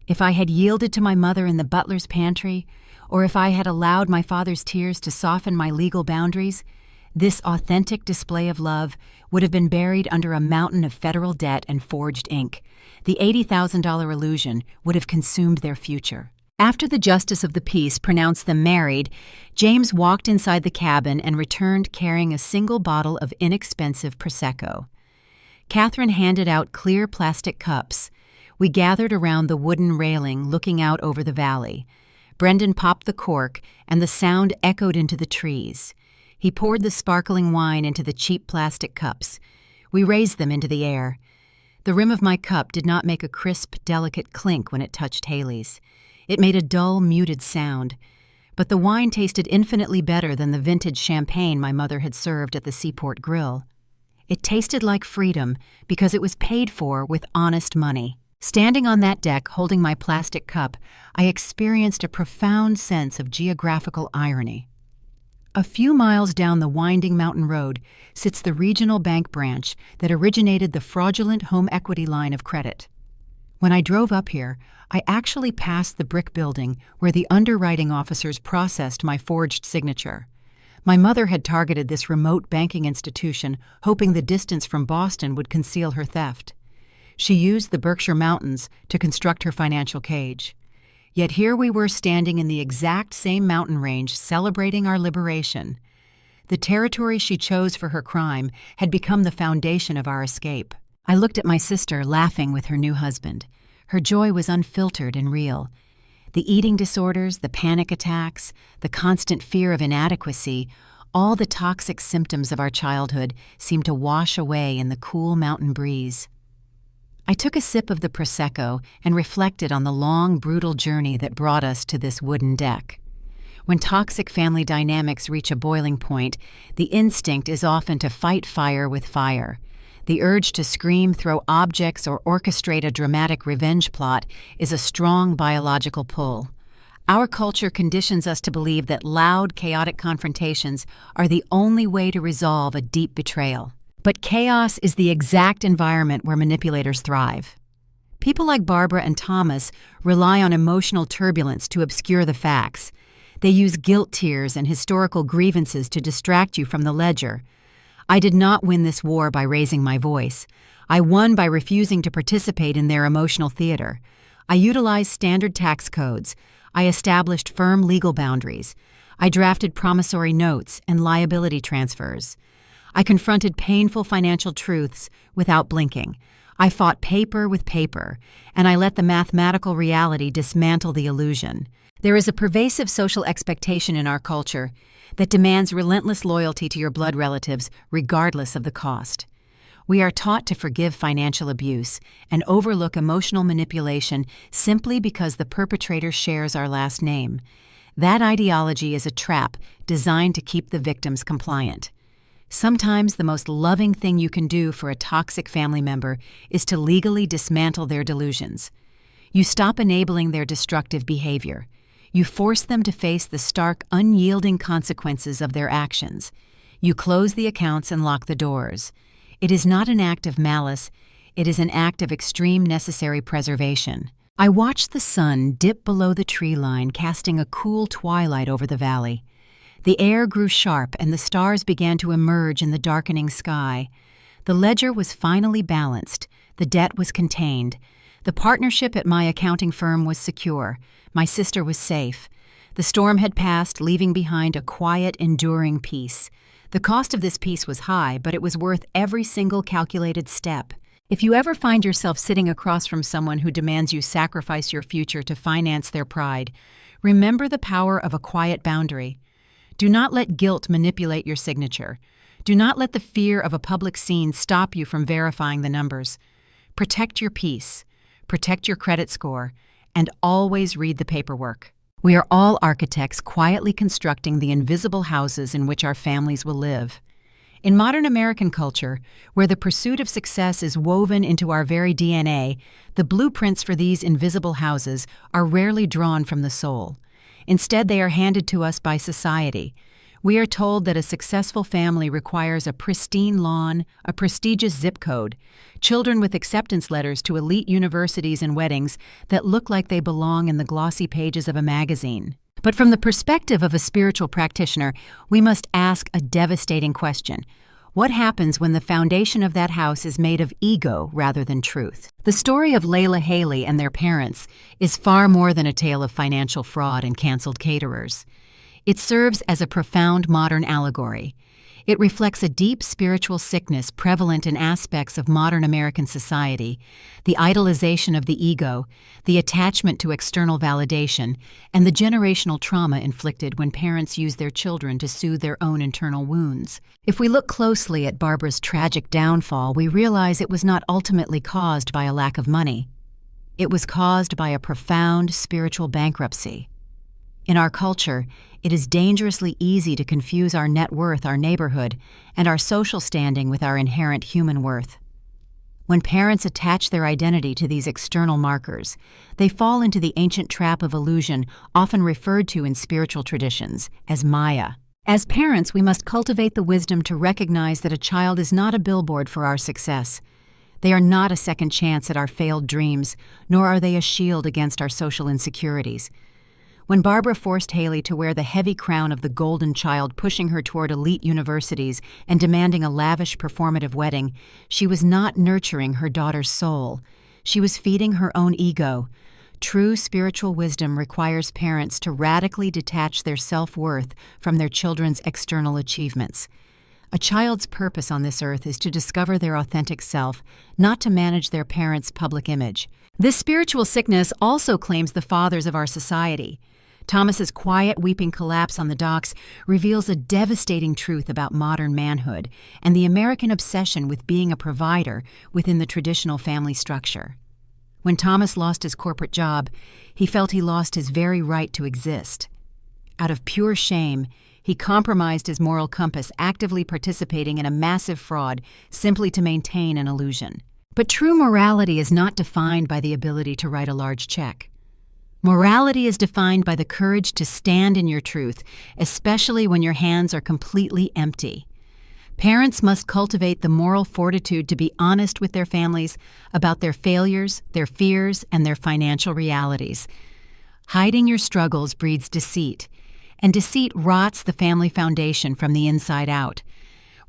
If I had yielded to my mother in the butler's pantry, or if I had allowed my father's tears to soften my legal boundaries, this authentic display of love would have been buried under a mountain of federal debt and forged ink. The $80,000 illusion would have consumed their future. After the justice of the peace pronounced them married, James walked inside the cabin and returned carrying a single bottle of inexpensive Prosecco. Catherine handed out clear plastic cups. We gathered around the wooden railing looking out over the valley. Brendan popped the cork, and the sound echoed into the trees. He poured the sparkling wine into the cheap plastic cups. We raised them into the air. The rim of my cup did not make a crisp, delicate clink when it touched Haley's. It made a dull, muted sound. But the wine tasted infinitely better than the vintage champagne my mother had served at the Seaport Grill. It tasted like freedom because it was paid for with honest money. Standing on that deck holding my plastic cup, I experienced a profound sense of geographical irony. A few miles down the winding mountain road sits the regional bank branch that originated the fraudulent home equity line of credit. When I drove up here, I actually passed the brick building where the underwriting officers processed my forged signature. My mother had targeted this remote banking institution, hoping the distance from Boston would conceal her theft. She used the Berkshire Mountains to construct her financial cage. Yet here we were standing in the exact same mountain range celebrating our liberation. The territory she chose for her crime had become the foundation of our escape. I looked at my sister laughing with her new husband. Her joy was unfiltered and real. The eating disorders, the panic attacks, the constant fear of inadequacy, all the toxic symptoms of our childhood seemed to wash away in the cool mountain breeze. I took a sip of the Prosecco and reflected on the long, brutal journey that brought us to this wooden deck. When toxic family dynamics reach a boiling point, the instinct is often to fight fire with fire. The urge to scream, throw objects, or orchestrate a dramatic revenge plot is a strong biological pull. Our culture conditions us to believe that loud, chaotic confrontations are the only way to resolve a deep betrayal. But chaos is the exact environment where manipulators thrive. People like Barbara and Thomas rely on emotional turbulence to obscure the facts. They use guilt tears and historical grievances to distract you from the ledger. I did not win this war by raising my voice. I won by refusing to participate in their emotional theater. I utilized standard tax codes. I established firm legal boundaries. I drafted promissory notes and liability transfers. I confronted painful financial truths without blinking. I fought paper with paper, and I let the mathematical reality dismantle the illusion. There is a pervasive social expectation in our culture that demands relentless loyalty to your blood relatives regardless of the cost. We are taught to forgive financial abuse and overlook emotional manipulation simply because the perpetrator shares our last name. That ideology is a trap designed to keep the victims compliant. Sometimes the most loving thing you can do for a toxic family member is to legally dismantle their delusions. You stop enabling their destructive behavior. You force them to face the stark, unyielding consequences of their actions. You close the accounts and lock the doors. It is not an act of malice. It is an act of extreme necessary preservation. I watched the sun dip below the tree line, casting a cool twilight over the valley. The air grew sharp and the stars began to emerge in the darkening sky. The ledger was finally balanced. The debt was contained. The partnership at my accounting firm was secure. My sister was safe. The storm had passed, leaving behind a quiet, enduring peace. The cost of this peace was high, but it was worth every single calculated step. If you ever find yourself sitting across from someone who demands you sacrifice your future to finance their pride, remember the power of a quiet boundary. Do not let guilt manipulate your signature. Do not let the fear of a public scene stop you from verifying the numbers. Protect your peace, protect your credit score, and always read the paperwork. We are all architects quietly constructing the invisible houses in which our families will live. In modern American culture, where the pursuit of success is woven into our very DNA, the blueprints for these invisible houses are rarely drawn from the soul. Instead, they are handed to us by society. We are told that a successful family requires a pristine lawn, a prestigious zip code, children with acceptance letters to elite universities and weddings that look like they belong in the glossy pages of a magazine. But from the perspective of a spiritual practitioner, we must ask a devastating question. What happens when the foundation of that house is made of ego rather than truth? The story of Layla Haley and their parents is far more than a tale of financial fraud and canceled caterers. It serves as a profound modern allegory. It reflects a deep spiritual sickness prevalent in aspects of modern American society, the idolization of the ego, the attachment to external validation, and the generational trauma inflicted when parents use their children to soothe their own internal wounds. If we look closely at Barbara's tragic downfall, we realize it was not ultimately caused by a lack of money. It was caused by a profound spiritual bankruptcy. In our culture, it is dangerously easy to confuse our net worth, our neighborhood, and our social standing with our inherent human worth. When parents attach their identity to these external markers, they fall into the ancient trap of illusion often referred to in spiritual traditions as Maya. As parents, we must cultivate the wisdom to recognize that a child is not a billboard for our success. They are not a second chance at our failed dreams, nor are they a shield against our social insecurities. When Barbara forced Haley to wear the heavy crown of the golden child, pushing her toward elite universities and demanding a lavish performative wedding, she was not nurturing her daughter's soul. She was feeding her own ego. True spiritual wisdom requires parents to radically detach their self-worth from their children's external achievements. A child's purpose on this earth is to discover their authentic self, not to manage their parents' public image. This spiritual sickness also claims the fathers of our society. Thomas's quiet, weeping collapse on the docks reveals a devastating truth about modern manhood and the American obsession with being a provider within the traditional family structure. When Thomas lost his corporate job, he felt he lost his very right to exist. Out of pure shame, he compromised his moral compass, actively participating in a massive fraud simply to maintain an illusion. But true morality is not defined by the ability to write a large check. Morality is defined by the courage to stand in your truth, especially when your hands are completely empty. Parents must cultivate the moral fortitude to be honest with their families about their failures, their fears, and their financial realities. Hiding your struggles breeds deceit, and deceit rots the family foundation from the inside out.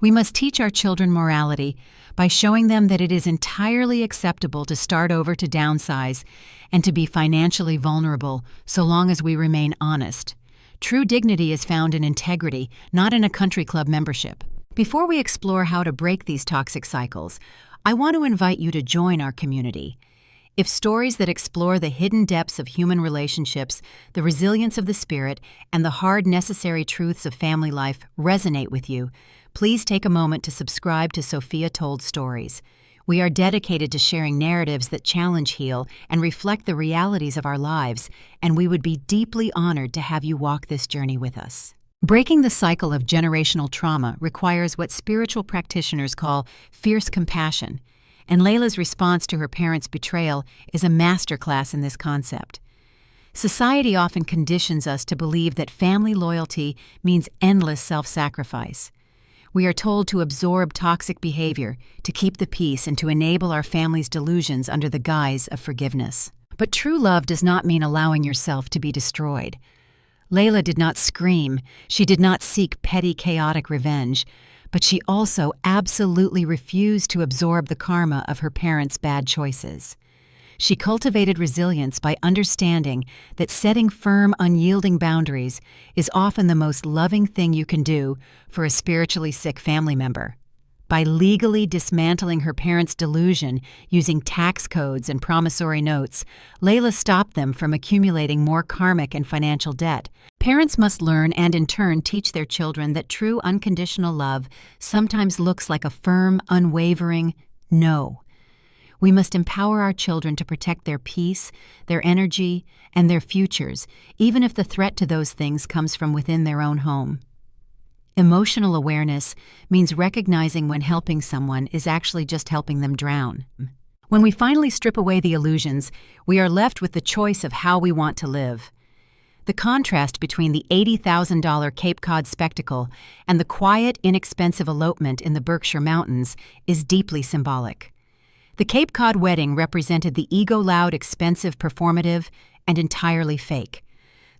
We must teach our children morality by showing them that it is entirely acceptable to start over, to downsize, and to be financially vulnerable so long as we remain honest. True dignity is found in integrity, not in a country club membership. Before we explore how to break these toxic cycles, I want to invite you to join our community. If stories that explore the hidden depths of human relationships, the resilience of the spirit, and the hard, necessary truths of family life resonate with you, please take a moment to subscribe to Sofia Told Stories. We are dedicated to sharing narratives that challenge, heal, and reflect the realities of our lives, and we would be deeply honored to have you walk this journey with us. Breaking the cycle of generational trauma requires what spiritual practitioners call fierce compassion, and Layla's response to her parents' betrayal is a masterclass in this concept. Society often conditions us to believe that family loyalty means endless self-sacrifice. We are told to absorb toxic behavior, to keep the peace, and to enable our family's delusions under the guise of forgiveness. But true love does not mean allowing yourself to be destroyed. Layla did not scream, she did not seek petty, chaotic revenge, but she also absolutely refused to absorb the karma of her parents' bad choices. She cultivated resilience by understanding that setting firm, unyielding boundaries is often the most loving thing you can do for a spiritually sick family member. By legally dismantling her parents' delusion using tax codes and promissory notes, Layla stopped them from accumulating more karmic and financial debt. Parents must learn and in turn teach their children that true unconditional love sometimes looks like a firm, unwavering no. We must empower our children to protect their peace, their energy, and their futures, even if the threat to those things comes from within their own home. Emotional awareness means recognizing when helping someone is actually just helping them drown. When we finally strip away the illusions, we are left with the choice of how we want to live. The contrast between the $80,000 Cape Cod spectacle and the quiet, inexpensive elopement in the Berkshire Mountains is deeply symbolic. The Cape Cod wedding represented the ego-loud, expensive, performative, and entirely fake.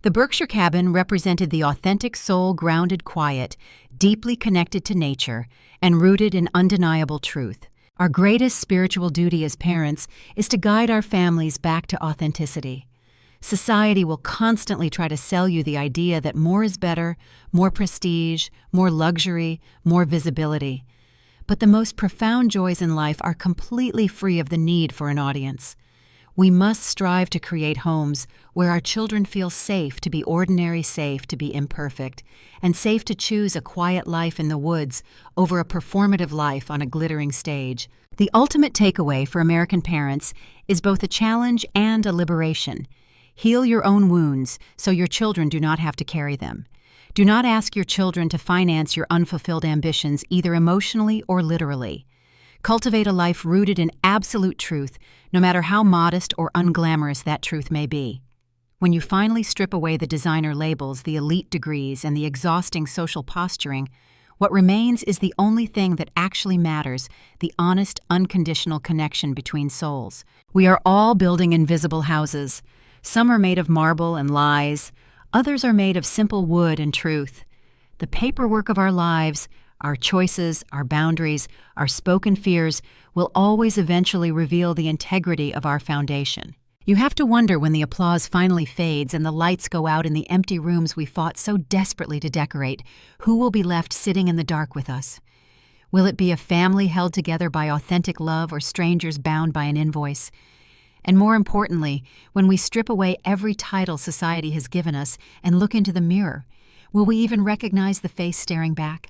The Berkshire cabin represented the authentic soul-grounded quiet, deeply connected to nature, and rooted in undeniable truth. Our greatest spiritual duty as parents is to guide our families back to authenticity. Society will constantly try to sell you the idea that more is better, more prestige, more luxury, more visibility. But the most profound joys in life are completely free of the need for an audience. We must strive to create homes where our children feel safe to be ordinary, safe to be imperfect, and safe to choose a quiet life in the woods over a performative life on a glittering stage. The ultimate takeaway for American parents is both a challenge and a liberation. Heal your own wounds so your children do not have to carry them. Do not ask your children to finance your unfulfilled ambitions either emotionally or literally. Cultivate a life rooted in absolute truth, no matter how modest or unglamorous that truth may be. When you finally strip away the designer labels, the elite degrees, and the exhausting social posturing, what remains is the only thing that actually matters, the honest, unconditional connection between souls. We are all building invisible houses. Some are made of marble and lies. Others are made of simple wood and truth. The paperwork of our lives, our choices, our boundaries, our spoken fears will always eventually reveal the integrity of our foundation. You have to wonder when the applause finally fades and the lights go out in the empty rooms we fought so desperately to decorate, who will be left sitting in the dark with us? Will it be a family held together by authentic love or strangers bound by an invoice? And more importantly, when we strip away every title society has given us and look into the mirror, will we even recognize the face staring back?